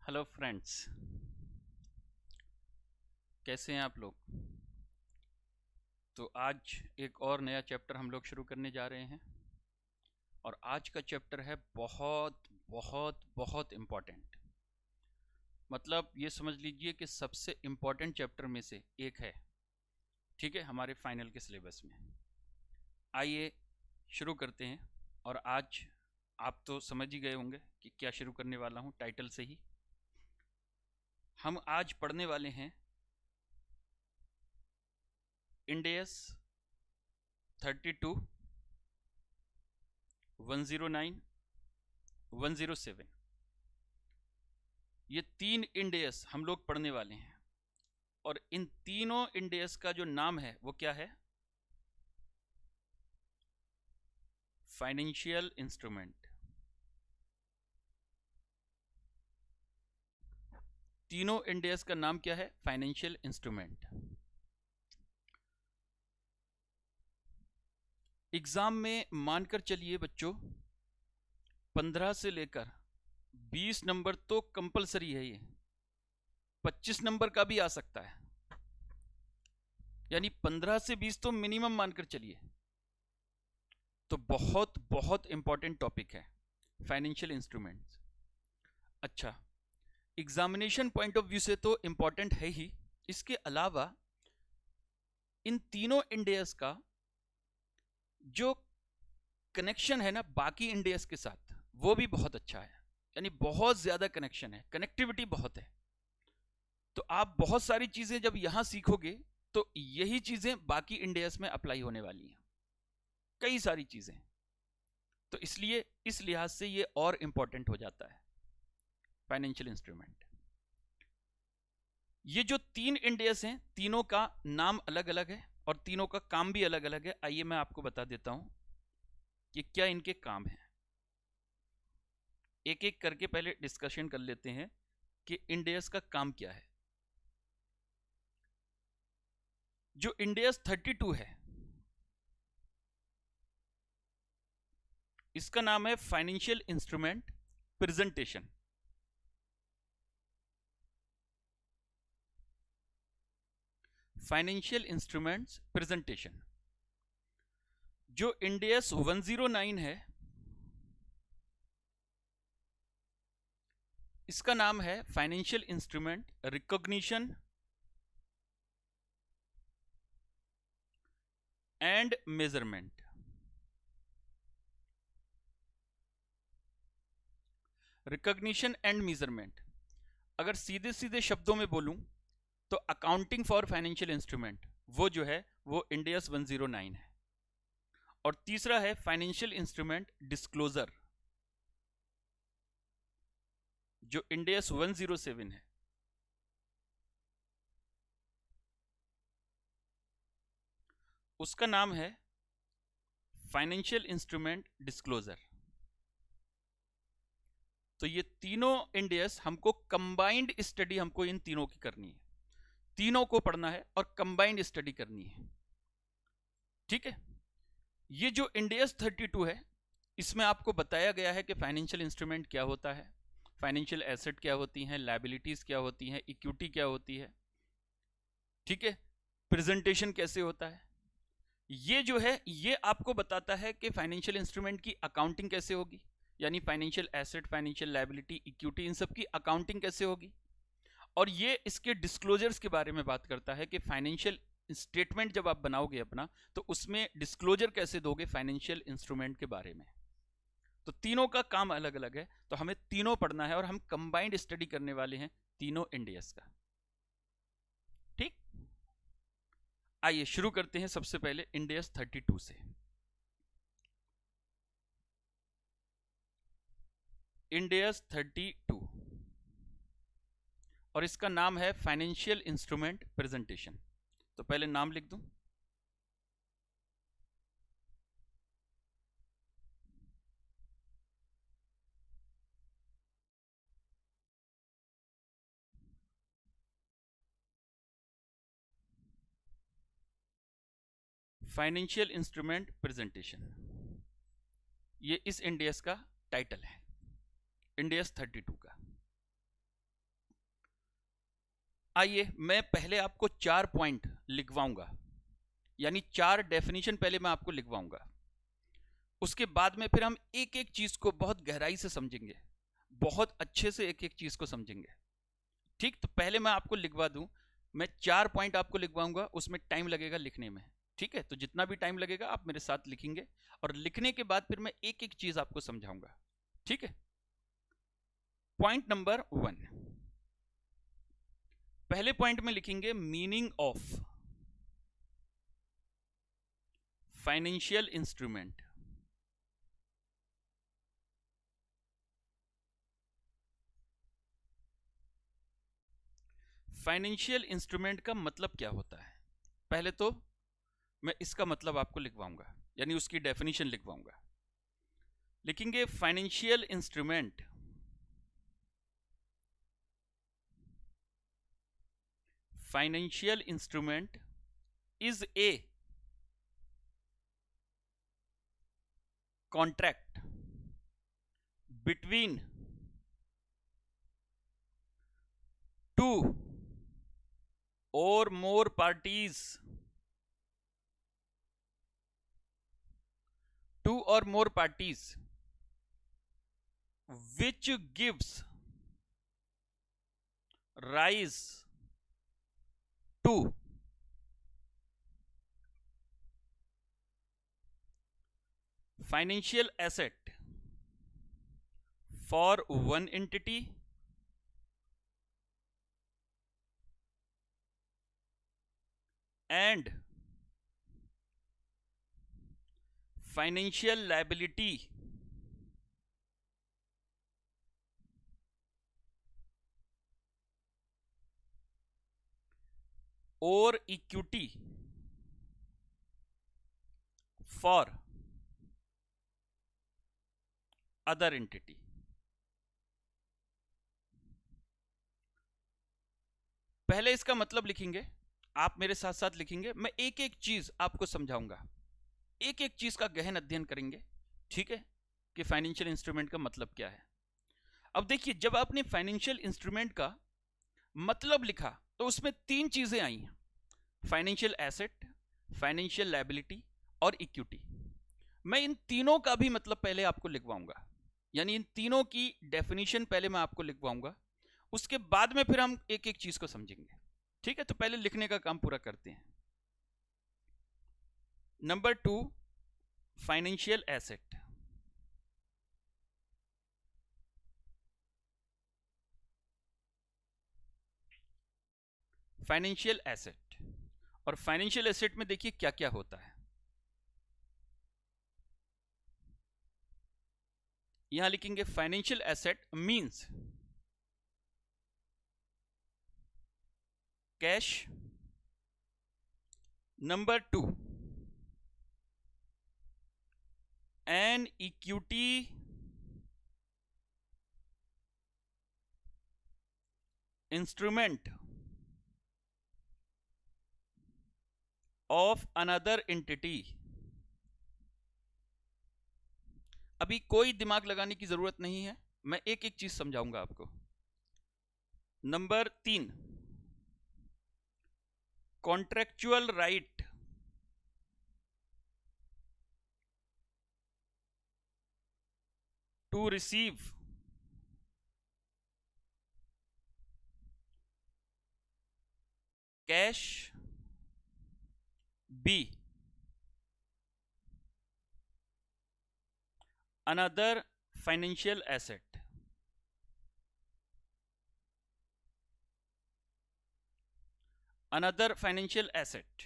Hello friends, कैसे हैं आप लोग। तो आज एक और नया चैप्टर हम लोग शुरू करने जा रहे हैं और आज का चैप्टर है बहुत बहुत बहुत इम्पॉर्टेंट। मतलब ये समझ लीजिए कि सबसे इम्पॉर्टेंट चैप्टर में से एक है, ठीक है, हमारे फाइनल के सिलेबस में। आइए शुरू करते हैं। और आज आप तो समझ ही गए होंगे कि क्या शुरू करने वाला हूँ, टाइटल से ही। हम आज पढ़ने वाले हैं इंडेस 32, 109, 107। ये तीन इंडेस हम लोग पढ़ने वाले हैं और इन तीनों इंडेस का जो नाम है वो क्या है? Financial instrument. तीनों इंडेस का नाम क्या है? Financial instrument. एग्जाम में मानकर चलिए बच्चों 15 से लेकर 20 नंबर तो कंपलसरी है, ये 25 नंबर का भी आ सकता है, यानी 15 से 20 तो मिनिमम मानकर चलिए। तो बहुत बहुत इंपॉर्टेंट टॉपिक है फाइनेंशियल इंस्ट्रूमेंट्स। अच्छा, एग्जामिनेशन पॉइंट ऑफ व्यू से तो इंपॉर्टेंट है ही, इसके अलावा इन तीनों इंडेस का जो कनेक्शन है ना बाकी इंडेस के साथ, वो भी बहुत अच्छा है, यानी बहुत ज्यादा कनेक्शन है, कनेक्टिविटी बहुत है। तो आप बहुत सारी चीजें जब यहां सीखोगे तो यही चीजें बाकी इंडेस में अप्लाई होने वाली हैं, कई सारी चीजें। तो इसलिए इस लिहाज से ये और इंपॉर्टेंट हो जाता है फाइनेंशियल इंस्ट्रूमेंट। ये जो तीन इंडेस हैं, तीनों का नाम अलग अलग है और तीनों का काम भी अलग अलग है। आइए मैं आपको बता देता हूं कि क्या इनके काम हैं। एक एक करके पहले डिस्कशन कर लेते हैं कि इंडेस का काम क्या है। जो इंडेस 32 है, इसका नाम है financial instrument presentation. Financial instruments presentation. जो इंडेस 109 है, इसका नाम है financial instrument recognition and measurement. Recognition and measurement, अगर सीधे सीधे शब्दों में बोलूं तो अकाउंटिंग फॉर फाइनेंशियल इंस्ट्रूमेंट, वो जो है वो इंडेस 109 है। और तीसरा है फाइनेंशियल इंस्ट्रूमेंट डिस्क्लोजर, जो इंडेस 107 है। उसका नाम है फाइनेंशियल इंस्ट्रूमेंट डिस्क्लोजर। तो ये तीनों इंडेस हमको कंबाइंड स्टडी हमको इन तीनों की करनी है, तीनों को पढ़ना है और कंबाइंड स्टडी करनी है, ठीक है। ये जो इंडेस 32 है, इसमें आपको बताया गया है कि फाइनेंशियल इंस्ट्रूमेंट क्या होता है, फाइनेंशियल एसेट क्या होती हैं, लायबिलिटीज क्या होती हैं, इक्विटी क्या होती है, ठीक है, प्रेजेंटेशन कैसे होता है। ये जो है ये आपको बताता है कि फाइनेंशियल इंस्ट्रूमेंट की अकाउंटिंग कैसे होगी, यानी financial asset, financial liability, equity, इन सब की अकाउंटिंग कैसे होगी। और ये इसके डिस्क्लोजर्स के बारे में बात करता है कि फाइनेंशियल स्टेटमेंट जब आप बनाओगे अपना, तो उसमें डिस्क्लोजर कैसे दोगे फाइनेंशियल इंस्ट्रूमेंट के बारे में। तो तीनों का काम अलग अलग है, तो हमें तीनों पढ़ना है और हम कंबाइंड स्टडी करने वाले हैं तीनों इंडेस का, ठीक। आइए शुरू करते हैं सबसे पहले इंडेस 32 से। इंडेस 32 और इसका नाम है फाइनेंशियल इंस्ट्रूमेंट प्रेजेंटेशन। तो पहले नाम लिख दूं, फाइनेंशियल इंस्ट्रूमेंट प्रेजेंटेशन, ये इस इंडेस का टाइटल है, इंडेस 32 का। आइए मैं पहले आपको 4 पॉइंट लिखवाऊंगा, यानी 4 डेफिनेशन पहले मैं आपको लिखवाऊंगा। उसके बाद में फिर हम एक एक चीज को बहुत गहराई से समझेंगे, बहुत अच्छे से एक एक चीज को समझेंगे। ठीक, तो पहले मैं आपको लिखवा दूं, मैं 4 पॉइंट आपको लिखवाऊंगा, उसमें टाइम लगेगा लिखने में। ठीक है, तो जितना भी टाइम लगेगा आप मेरे साथ लिखेंगे, और लिखने के बाद फिर मैं एक एक चीज आपको समझाऊंगा। ठीक है, पॉइंट नंबर 1, पहले पॉइंट में लिखेंगे meaning of financial instrument. Financial instrument का मतलब क्या होता है, पहले तो मैं इसका मतलब आपको लिखवाऊंगा, यानी उसकी डेफिनेशन लिखवाऊंगा। लिखेंगे financial instrument financial instrument is a contract between two or more parties, two or more parties, which gives rise to financial asset for one entity and financial liability or equity for other entity। पहले इसका मतलब लिखेंगे, आप मेरे साथ साथ लिखेंगे, मैं एक एक चीज आपको समझाऊंगा, एक एक चीज का गहन अध्ययन करेंगे। ठीक है, कि फाइनेंशियल इंस्ट्रूमेंट का मतलब क्या है। अब देखिए, जब आपने फाइनेंशियल इंस्ट्रूमेंट का मतलब लिखा तो उसमें 3 चीजें आई हैं, फाइनेंशियल एसेट, फाइनेंशियल लायबिलिटी और इक्विटी। मैं इन तीनों का भी मतलब पहले आपको लिखवाऊंगा, यानी इन तीनों की डेफिनेशन पहले मैं आपको लिखवाऊंगा, उसके बाद में फिर हम एक एक चीज को समझेंगे। ठीक है, तो पहले लिखने का काम पूरा करते हैं। Number 2, financial asset. Financial asset, और फाइनेंशियल एसेट में देखिए क्या क्या होता है। यहां लिखेंगे financial asset means cash. Number 2, N equity instrument of another entity. अभी कोई दिमाग लगाने की जरूरत नहीं है, मैं एक एक चीज समझाऊंगा आपको। Number 3, contractual right to receive cash be another financial asset। another financial asset।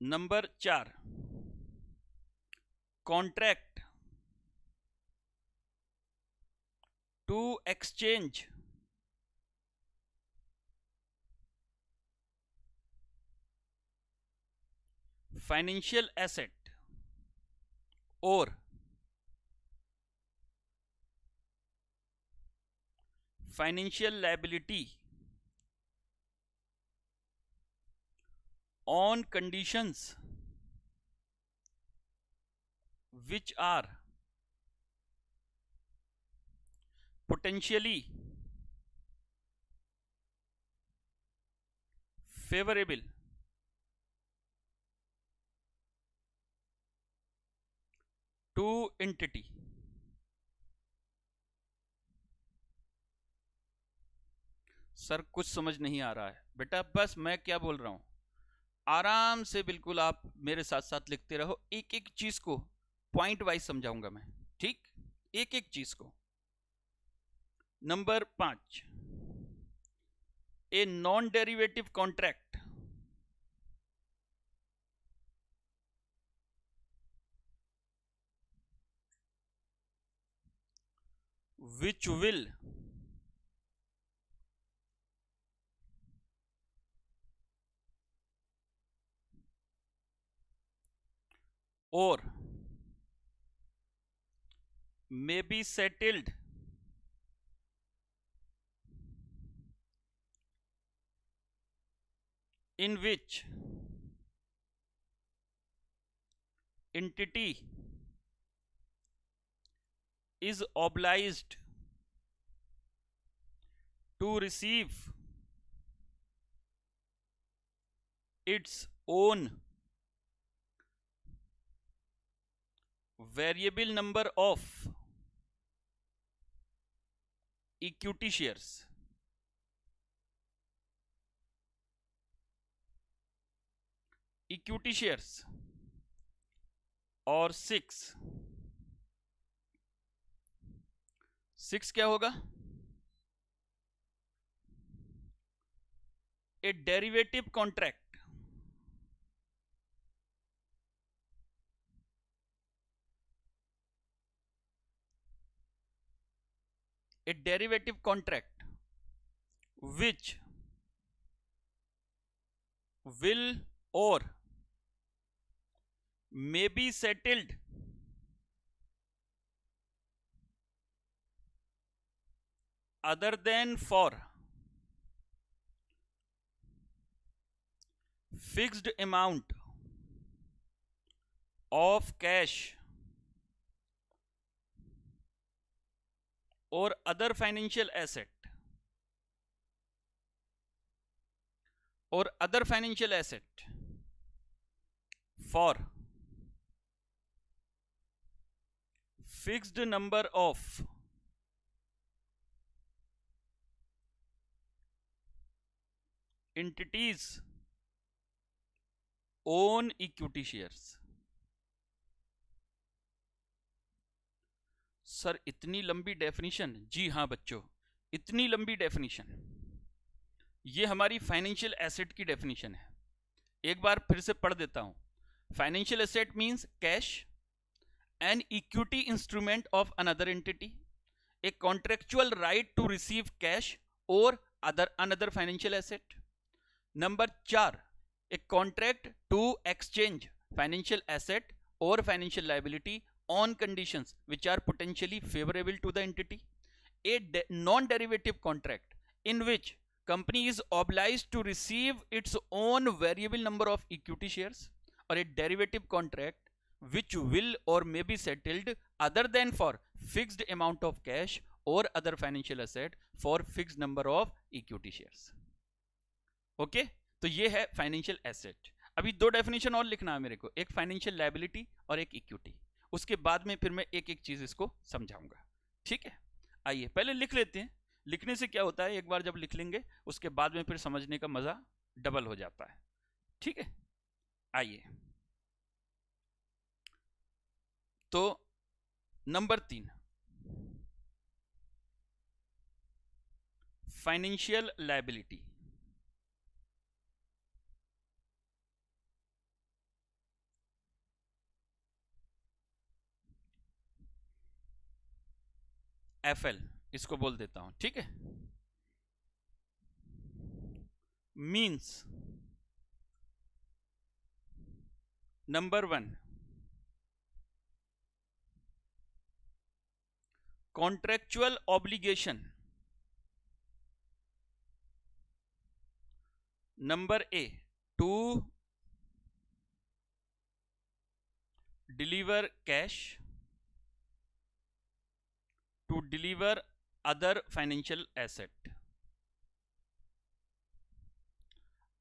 Number 4, contract to exchange financial asset or financial liability on conditions which are potentially favorable to entity. Sir कुछ समझ नहीं आ रहा है बेटा, बस मैं क्या बोल रहा हूं, आराम से बिल्कुल आप मेरे साथ साथ लिखते रहो, एक एक चीज को पॉइंट वाइज समझाऊंगा मैं, ठीक, एक एक चीज को। Number 5, A non derivative contract which will or may be settled in which entity is obliged to receive its own variable number of equity shares. Equity shares. और 6 क्या होगा, ए derivative contract which will or may be settled other than for fixed amount of cash or other financial asset for fixed number of entities own equity shares। Sir इतनी लंबी definition? जी हाँ बच्चों, इतनी लंबी definition, ये हमारी फाइनेंशियल एसेट की definition है। एक बार फिर से पढ़ देता हूं। Financial asset means cash, an equity instrument of another entity, a contractual right to receive cash और another financial asset. Number 4, a contract to exchange financial asset और financial liability on conditions which are potentially favorable to the entity. A non-derivative contract in which company is obliged to receive its own variable number of equity shares, or a derivative contract which will or may be settled other than for fixed amount of cash or other financial asset for fixed number of equity shares. Okay, तो ये है financial asset. अभी 2 definition और लिखना है मेरे को, एक फाइनेंशियल लायबिलिटी और एक इक्विटी। उसके बाद में फिर मैं एक एक चीज इसको समझाऊंगा, ठीक है। आइए पहले लिख लेते हैं। लिखने से क्या होता है, एक बार जब लिख लेंगे उसके बाद में फिर समझने का मजा डबल हो जाता है, ठीक है। आइए, तो नंबर 3, फाइनेंशियल लायबिलिटी। FL इसको बोल देता हूं, ठीक है। Means number 1, contractual obligation. Number A, to deliver cash, to deliver other financial asset।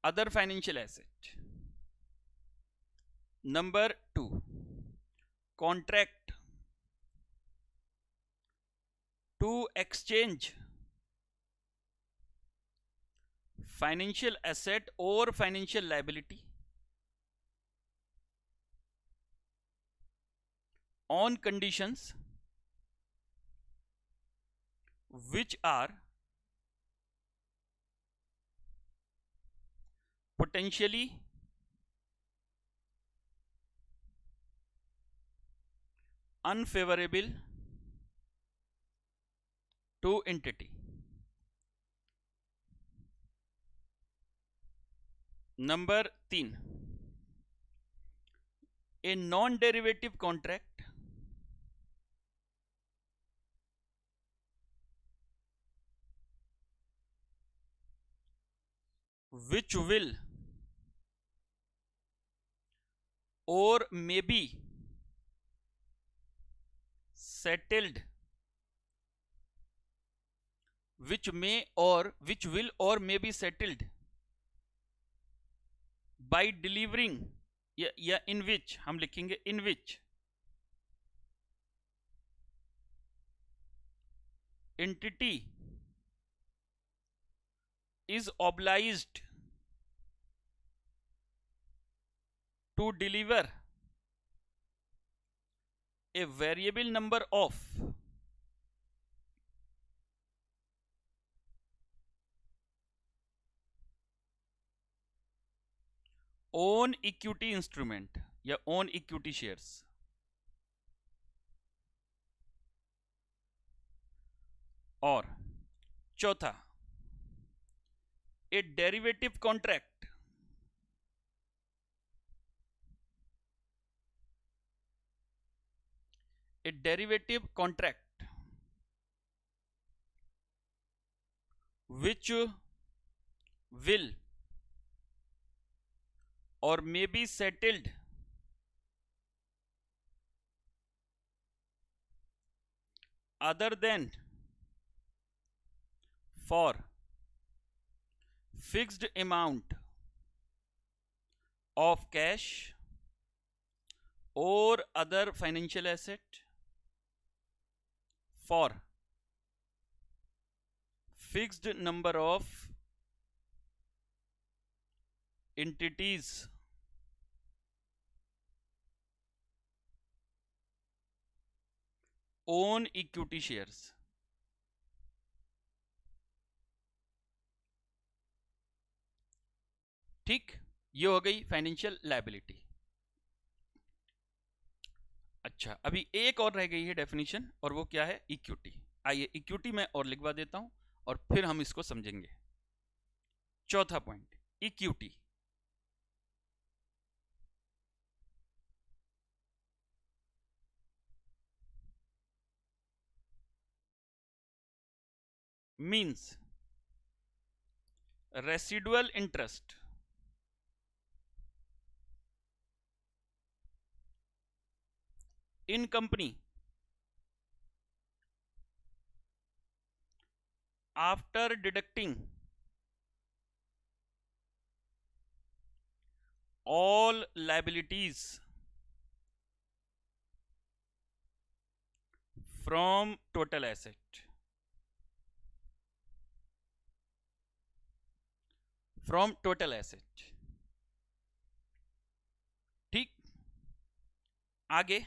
other financial asset. Number 2, contract to exchange financial asset or financial liability on conditions which are potentially unfavorable to entity. Number 3, a non-derivative contract which will or may be settled, which will or may be settled by delivering, या in which हम लिखेंगे in which entity is obliged to deliver a variable number of own equity instrument या own equity shares. और चौथा, a derivative contract which will or may be settled other than for fixed amount of cash or other financial asset for fixed number of entities own equity shares. ठीक, ये हो गई financial liability. अच्छा, अभी एक और रह गई है डेफिनेशन, और वो क्या है? इक्विटी. आइए इक्विटी में और लिखवा देता हूं और फिर हम इसको समझेंगे. चौथा point, equity means residual interest in company after deducting all liabilities from total asset. From total asset. ठीक, आगे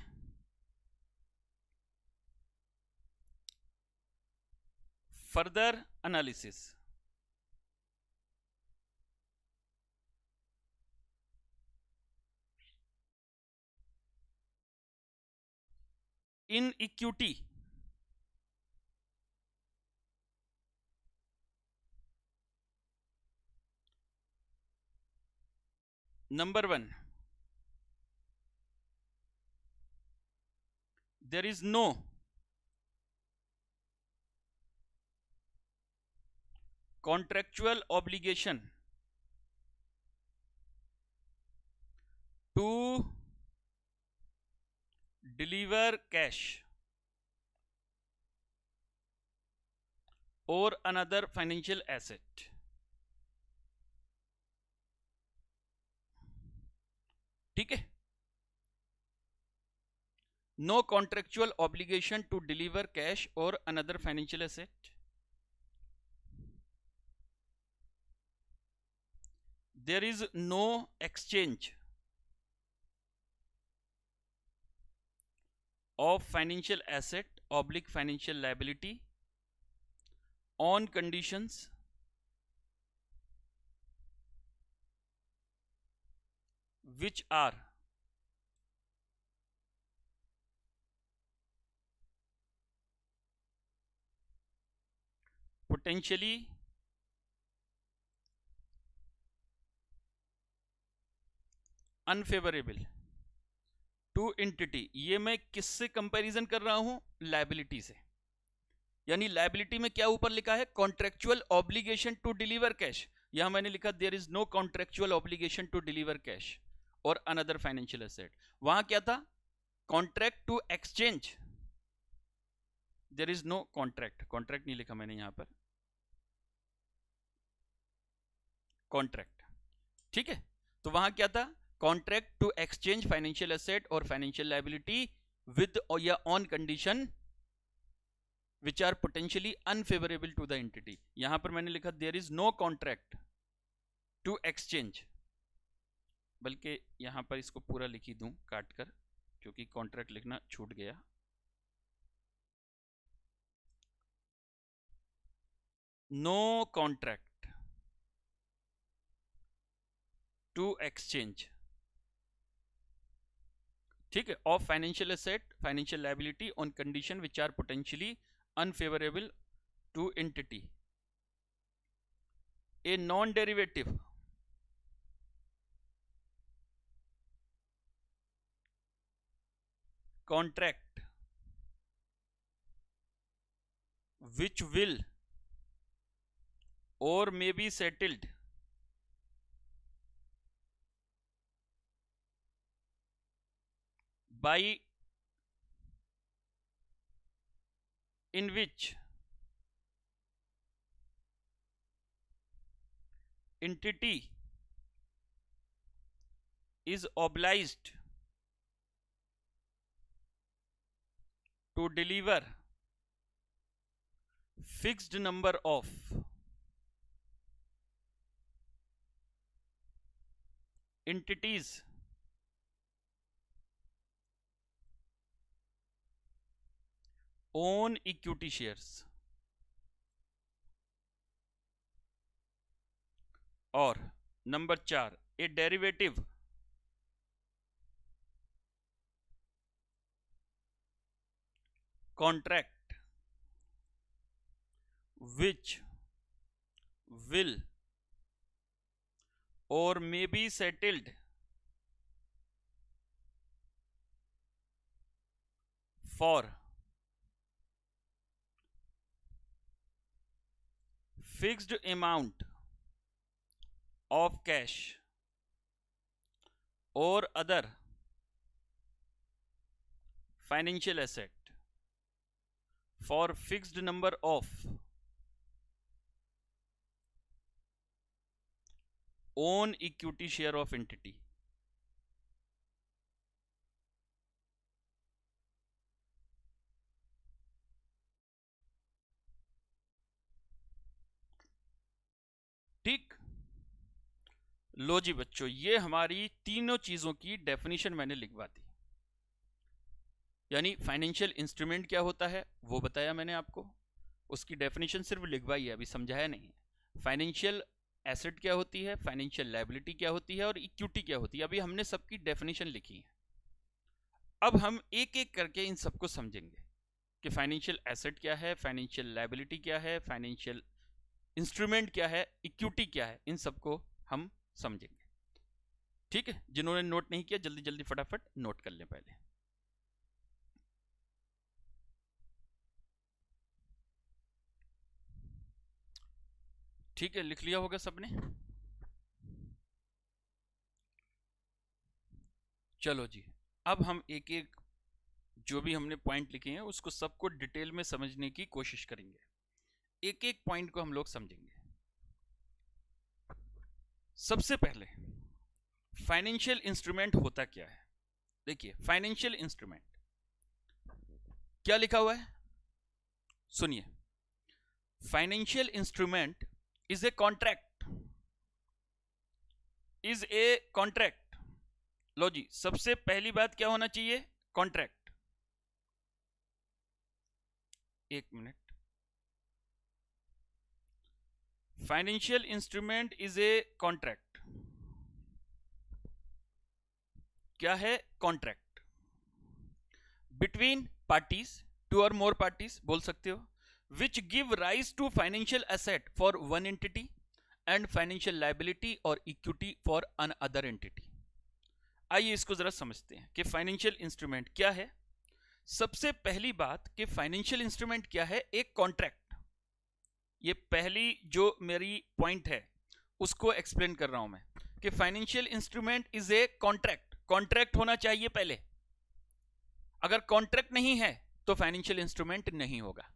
further analysis. In equity number 1, there is no contractual obligation to deliver cash or another financial asset ठीक है। No contractual obligation to deliver cash और another financial asset. There is no exchange of financial asset oblique financial liability on conditions which are potentially unfavorable to entity. ये मैं किससे comparison कर रहा हूं? Liability से। यानी लायबिलिटी में क्या ऊपर लिखा है? Contractual obligation to deliver cash. यहां मैंने लिखा there is no contractual obligation to deliver cash और अनदर फाइनेंशियल एसेट। वहां क्या था? Contract to exchange. There is no contract, contract नहीं लिखा मैंने यहां पर, कॉन्ट्रैक्ट। ठीक है, तो वहां क्या था? Contract to exchange financial asset और फाइनेंशियल लायबिलिटी विद या on condition which are potentially unfavourable to the entity. यहां पर मैंने लिखा there is no contract to exchange, बल्कि यहां पर इसको पूरा लिख ही दूं काट कर, क्योंकि कॉन्ट्रैक्ट लिखना छूट गया। नो कॉन्ट्रैक्ट टू एक्सचेंज, ठीक है, of financial asset financial liability on condition which are potentially unfavourable to entity. A non derivative contract which will or may be settled by in which entity is obliged to deliver fixed number of entities own equity shares, और number 4 A derivative contract which will or may be settled for fixed amount of cash or other financial asset for fixed number of own equity share of entity। ठीक, लो जी बच्चों, ये हमारी तीनों चीजों की definition मैंने लिखवा दी। यानी फाइनेंशियल इंस्ट्रूमेंट क्या होता है वो बताया मैंने आपको, उसकी डेफिनेशन सिर्फ लिखवाई है, अभी समझाया नहीं। फाइनेंशियल एसेट क्या होती है, फाइनेंशियल लायबिलिटी क्या होती है और इक्विटी क्या होती है, अभी हमने सबकी डेफिनेशन लिखी है। अब हम एक एक करके इन सबको समझेंगे कि फाइनेंशियल एसेट क्या है, फाइनेंशियल लायबिलिटी क्या है, फाइनेंशियल इंस्ट्रूमेंट क्या है, इक्विटी क्या है, इन सबको हम समझेंगे। ठीक है, जिन्होंने नोट नहीं किया जल्दी जल्दी फटाफट नोट कर लें पहले। ठीक है, लिख लिया होगा सबने। चलो जी, अब हम एक एक जो भी हमने पॉइंट लिखे हैं उसको सबको डिटेल में समझने की कोशिश करेंगे। एक एक पॉइंट को हम लोग समझेंगे। सबसे पहले फाइनेंशियल इंस्ट्रूमेंट होता क्या है? देखिए, फाइनेंशियल इंस्ट्रूमेंट क्या लिखा हुआ है, सुनिए। Financial instrument is a contract, is a contract. लो जी, सबसे पहली बात क्या होना चाहिए? कॉन्ट्रैक्ट। एक मिनट। Financial instrument is a contract. क्या है? कॉन्ट्रैक्ट बिटवीन पार्टीज, टू और मोर पार्टीज बोल सकते हो, which give rise to financial asset for one entity and financial liability और equity for another entity. आइए इसको जरा समझते हैं कि फाइनेंशियल इंस्ट्रूमेंट क्या है। सबसे पहली बात कि फाइनेंशियल इंस्ट्रूमेंट क्या है? एक कॉन्ट्रैक्ट। ये पहली जो मेरी पॉइंट है उसको एक्सप्लेन कर रहा हूं मैं कि financial instrument is a contract. Contract होना चाहिए पहले। अगर कॉन्ट्रैक्ट नहीं है तो फाइनेंशियल इंस्ट्रूमेंट नहीं होगा।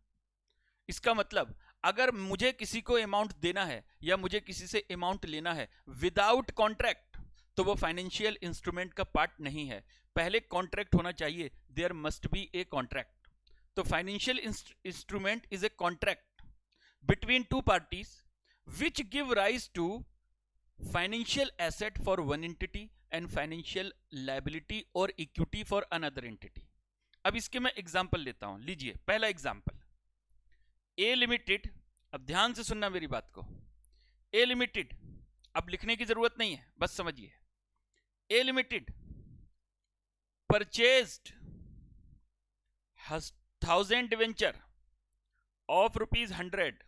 इसका मतलब अगर मुझे किसी को अमाउंट देना है या मुझे किसी से अमाउंट लेना है विदाउट कॉन्ट्रैक्ट, तो वो फाइनेंशियल इंस्ट्रूमेंट का पार्ट नहीं है। पहले कॉन्ट्रैक्ट होना चाहिए, there must be a contract. तो financial instrument is a contract between two parties which give rise to financial asset for one entity and financial liability or equity for another entity। अब इसके मैं example लेता हूं। लीजिए पहला example, ए limited. अब ध्यान से सुनना मेरी बात को। ए लिमिटेड, अब लिखने की जरूरत नहीं है, बस समझिए। A limited purchased 1000 debenture of ₹100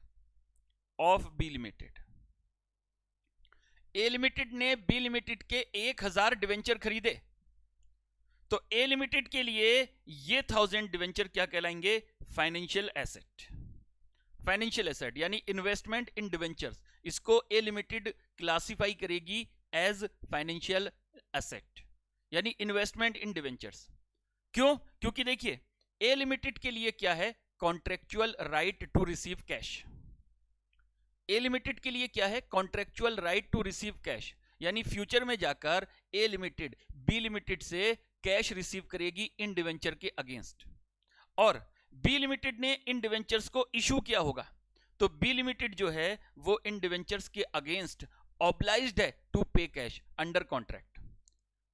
of B limited. A limited ने बी लिमिटेड के 1000 डिवेंचर खरीदे, तो ए लिमिटेड के लिए ये 1000 डिवेंचर क्या कहलाएंगे? Financial asset. फाइनेंशियल एसेट यानी इन्वेस्टमेंट इन डिवेंचर्स, इसको ए लिमिटेड क्लासिफाई करेगी एज फाइनेंशियल एसेट, यानी इन्वेस्टमेंट इन डिवेंचर्स। क्यों? क्योंकि देखिए ए लिमिटेड के लिए क्या है? Contractual right to receive cash. A limited के लिए क्या है? Contractual right to receive cash, यानी फ्यूचर में जाकर ए लिमिटेड बी लिमिटेड से कैश रिसीव करेगी इन डिवेंचर के अगेंस्ट। और बी लिमिटेड ने इन डिवेंचर्स को इशू किया होगा, तो बी लिमिटेड जो है वो इन डिवेंचर्स के अगेंस्ट ऑब्लाइज्ड है to pay cash under contract,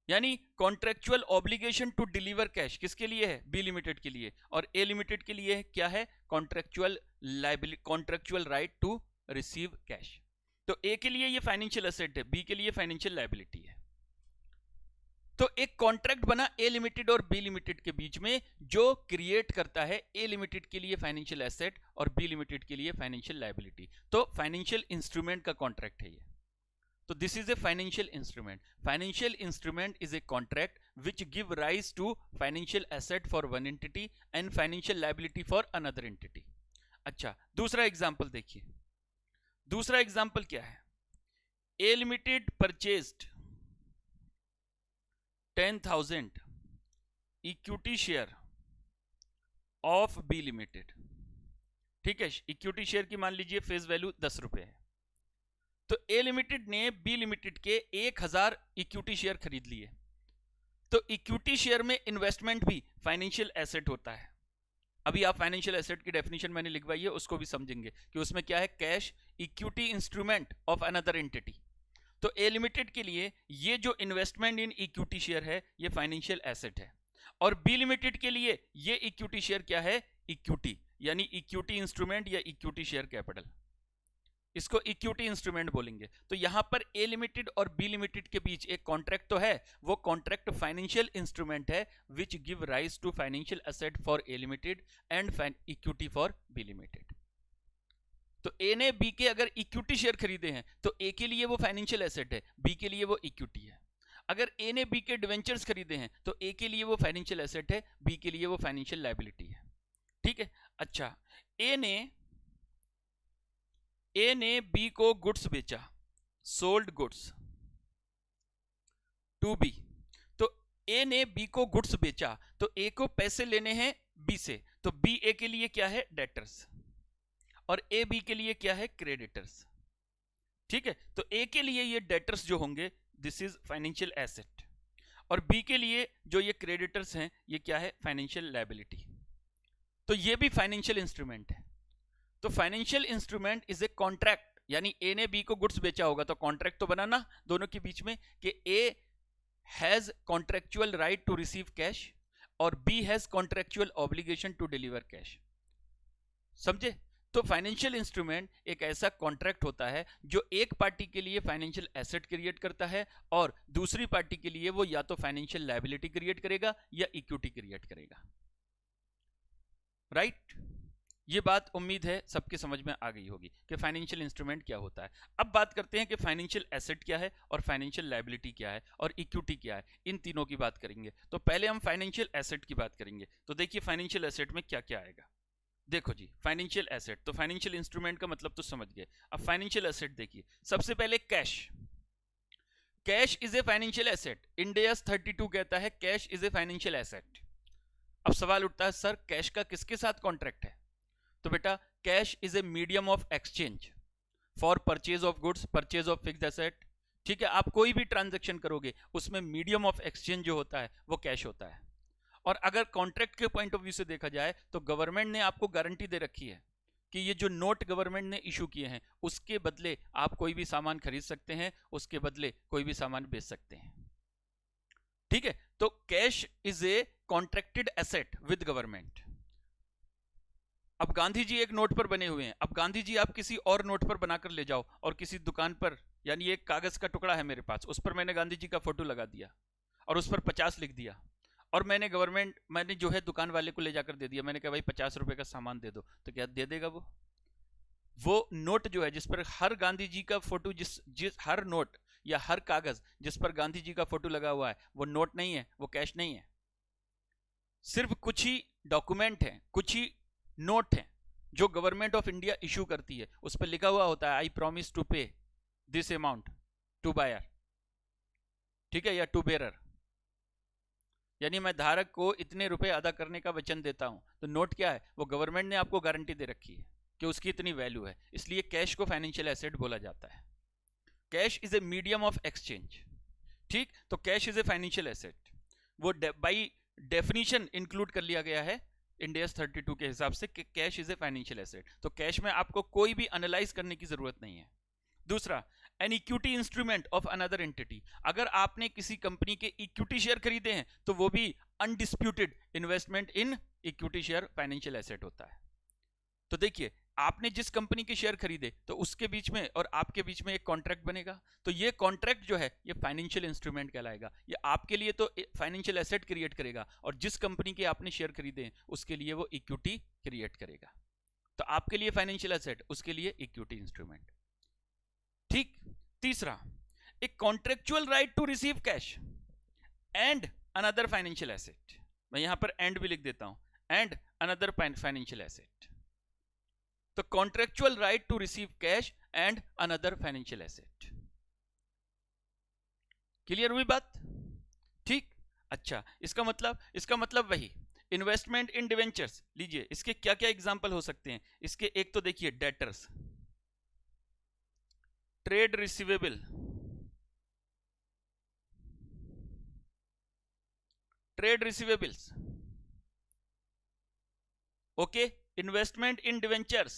यानी contractual obligation to deliver cash किसके लिए है? बी लिमिटेड के लिए। और ए लिमिटेड के लिए क्या है? Contractual liability, contractual right to receive cash. तो ए के लिए ये फाइनेंशियल एसेट है, बी के लिए फाइनेंशियल लायबिलिटी है। तो एक कॉन्ट्रैक्ट बना ए लिमिटेड और बी लिमिटेड के बीच में, जो क्रिएट करता है ए लिमिटेड के लिए फाइनेंशियल एसेट और बी लिमिटेड के लिए फाइनेंशियल लायबिलिटी। तो फाइनेंशियल इंस्ट्रूमेंट का कॉन्ट्रैक्ट है ये। तो this is a financial instrument. Financial instrument is a contract which give rise to financial asset for one entity and financial liability for another entity. अच्छा, दूसरा example देखिए। दूसरा example क्या है? A limited purchased 10,000 equity share of B limited. ठीक है, equity share की मान लीजिए फेस वैल्यू 10 रुपए है। तो ए लिमिटेड ने बी लिमिटेड के 1000 इक्विटी शेयर खरीद लिए। तो इक्विटी शेयर में इन्वेस्टमेंट भी फाइनेंशियल एसेट होता है। अभी आप फाइनेंशियल एसेट की डेफिनेशन मैंने लिखवाई है, उसको भी समझेंगे कि उसमें क्या है? Cash equity instrument of another entity. तो ए लिमिटेड के लिए ये जो इन्वेस्टमेंट इन इक्विटी शेयर है ये फाइनेंशियल एसेट है, और बी लिमिटेड के लिए ये इक्विटी शेयर क्या है? इक्विटी, यानी इक्विटी इंस्ट्रूमेंट या इक्विटी शेयर कैपिटल, इसको इक्विटी इंस्ट्रूमेंट बोलेंगे। तो यहां पर ए लिमिटेड और बी लिमिटेड के बीच एक कॉन्ट्रैक्ट तो है, वो कॉन्ट्रैक्ट फाइनेंशियल इंस्ट्रूमेंट है which give rise to financial asset for A limited and equity for B limited. तो ए ने बी के अगर इक्विटी शेयर खरीदे हैं तो ए के लिए वो फाइनेंशियल एसेट है, बी के लिए वो इक्विटी है। अगर ए ने बी के डिवेंचर्स खरीदे हैं तो ए के लिए वो फाइनेंशियल एसेट है, बी के लिए वो फाइनेंशियल लायबिलिटी है। ठीक है। अच्छा, ए ने बी को गुड्स बेचा, सोल्ड गुड्स टू बी। तो ए ने बी को गुड्स बेचा, तो ए को पैसे लेने हैं बी से, तो बी ए के लिए क्या है? डेटर्स, और ए बी के लिए क्या है? क्रेडिटर्स। ठीक है। तो ए के लिए ये डेटर्स जो होंगे दिस इज फाइनेंशियल एसेट, और बी के लिए जो ये क्रेडिटर्स हैं ये क्या है, फाइनेंशियल लायबिलिटी। तो ये भी फाइनेंशियल इंस्ट्रूमेंट है। तो financial instrument is a contract, यानी ए ने बी को गुड्स बेचा होगा तो कॉन्ट्रैक्ट तो बनाना दोनों के बीच में कि A has contractual right to receive cash और B has contractual obligation to deliver cash. समझे? तो फाइनेंशियल इंस्ट्रूमेंट एक ऐसा कॉन्ट्रैक्ट होता है जो एक पार्टी के लिए फाइनेंशियल एसेट क्रिएट करता है और दूसरी पार्टी के लिए वो या तो फाइनेंशियल लायबिलिटी क्रिएट करेगा या इक्विटी क्रिएट करेगा। राइट? ये बात उम्मीद है सबके समझ में आ गई होगी कि फाइनेंशियल इंस्ट्रूमेंट क्या होता है। अब बात करते हैं कि फाइनेंशियल एसेट क्या है और फाइनेंशियल लायबिलिटी क्या है और इक्विटी क्या है, इन तीनों की बात करेंगे। तो पहले हम फाइनेंशियल एसेट की बात करेंगे। तो देखिए फाइनेंशियल एसेट में क्या क्या आएगा। देखो जी, फाइनेंशियल एसेट, तो फाइनेंशियल इंस्ट्रूमेंट का मतलब तो समझ गए। अब फाइनेंशियल एसेट देखिए, सबसे पहले cash. Cash is a financial asset. Ind AS 32 कहता है cash is a financial asset. अब सवाल उठता है सर कैश का किसके साथ कॉन्ट्रैक्ट है? तो बेटा cash is a medium of exchange for purchase of goods, purchase of fixed asset. ठीक है, आप कोई भी ट्रांजैक्शन करोगे उसमें मीडियम ऑफ एक्सचेंज जो होता है वो कैश होता है। और अगर कॉन्ट्रैक्ट के पॉइंट ऑफ व्यू से देखा जाए तो गवर्नमेंट ने आपको गारंटी दे रखी है कि ये जो नोट गवर्नमेंट ने इशू किए हैं उसके बदले आप कोई भी सामान खरीद सकते हैं, उसके बदले कोई भी सामान बेच सकते हैं। ठीक है, तो cash is A contracted asset with government. अब गांधी जी एक नोट पर बने हुए हैं। अब गांधी जी आप किसी और नोट पर बनाकर ले जाओ और किसी दुकान पर, यानी एक कागज का टुकड़ा है मेरे पास, उस पर मैंने गांधी जी का फोटो लगा दिया और उस पर 50 लिख दिया और मैंने जो है दुकान वाले को ले जाकर दे दिया। मैंने कहा भाई 50 रुपए का सामान दे दो, तो क्या दे देगा वो नोट जो है जिस पर हर गांधी जी का फोटो, जिस हर नोट या हर कागज जिस पर गांधी जी का फोटो लगा हुआ है वो नोट नहीं है, वो कैश नहीं है। सिर्फ कुछ ही डॉक्यूमेंट है, कुछ ही नोट है जो गवर्नमेंट ऑफ इंडिया इशू करती है, उस पर लिखा हुआ होता है आई प्रॉमिस टू पे दिस अमाउंट टू बायर, ठीक है, या टू बेरर, यानी मैं धारक को इतने रुपए अदा करने का वचन देता हूं। तो नोट क्या है, वो गवर्नमेंट ने आपको गारंटी दे रखी है कि उसकी इतनी वैल्यू है, इसलिए कैश को फाइनेंशियल एसेट बोला जाता है। Cash is a medium of exchange. ठीक, तो cash is a financial asset, वो बाई डेफिनेशन इंक्लूड कर लिया गया है इंड AS 32 के हिसाब से कि cash is a financial asset. तो कैश में आपको कोई भी एनालाइज करने की जरूरत नहीं है। दूसरा, N equity instrument of another entity. अगर आपने किसी कंपनी के इक्विटी शेयर खरीदे हैं तो वो भी undisputed investment in equity share financial asset होता है। तो देखिए आपने जिस कंपनी के शेयर खरीदे तो उसके बीच में और आपके बीच में एक कॉन्ट्रैक्ट बनेगा, तो ये कॉन्ट्रैक्ट जो है ये फाइनेंशियल इंस्ट्रूमेंट कहलाएगा। ये आपके लिए तो फाइनेंशियल एसेट क्रिएट करेगा और जिस कंपनी के आपने शेयर खरीदे हैं उसके लिए वो इक्विटी क्रिएट करेगा। तो आपके लिए फाइनेंशियल एसेट, उसके लिए इक्विटी इंस्ट्रूमेंट। ठीक, तीसरा, एक contractual right to receive cash and another financial asset. मैं यहां पर एंड भी लिख देता हूं, एंड अनदर फाइनेंशियल एसेट। तो contractual right to receive cash and another financial asset. Clear हुई बात? ठीक, अच्छा, इसका मतलब वही इन्वेस्टमेंट इन डिवेंचर्स। लीजिए इसके क्या क्या एग्जांपल हो सकते हैं। इसके एक तो देखिए debtors, trade receivable, trade receivables, okay, investment in debentures.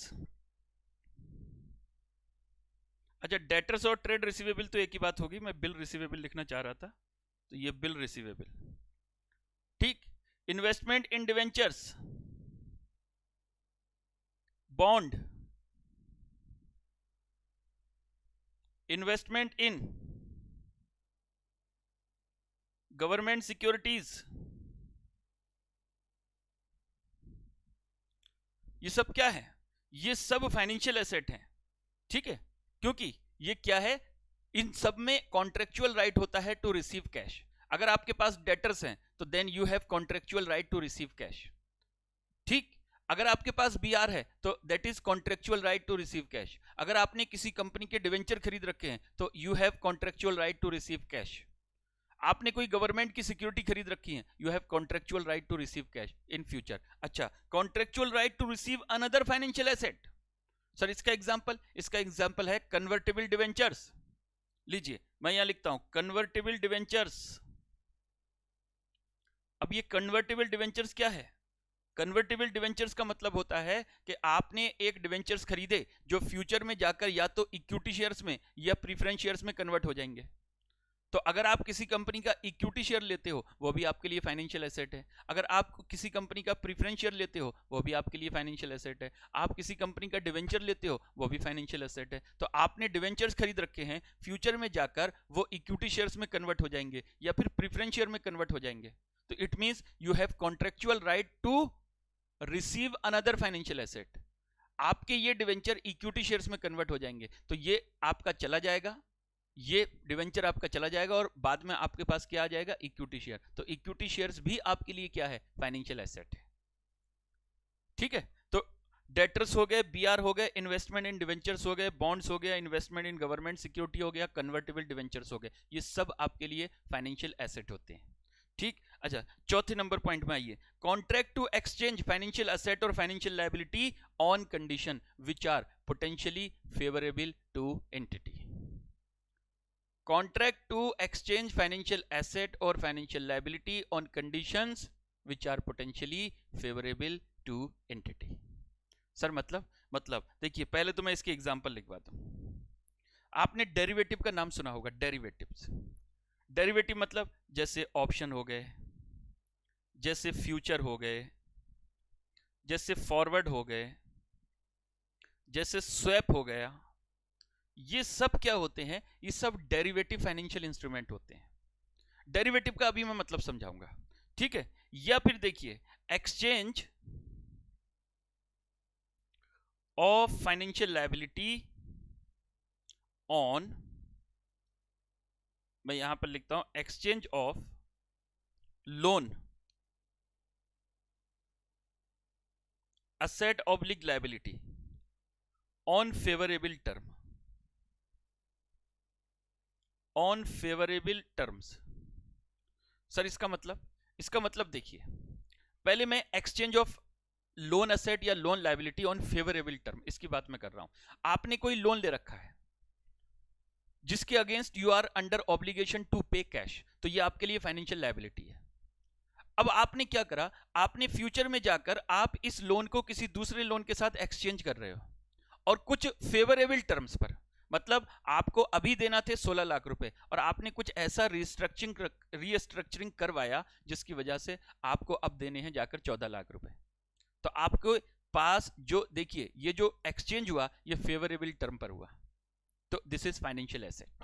अच्छा, डेटर्स और ट्रेड रिसीवेबल तो एक ही बात होगी, मैं बिल रिसीवेबल लिखना चाह रहा था, तो ये बिल रिसीवेबल। ठीक, investment in debentures, bond, investment in government securities, ये सब क्या है, ये सब फाइनेंशियल एसेट हैं। ठीक है, क्योंकि ये क्या है, इन सब में कॉन्ट्रेक्चुअल राइट होता है टू रिसीव कैश। अगर आपके पास डेटर्स हैं तो then you have contractual right to receive cash. ठीक, अगर आपके पास BR है तो that is contractual right to receive cash. अगर आपने किसी कंपनी के डिवेंचर खरीद रखे हैं तो you have contractual right to receive cash. आपने कोई गवर्नमेंट की सिक्योरिटी खरीद रखी है, you have contractual right to receive cash in future. अच्छा, contractual right to receive another financial asset. Sir इसका एग्जांपल है कन्वर्टेबल डिवेंचर्स, लीजिए मैं यहां लिखता हूं कन्वर्टेबल डिवेंचर्स। अब ये कन्वर्टेबल डिवेंचर्स क्या है? कन्वर्टेबल डिवेंचर्स का मतलब होता है कि आपने एक डिवेंचर्स खरीदे जो फ्यूचर में जाकर या तो इक्विटी शेयर्स में या प्रीफरेंस शेयर्स में कन्वर्ट हो जाएंगे। तो अगर आप किसी कंपनी का इक्विटी शेयर लेते हो वो भी आपके लिए फाइनेंशियल एसेट है, अगर आप किसी कंपनी का प्रीफरेंस शेयर लेते हो वो भी आपके लिए फाइनेंशियल एसेट है, आप किसी कंपनी का डिवेंचर लेते हो वो भी फाइनेंशियल एसेट है। तो आपने डिवेंचर्स खरीद रखे हैं, फ्यूचर में जाकर वो इक्विटी शेयर्स में कन्वर्ट हो जाएंगे या फिर प्रीफरेंस शेयर में कन्वर्ट हो जाएंगे। तो it means you have contractual right to receive another financial asset. आपके ये डिवेंचर इक्विटी शेयर्स में कन्वर्ट हो जाएंगे तो ये आपका चला जाएगा, ये डिवेंचर आपका चला जाएगा और बाद में आपके पास क्या आ जाएगा? Equity share. तो इक्विटी शेयर्स भी आपके लिए क्या है? फाइनेंशियल एसेट है। ठीक है, तो डेटर्स हो गए, बीआर हो गए, इन्वेस्टमेंट इन डिवेंचर्स हो गए, बॉन्ड्स हो गया, इन्वेस्टमेंट इन गवर्नमेंट सिक्योरिटी हो गया, कन्वर्टेबल डिवेंचर्स हो गए, ये सब आपके लिए फाइनेंशियल एसेट होते हैं। ठीक, अच्छा चौथे नंबर पॉइंट में आइए, contract to exchange financial asset और financial liability on condition which are potentially favourable to entity. Contract to exchange financial asset or financial liability on conditions which are potentially favorable to entity। Sir मतलब देखिए पहले तो मैं इसके example लिखवा दूं। आपने डेरिवेटिव का नाम सुना होगा, डेरिवेटिव्स। डेरिवेटिव मतलब जैसे ऑप्शन हो गए, जैसे फ्यूचर हो गए, जैसे फॉरवर्ड हो गए, जैसे स्वैप हो गया, ये सब क्या होते हैं? ये सब डेरिवेटिव फाइनेंशियल इंस्ट्रूमेंट होते हैं। डेरिवेटिव का अभी मैं मतलब समझाऊंगा, ठीक है। या फिर देखिए exchange of financial liability on, मैं यहां पर लिखता हूं exchange of loan asset oblique liability on favourable term, on favourable terms. Sir इसका मतलब देखिए पहले मैं एक्सचेंज ऑफ लोन असेट या loan liability on favourable term इसकी बात मैं कर रहा हूं। आपने कोई लोन ले रखा है जिसके against you are under obligation to pay cash, तो ये आपके लिए फाइनेंशियल लायबिलिटी है। अब आपने क्या करा? आपने फ्यूचर में जाकर आप इस लोन को किसी दूसरे लोन के साथ एक्सचेंज कर रहे हो और कुछ फेवरेबल टर्म्स पर, मतलब आपको अभी देना थे 16 लाख रुपए और आपने कुछ ऐसा रीस्ट्रक्चरिंग करवाया जिसकी वजह से आपको अब देने हैं जाकर 14 लाख रुपए। तो आपको पास जो देखिए ये जो एक्सचेंज हुआ ये फेवरेबल टर्म पर हुआ, तो दिस इज फाइनेंशियल एसेट।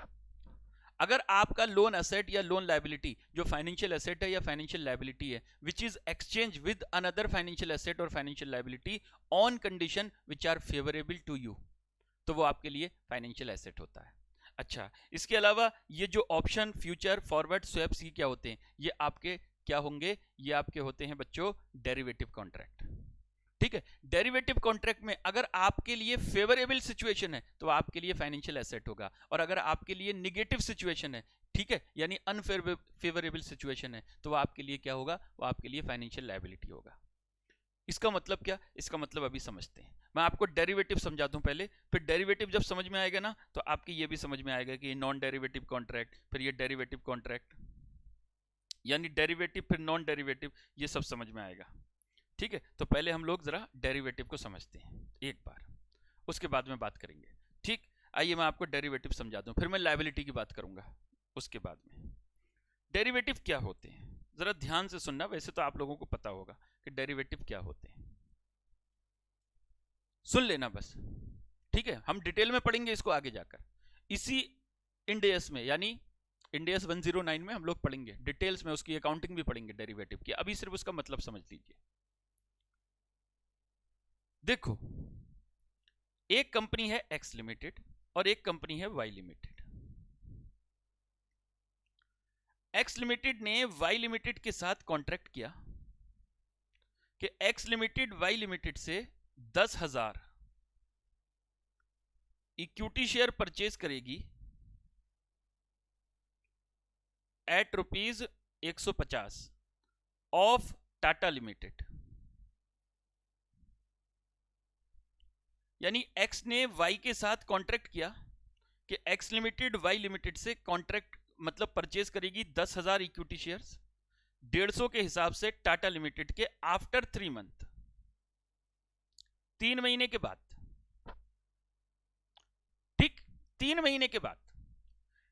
अगर आपका लोन एसेट या लोन लायबिलिटी जो फाइनेंशियल एसेट है या फाइनेंशियल लायबिलिटी है which is exchange with another financial asset और financial liability on condition which are favourable to you, तो वो आपके लिए फाइनेंशियल एसेट होता है। अच्छा, इसके अलावा ये जो ऑप्शन, फ्यूचर, फॉरवर्ड, स्वैप्स, ये क्या होते हैं? ये आपके क्या होंगे? ये आपके होते हैं बच्चों डेरिवेटिव कॉन्ट्रैक्ट। ठीक है, डेरिवेटिव कॉन्ट्रैक्ट में अगर आपके लिए फेवरेबल सिचुएशन है तो आपके लिए फाइनेंशियल एसेट होगा, और अगर आपके लिए निगेटिव सिचुएशन है, ठीक है, यानी अनफेवरेबल सिचुएशन है, तो वो आपके लिए क्या होगा? वो आपके लिए फाइनेंशियल लायबिलिटी होगा। इसका मतलब क्या? इसका मतलब अभी समझते हैं। मैं आपको डेरिवेटिव समझा दूं पहले, फिर डेरिवेटिव जब समझ में आएगा ना तो आपके ये भी समझ में आएगा कि नॉन डेरिवेटिव कॉन्ट्रैक्ट, फिर ये डेरिवेटिव कॉन्ट्रैक्ट, यानी डेरिवेटिव फिर नॉन डेरिवेटिव, ये सब समझ में आएगा। ठीक है, तो पहले हम लोग जरा डेरिवेटिव को समझते हैं एक बार, उसके बाद में बात करेंगे। ठीक, आइए मैं आपको डेरिवेटिव समझा दूं, फिर मैं लायबिलिटी की बात करूंगा उसके बाद में। डेरिवेटिव क्या होते हैं जरा ध्यान से सुनना, वैसे तो आप लोगों को पता होगा कि डेरिवेटिव क्या होते हैं, सुन लेना बस। ठीक है, हम डिटेल में पढ़ेंगे इसको आगे जाकर, इसी इंडेस में, यानी इंडेस 109 में हम लोग पढ़ेंगे डिटेल्स में, उसकी अकाउंटिंग भी पढ़ेंगे डेरिवेटिव की। अभी सिर्फ उसका मतलब समझ लीजिए। देखो, एक कंपनी है एक्स लिमिटेड और एक कंपनी है वाई लिमिटेड। एक्स लिमिटेड ने वाई लिमिटेड के साथ कॉन्ट्रैक्ट किया कि एक्स लिमिटेड वाई लिमिटेड से 10,000 इक्विटी शेयर परचेज करेगी एट ₹150 ऑफ टाटा लिमिटेड। यानी एक्स ने वाई के साथ कॉन्ट्रैक्ट किया कि एक्स लिमिटेड वाई लिमिटेड से कॉन्ट्रैक्ट मतलब परचेज करेगी 10,000 इक्विटी शेयर्स 150 के हिसाब से टाटा लिमिटेड के आफ्टर 3 मंथ, 3 महीने के बाद। ठीक, 3 महीने के बाद,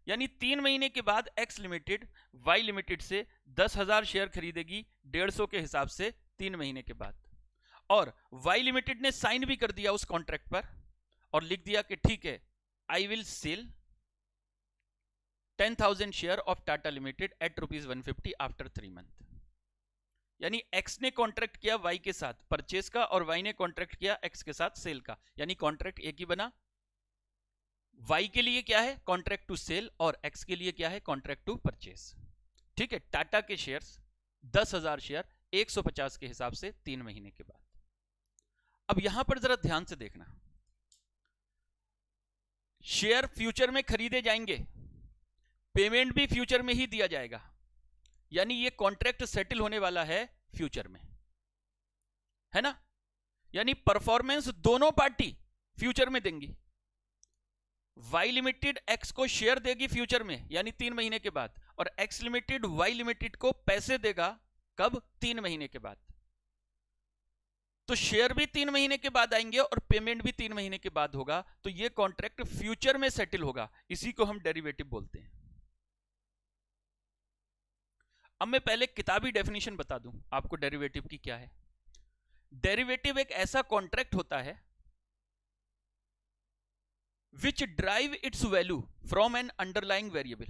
यानी 3 महीने के बाद एक्स लिमिटेड वाई लिमिटेड से 10,000 शेयर खरीदेगी 150 के हिसाब से 3 महीने के बाद। और वाई लिमिटेड ने साइन भी कर दिया उस कॉन्ट्रैक्ट पर और लिख दिया कि ठीक है, I will sell 10,000 share of Tata limited at ₹150 after 3 month. यानी एक्स ने कॉन्ट्रैक्ट किया वाई के साथ परचेस का और वाई ने कॉन्ट्रैक्ट किया एक्स के साथ सेल का, यानी कॉन्ट्रैक्ट एक ही बना। वाई के लिए क्या है, कॉन्ट्रैक्ट टू सेल, और एक्स के लिए क्या है, कॉन्ट्रैक्ट टू परचेस। ठीक है, टाटा के शेयर्स 10,000 शेयर 150 के हिसाब से 3 महीने के बाद। अब यहां पर जरा ध्यान से देखना, शेयर फ्यूचर में खरीदे जाएंगे, पेमेंट भी फ्यूचर में ही दिया जाएगा, यानी ये कॉन्ट्रैक्ट सेटल होने वाला है फ्यूचर में, है ना। यानी परफॉर्मेंस दोनों पार्टी फ्यूचर में देंगी। वाई लिमिटेड एक्स को शेयर देगी फ्यूचर में, यानी 3 महीने के बाद, और एक्स लिमिटेड वाई लिमिटेड को पैसे देगा कब, 3 महीने के बाद। तो शेयर भी 3 महीने के बाद आएंगे और पेमेंट भी 3 महीने के बाद होगा, तो ये कॉन्ट्रैक्ट फ्यूचर में सेटल होगा, इसी को हम डेरिवेटिव बोलते हैं। अब मैं पहले किताबी डेफिनेशन बता दूं आपको डेरिवेटिव की क्या है। डेरिवेटिव एक ऐसा कॉन्ट्रैक्ट होता है which derive its value from an underlying variable।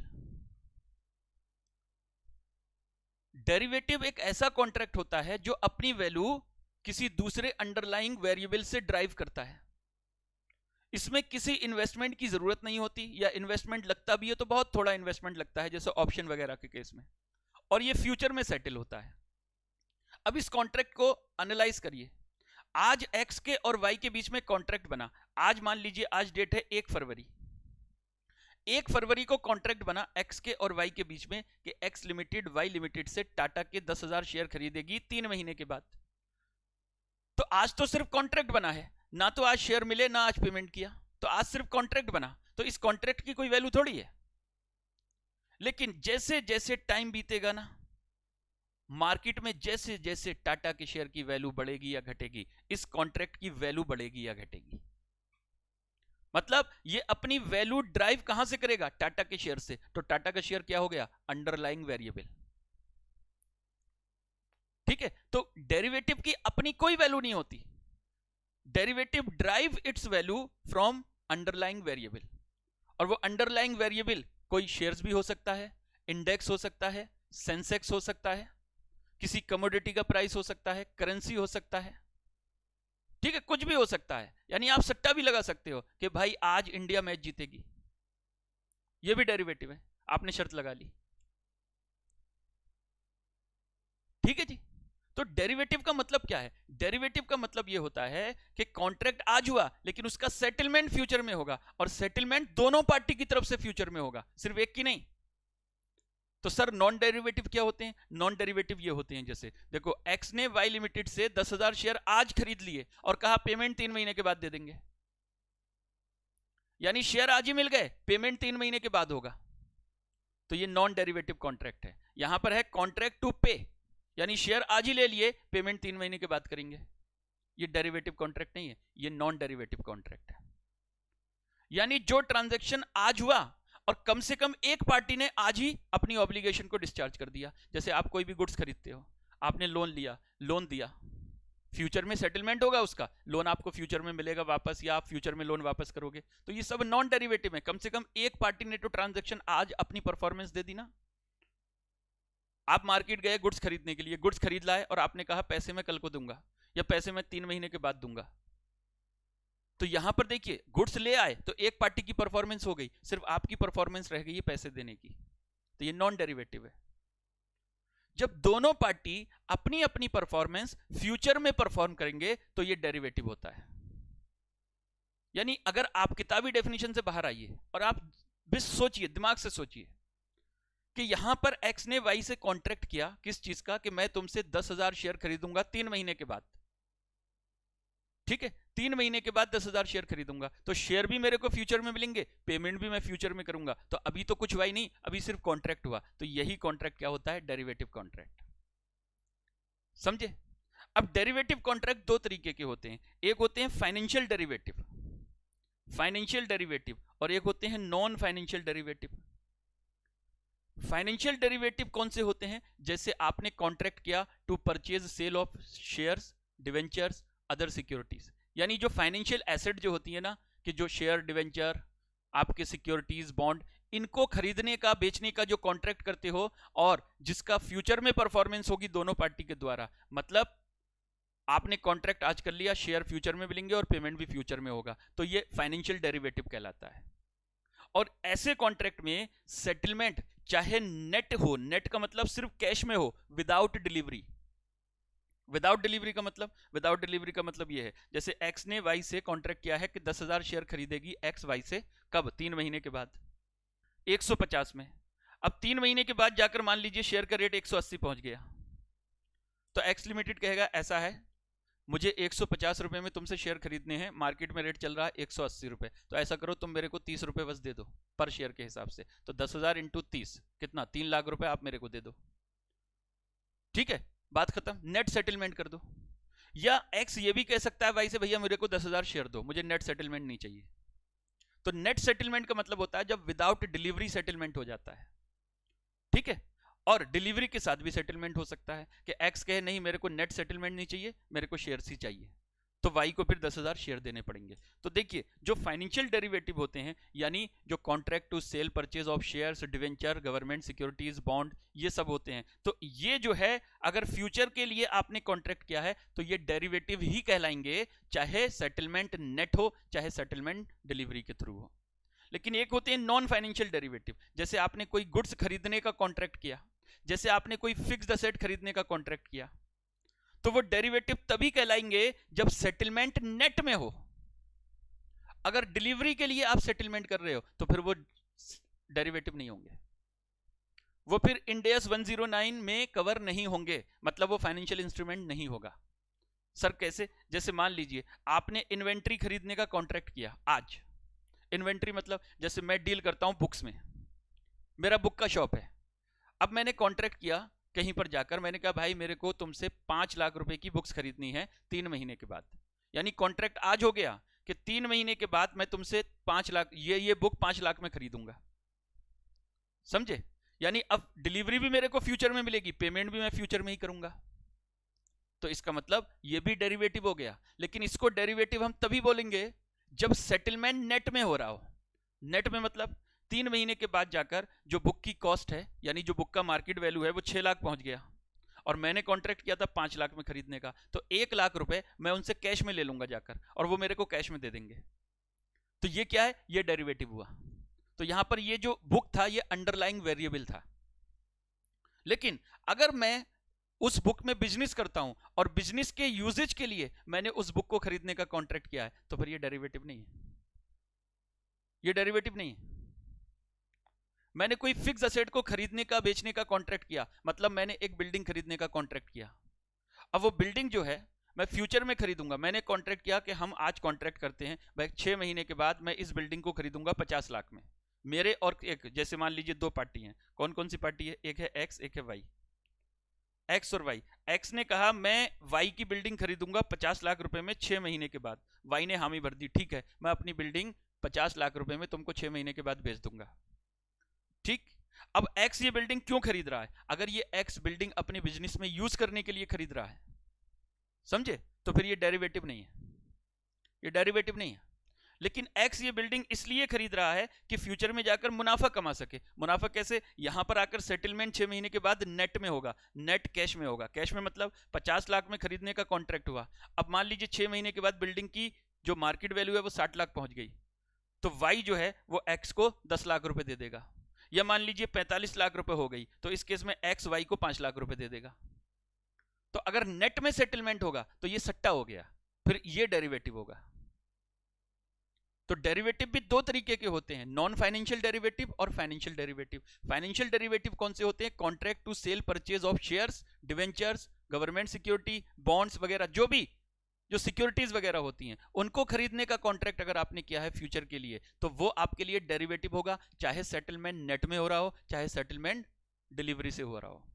Derivative एक ऐसा कॉन्ट्रैक्ट होता है जो अपनी वैल्यू किसी दूसरे अंडरलाइंग वेरिएबल से ड्राइव करता है। इसमें किसी इन्वेस्टमेंट की जरूरत नहीं होती, या इन्वेस्टमेंट लगता भी है तो बहुत थोड़ा इन्वेस्टमेंट लगता है, जैसे ऑप्शन वगैरह के केस में, और ये फ्यूचर में सेटल होता है। अब इस कॉन्ट्रैक्ट को एनालाइज करिए। आज एक्स के और वाई के बीच में कॉन्ट्रैक्ट बना, आज मान लीजिए आज डेट है 1 फरवरी। 1 फरवरी को कॉन्ट्रैक्ट बना एक्स के और वाई के बीच में कि एक्स लिमिटेड वाई लिमिटेड से टाटा के 10,000 शेयर खरीदेगी 3 महीने के बाद। तो आज तो सिर्फ कॉन्ट्रैक्ट बना है, ना तो आज शेयर मिले ना आज पेमेंट किया, तो आज सिर्फ कॉन्ट्रैक्ट बना, तो इस कॉन्ट्रैक्ट की कोई वैल्यू थोड़ी है। लेकिन जैसे जैसे टाइम बीतेगा ना, मार्केट में जैसे जैसे टाटा के शेयर की वैल्यू बढ़ेगी या घटेगी, इस कॉन्ट्रैक्ट की वैल्यू बढ़ेगी या घटेगी। मतलब ये अपनी वैल्यू ड्राइव कहां से करेगा, टाटा के शेयर से। तो टाटा का शेयर क्या हो गया, अंडरलाइंग वेरिएबल। ठीक है, तो डेरिवेटिव की अपनी कोई वैल्यू नहीं होती, derivative drive its value from underlying variable. और वो अंडरलाइंग वेरिएबल कोई शेयर्स भी हो सकता है, इंडेक्स हो सकता है, सेंसेक्स हो सकता है, किसी कमोडिटी का प्राइस हो सकता है, करेंसी हो सकता है, ठीक है, कुछ भी हो सकता है। यानी आप सट्टा भी लगा सकते हो कि भाई आज इंडिया मैच जीतेगी, यह भी डेरिवेटिव है, आपने शर्त लगा ली। ठीक है जी। तो डेरिवेटिव का मतलब क्या है, डेरिवेटिव का मतलब यह होता है कि कॉन्ट्रैक्ट आज हुआ लेकिन उसका सेटलमेंट फ्यूचर में होगा, और सेटलमेंट दोनों पार्टी की तरफ से फ्यूचर में होगा, सिर्फ एक की नहीं। तो सर नॉन डेरिवेटिव क्या होते हैं, नॉन डेरिवेटिव ये होते हैं, जैसे देखो एक्स ने वाई लिमिटेड से 10,000 शेयर आज खरीद लिए और कहा पेमेंट 3 महीने के बाद दे देंगे, यानी शेयर आज ही मिल गए, पेमेंट 3 महीने के बाद होगा, तो ये नॉन डेरिवेटिव कॉन्ट्रैक्ट है। यहां पर है कॉन्ट्रैक्ट टू पे, यानी शेयर आज ही ले लिए, पेमेंट 3 महीने के बाद करेंगे। ये डेरिवेटिव कॉन्ट्रैक्ट नहीं है, ये नॉन डेरिवेटिव कॉन्ट्रैक्ट है। यानी जो ट्रांजैक्शन आज हुआ और कम से कम एक पार्टी ने आज ही अपनी ऑब्लिगेशन को डिस्चार्ज कर दिया। जैसे आप कोई भी गुड्स खरीदते हो, आपने लोन लिया, लोन दिया, फ्यूचर में सेटलमेंट होगा उसका, लोन आपको फ्यूचर में मिलेगा वापस, या आप फ्यूचर में लोन वापस करोगे, तो ये सब नॉन डेरिवेटिव है। कम से कम एक पार्टी ने तो ट्रांजैक्शन आज अपनी परफॉर्मेंस दे दी ना। आप मार्केट गए गुड्स खरीदने के लिए, गुड्स खरीद लाए और आपने कहा पैसे मैं कल को दूंगा, या पैसे मैं 3 महीने के बाद दूंगा। तो यहां पर देखिए गुड्स ले आए तो एक पार्टी की परफॉर्मेंस हो गई, सिर्फ आपकी परफॉर्मेंस रह गई है पैसे देने की, तो ये नॉन डेरिवेटिव है। जब दोनों पार्टी अपनी अपनी परफॉर्मेंस फ्यूचर में परफॉर्म करेंगे तो ये डेरिवेटिव होता है। यानी अगर आप किताबी डेफिनेशन से बाहर आइए और आप बस सोचिए, दिमाग से सोचिए कि यहां पर एक्स ने वाई से कॉन्ट्रैक्ट किया किस चीज का, कि मैं तुमसे 10,000 शेयर खरीदूंगा 3 महीने के बाद। ठीक है, 3 महीने के बाद 10,000 शेयर खरीदूंगा, तो शेयर भी मेरे को फ्यूचर में मिलेंगे, पेमेंट भी मैं फ्यूचर में करूंगा, तो अभी तो कुछ हुआ ही नहीं, अभी सिर्फ कॉन्ट्रैक्ट हुआ, तो यही कॉन्ट्रैक्ट क्या होता है, डेरिवेटिव कॉन्ट्रैक्ट। समझे? अब डेरिवेटिव कॉन्ट्रैक्ट दो तरीके के होते हैं, एक होते हैं फाइनेंशियल डेरिवेटिव, और एक होते हैं non financial derivative. Financial derivative कौन से होते हैं, जैसे आपने कॉन्ट्रैक्ट किया to purchase sale of shares, debentures, other securities, यानी जो फाइनेंशियल एसेट जो होती है ना, कि जो शेयर, डिवेंचर, आपके सिक्योरिटीज, बॉन्ड, इनको खरीदने का, बेचने का जो कॉन्ट्रैक्ट करते हो, और जिसका फ्यूचर में परफॉर्मेंस होगी दोनों पार्टी के द्वारा, मतलब आपने कॉन्ट्रैक्ट आज कर लिया, शेयर फ्यूचर में मिलेंगे और पेमेंट भी फ्यूचर में होगा, तो ये फाइनेंशियल डेरिवेटिव कहलाता है। और ऐसे कॉन्ट्रैक्ट में सेटलमेंट चाहे नेट हो, नेट का मतलब सिर्फ कैश में हो, विदाउट डिलीवरी। विदाउट डिलीवरी का मतलब ये है, जैसे एक्स ने वाई से कॉन्ट्रैक्ट किया है कि 10,000 शेयर खरीदेगी एक्स वाई से, कब, 3 महीने के बाद 150 में। अब 3 महीने के बाद जाकर मान लीजिए शेयर का रेट 180 पहुंच गया, तो एक्स लिमिटेड कहेगा ऐसा है, मुझे 150 रुपए में तुमसे शेयर खरीदने हैं, मार्केट में रेट चल रहा है 180 रुपए, तो ऐसा करो तुम मेरे को 30 रुपए बस दे दो पर शेयर के हिसाब से, तो 10,000 इंटू 30 कितना, 3 लाख रुपए आप मेरे को दे दो। ठीक है, बात खत्म, नेट सेटलमेंट कर दो। या एक्स ये भी कह सकता है वाई से, भैया मेरे को 10,000 शेयर दो, मुझे नेट सेटलमेंट नहीं चाहिए। तो नेट सेटलमेंट का मतलब होता है जब विदाउट डिलीवरी सेटलमेंट हो जाता है। ठीक है, और डिलीवरी के साथ भी सेटलमेंट हो सकता है कि एक्स कहे नहीं मेरे को नेट सेटलमेंट नहीं चाहिए, मेरे को शेयर्स ही चाहिए, तो वाई को फिर 10,000 शेयर देने पड़ेंगे। तो देखिए जो फाइनेंशियल डेरिवेटिव होते हैं, यानी जो contract to sale purchase of shares, debenture, government securities, bond, ये सब होते हैं। तो ये जो है अगर फ्यूचर के लिए आपने कॉन्ट्रैक्ट किया है तो ये डेरिवेटिव ही कहलाएंगे, चाहे सेटलमेंट नेट हो चाहे सेटलमेंट डिलीवरी के थ्रू हो। लेकिन एक होते हैं नॉन फाइनेंशियल डेरिवेटिव, जैसे आपने कोई गुड्स खरीदने का कॉन्ट्रैक्ट किया, जैसे आपने कोई फिक्स्ड असेट खरीदने का कॉन्ट्रैक्ट किया, तो वो डेरिवेटिव तभी कहलाएंगे जब सेटलमेंट नेट में हो। अगर डिलीवरी के लिए आप सेटलमेंट कर रहे हो तो फिर वो डेरिवेटिव नहीं होंगे, वो फिर इंड AS 109 में कवर नहीं होंगे, मतलब वो फाइनेंशियल इंस्ट्रूमेंट नहीं होगा। सर कैसे? जैसे मान लीजिए आपने इन्वेंट्री खरीदने का कॉन्ट्रैक्ट किया आज, इन्वेंट्री मतलब जैसे मैं डील करता हूं बुक्स में, मेरा बुक का शॉप है, अब मैंने कॉन्ट्रैक्ट किया कहीं पर जाकर, मैंने कहा भाई मेरे को तुमसे 5 लाख रुपए की बुक्स खरीदनी है 3 महीने के बाद, यानी कॉन्ट्रैक्ट आज हो गया कि 3 महीने के बाद मैं तुमसे 5 लाख, ये बुक 5 लाख में खरीदूंगा। समझे? यानी अब डिलीवरी भी मेरे को फ्यूचर में मिलेगी, पेमेंट भी मैं फ्यूचर में ही करूंगा, तो इसका मतलब ये भी डेरिवेटिव हो गया। लेकिन इसको डेरिवेटिव हम तभी बोलेंगे जब सेटलमेंट नेट में हो रहा हो। नेट में मतलब 3 महीने के बाद जाकर जो बुक की कॉस्ट है, यानी जो बुक का मार्केट वैल्यू है वो 6 लाख पहुंच गया, और मैंने कॉन्ट्रैक्ट किया था 5 लाख में खरीदने का, तो 1 लाख रुपए मैं उनसे कैश में ले लूंगा जाकर, और वो मेरे को कैश में दे देंगे। तो ये क्या है? ये डेरिवेटिव हुआ। तो यहां पर ये जो बुक था ये अंडरलाइंग वेरिएबल था। लेकिन अगर मैं उस बुक में बिजनेस करता हूं और बिजनेस के यूजेज के लिए मैंने उस बुक को खरीदने का कॉन्ट्रैक्ट किया है, तो फिर ये डेरिवेटिव नहीं है, ये डेरिवेटिव नहीं है। मैंने कोई फिक्स असेट को खरीदने का, बेचने का कॉन्ट्रैक्ट किया, मतलब मैंने एक बिल्डिंग खरीदने का कॉन्ट्रैक्ट किया, अब वो बिल्डिंग जो है मैं फ्यूचर में खरीदूंगा। मैंने कॉन्ट्रैक्ट किया कि हम आज कॉन्ट्रैक्ट करते हैं भाई 6 महीने के बाद मैं इस बिल्डिंग को खरीदूंगा 50 लाख में, मेरे और एक, जैसे मान लीजिए 2 पार्टी हैं, कौन कौन सी पार्टी है? एक है एक्स, एक है वाई, एक्स और वाई। एक्स ने कहा मैं वाई की बिल्डिंग खरीदूंगा 50 लाख रुपए में 6 महीने के बाद, वाई ने हामी भर दी, ठीक है मैं अपनी बिल्डिंग 50 लाख रुपए में तुमको 6 महीने के बाद बेच दूंगा। ठीक, अब एक्स ये बिल्डिंग क्यों खरीद रहा है? अगर ये एक्स बिल्डिंग अपने बिजनेस में यूज करने के लिए खरीद रहा है, समझे, तो फिर ये डेरिवेटिव नहीं है, ये डेरिवेटिव नहीं है। लेकिन एक्स ये बिल्डिंग इसलिए खरीद रहा है कि फ्यूचर में जाकर मुनाफा कमा सके। मुनाफा कैसे? यहां पर आकर सेटलमेंट 6 महीने के बाद नेट में होगा, नेट कैश में होगा। कैश में मतलब 50 लाख में खरीदने का कॉन्ट्रैक्ट हुआ, अब मान लीजिए 6 महीने के बाद बिल्डिंग की जो मार्केट वैल्यू है वो 60 लाख पहुंच गई, तो वाई जो है वो एक्स को 10 लाख रुपए दे देगा। या मान लीजिए 45 लाख रुपए हो गई, तो इस केस में एक्स वाई को 5 लाख रुपए दे देगा। तो अगर नेट में सेटलमेंट होगा तो ये सट्टा हो गया, फिर ये डेरिवेटिव होगा। तो डेरिवेटिव भी 2 तरीके के होते हैं, नॉन फाइनेंशियल डेरिवेटिव और फाइनेंशियल डेरिवेटिव। फाइनेंशियल डेरिवेटिव कौन से होते हैं? Contract to sale purchase of shares, debentures, government security, bonds वगैरह, जो भी जो सिक्योरिटीज वगैरह होती हैं उनको खरीदने का कॉन्ट्रैक्ट अगर आपने किया है फ्यूचर के लिए, तो वो आपके लिए डेरिवेटिव होगा, चाहे सेटलमेंट नेट में हो रहा हो, चाहे सेटलमेंट डिलीवरी से हो रहा हो।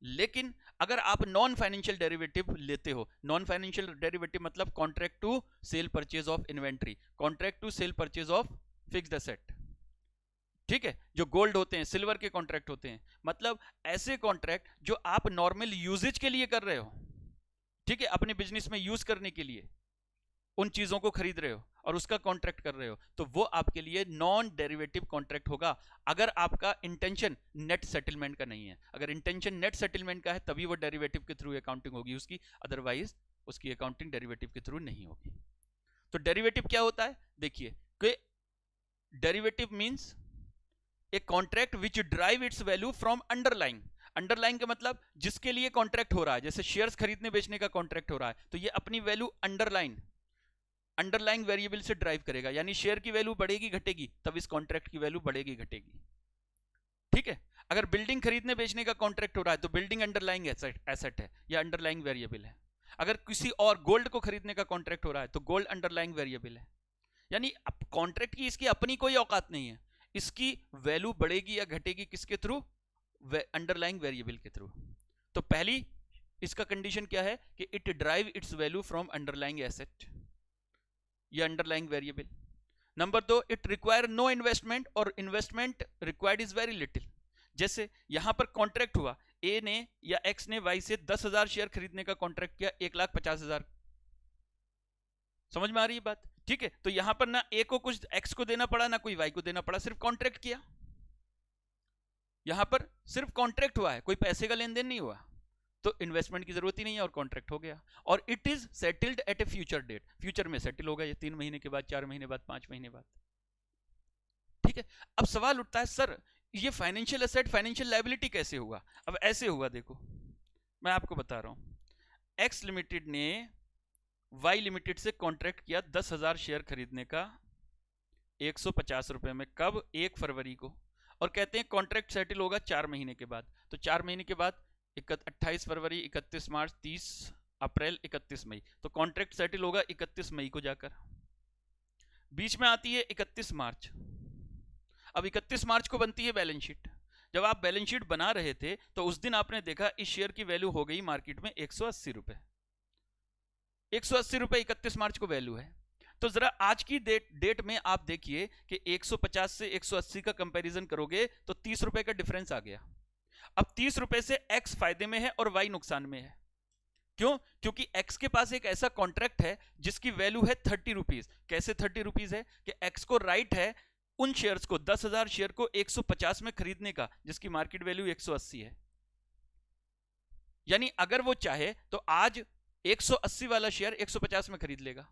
लेकिन अगर आप नॉन फाइनेंशियल डेरिवेटिव लेते हो, नॉन फाइनेंशियल डेरिवेटिव मतलब contract to sale purchase of inventory, contract to sale purchase of fixed asset, ठीक है, जो गोल्ड होते हैं, सिल्वर के कॉन्ट्रैक्ट होते हैं, मतलब ऐसे कॉन्ट्रैक्ट जो आप नॉर्मल यूजेज के लिए कर रहे हो, ठीक है, अपने बिजनेस में यूज करने के लिए उन चीजों को खरीद रहे हो और उसका कॉन्ट्रैक्ट कर रहे हो, तो वो आपके लिए नॉन डेरिवेटिव कॉन्ट्रैक्ट होगा अगर आपका इंटेंशन नेट सेटलमेंट का नहीं है। अगर इंटेंशन नेट सेटलमेंट का है तभी वो डेरिवेटिव के थ्रू अकाउंटिंग होगी उसकी, अदरवाइज उसकी अकाउंटिंग डेरिवेटिव के थ्रू नहीं होगी। तो डेरिवेटिव क्या होता है, देखिए कि derivative means A contract which drive its value from underlying. Underline का मतलब जिसके लिए कॉन्ट्रैक्ट हो रहा है, जैसे शेयर्स खरीदने बेचने का कॉन्ट्रैक्ट हो रहा है, तो ये अपनी वैल्यू अंडरलाइन वेरिएबल से ड्राइव करेगा, यानी शेयर की वैल्यू बढ़ेगी घटेगी तब इस कॉन्ट्रैक्ट की वैल्यू बढ़ेगी घटेगी, ठीक है। अगर बिल्डिंग खरीदने बेचने का कॉन्ट्रैक्ट हो रहा है तो बिल्डिंग अंडरलाइंग एसेट है या अंडरलाइंग वेरिएबल है। अगर किसी और गोल्ड को खरीदने का कॉन्ट्रैक्ट हो रहा है तो गोल्ड अंडरलाइंग वेरिएबल है। यानी कॉन्ट्रैक्ट की इसकी अपनी कोई औकात नहीं है, इसकी वैल्यू बढ़ेगी या घटेगी किसके थ्रू, अंडरलाइंग वेरिएबल के थ्रू। तो पहली इसका कंडीशन क्या है कि it drive its value from underlying asset या underlying variable. Number 2, it require no investment और investment required is very little. जैसे यहां पर कॉन्ट्रैक्ट हुआ, ए ने या एक्स ने वाई से 10,000 शेयर खरीदने का कॉन्ट्रैक्ट किया 1,50,000। समझ में आ रही है बात, ठीक है। तो यहां पर ना ए को कुछ एक्स को देना पड़ा ना कोई वाई को देना पड़ा, सिर्फ कॉन्ट्रैक्ट किया। यहां पर सिर्फ कॉन्ट्रैक्ट हुआ है, कोई पैसे का लेन देन नहीं हुआ, तो इन्वेस्टमेंट की जरूरत ही नहीं है और कॉन्ट्रैक्ट हो गया। और it is settled at a future date, future में सेटल होगा ये 3 महीने के बाद, 4 महीने बाद, 5 महीने बाद, ठीक है। अब सवाल उठता है सर ये फाइनेंशियल एसेट फाइनेंशियल लायबिलिटी कैसे हुआ। अब ऐसे हुआ, देखो मैं आपको बता रहा हूं। एक्स लिमिटेड ने वाई लिमिटेड से कॉन्ट्रैक्ट किया 10,000 शेयर खरीदने का 150 रुपए में, कब, 1 फरवरी को, और कहते हैं कॉन्ट्रैक्ट सेटल होगा 4 महीने के बाद। तो 4 महीने के बाद 28 फरवरी, 31 मार्च, 30 अप्रैल, 31 मई, तो कॉन्ट्रैक्ट सेटल होगा 31 मई को जाकर। बीच में आती है 31 मार्च। अब 31 मार्च को बनती है बैलेंस शीट। जब आप बैलेंस शीट बना रहे थे तो उस दिन आपने देखा इस शेयर की वैल्यू हो गई मार्केट में 180 रुपए। 180 रुपए 31 मार्च को वैल्यू है। तो जरा आज की डेट में आप देखिए कि 150 से 180 का कंपैरिजन करोगे तो 30 रुपए का डिफरेंस आ गया। अब 30 रुपए से एक्स फायदे में है और वाई नुकसान में है। क्यों? क्योंकि एक्स के पास एक ऐसा कॉन्ट्रैक्ट है जिसकी वैल्यू है 30 रुपीज। कैसे 30 रुपीज है कि एक्स को राइट है उन शेयर्स को, 10,000 शेयर को 150 में खरीदने का जिसकी मार्केट वैल्यू 180 है। यानी अगर वो चाहे तो आज 180 वाला शेयर 150 में खरीद लेगा,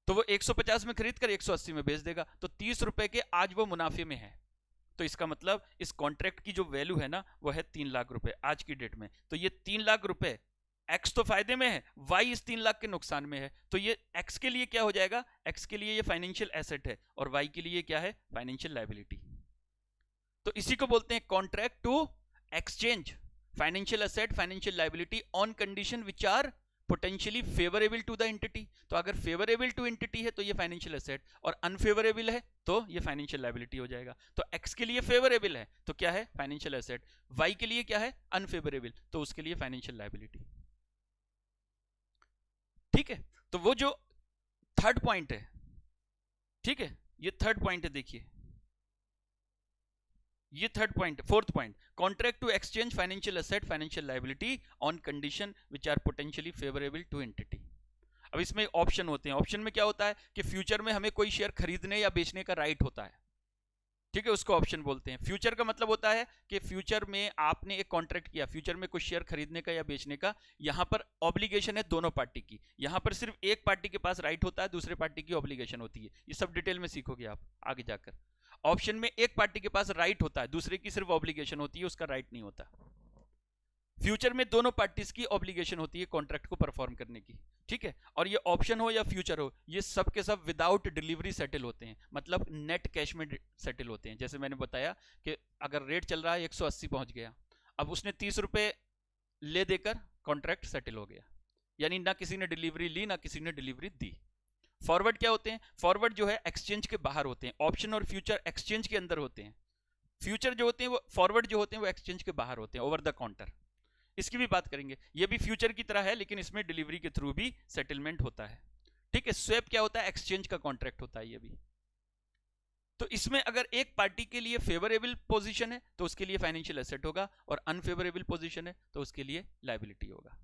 तो वो 150 में खरीद कर 180 में बेच देगा, तो 30 रुपए के आज वो मुनाफे में है। तो इसका मतलब इस कॉन्ट्रैक्ट की जो वैल्यू है ना वो है 3 लाख रुपए आज की डेट में। तो ये 3 लाख रुपए एक्स तो फायदे में है, वाई इस 3 लाख के नुकसान में है। तो ये एक्स के लिए क्या हो जाएगा, एक्स के लिए ये फाइनेंशियल एसेट है और वाई के लिए क्या है, फाइनेंशियल लायबिलिटी। तो इसी को बोलते हैं contract to exchange financial asset financial liability on condition which are potentially favourable to the entity. तो अगर फेवरेबल टू एंटिटी है तो ये फाइनेंशियल एसेट, और अनफेवरेबल है तो ये फाइनेंशियल लायबिलिटी हो जाएगा। तो एक्स के लिए फेवरेबल है तो क्या है, फाइनेंशियल एसेट। वाई के लिए क्या है, अनफेवरेबल, तो उसके लिए फाइनेंशियल लायबिलिटी। ठीक है, तो वो जो थर्ड पॉइंट है, ठीक है, ये थर्ड पॉइंट है। देखिए ये third point, fourth point, contract to exchange financial asset financial liability on condition which are potentially favourable to entity. अब इसमें ऑप्शन होते हैं। ऑप्शन में क्या होता है कि फ्यूचर में हमें कोई शेयर खरीदने या बेचने का राइट होता है, ठीक है, उसको ऑप्शन बोलते हैं। फ्यूचर का मतलब होता है कि फ्यूचर में आपने एक कॉन्ट्रैक्ट किया, फ्यूचर में कुछ शेयर खरीदने का या बेचने का, यहां पर ऑब्लिगेशन है दोनों पार्टी की। यहां पर सिर्फ एक पार्टी के पास राइट होता है, दूसरे पार्टी की ऑब्लिगेशन होती है। ये सब डिटेल में सीखोगे आप आगे जाकर। ऑप्शन में एक पार्टी के पास राइट होता है, दूसरे की सिर्फ ऑब्लिगेशन होती है, उसका राइट नहीं होता। फ्यूचर में दोनों पार्टीज की ऑब्लिगेशन होती है कॉन्ट्रैक्ट को परफॉर्म करने की, ठीक है। और ये ऑप्शन हो या फ्यूचर हो, ये सब के सब विदाउट डिलीवरी सेटल होते हैं, मतलब नेट कैश में सेटल होते हैं। जैसे मैंने बताया कि अगर रेट चल रहा है 180 पहुंच गया, अब उसने 30 रुपए ले देकर कॉन्ट्रैक्ट सेटल हो गया, यानी ना किसी ने डिलीवरी ली ना किसी ने डिलीवरी दी। फॉरवर्ड क्या होते हैं? फॉरवर्ड जो है एक्सचेंज के बाहर होते हैं, ऑप्शन और फ्यूचर एक्सचेंज के अंदर होते हैं। फ्यूचर जो होते हैं वो, फॉरवर्ड जो होते हैं वो एक्सचेंज के बाहर होते हैं, ओवर द काउंटर। इसकी भी बात करेंगे, ये भी फ्यूचर की तरह है लेकिन इसमें डिलीवरी के थ्रू भी सेटलमेंट होता है। ठीक है, स्वैप क्या होता है? एक्सचेंज का कॉन्ट्रैक्ट होता है ये भी। तो इसमें अगर एक पार्टी के लिए फेवरेबल पोजीशन है तो उसके लिए फाइनेंशियल एसेट होगा, और अनफेवरेबल पोजीशन है तो उसके लिए लायबिलिटी होगा।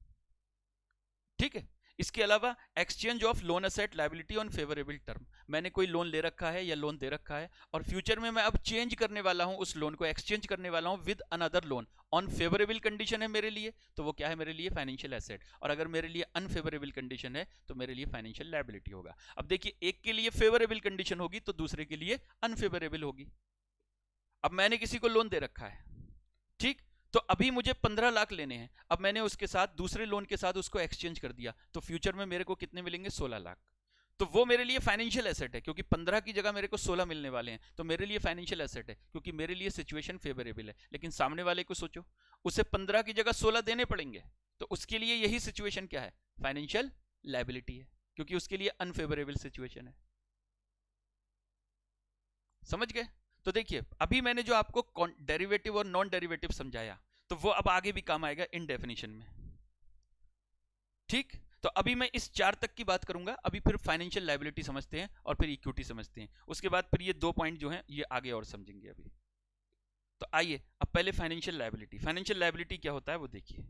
ठीक है, इसके अलावा exchange of loan asset liability on favourable term. मैंने कोई लोन ले रखा है या लोन दे रखा है और फ्यूचर में मैं अब चेंज करने वाला हूं, उस लोन को एक्सचेंज करने वाला हूं with another loan on favourable condition है मेरे लिए, तो वो क्या है मेरे लिए? Financial asset. और अगर मेरे लिए अनफेवरेबल कंडीशन है तो मेरे लिए फाइनेंशियल लायबिलिटी होगा। अब देखिए, एक के लिए फेवरेबल कंडीशन होगी तो दूसरे के लिए अनफेवरेबल होगी। अब मैंने किसी को लोन दे रखा है, ठीक, तो अभी मुझे 15 लाख लेने हैं। अब मैंने उसके साथ दूसरे लोन के साथ उसको एक्सचेंज कर दिया, तो फ्यूचर में मेरे को कितने मिलेंगे? 16 लाख। तो वो मेरे लिए फाइनेंशियल एसेट है, क्योंकि 15 की जगह मेरे को 16 मिलने वाले हैं, तो मेरे लिए फाइनेंशियल एसेट है, क्योंकि मेरे लिए सिचुएशन फेवरेबल है। लेकिन सामने वाले को सोचो, उसे 15 की जगह 16 देने पड़ेंगे, तो उसके लिए यही सिचुएशन क्या है? फाइनेंशियल लायबिलिटी है, क्योंकि उसके लिए अनफेवरेबल सिचुएशन है। समझ गए? तो देखिए, अभी मैंने जो आपको डेरिवेटिव और नॉन डेरिवेटिव समझाया, तो वो अब आगे भी काम आएगा इन डेफिनेशन में। ठीक, तो अभी मैं इस 4 तक की बात करूंगा। अभी फिर फाइनेंशियल लायबिलिटी समझते हैं और फिर इक्विटी समझते हैं, उसके बाद फिर ये 2 पॉइंट जो हैं ये आगे और समझेंगे अभी। तो आइए अब पहले फाइनेंशियल लायबिलिटी। फाइनेंशियल लायबिलिटी क्या होता है वो देखिए।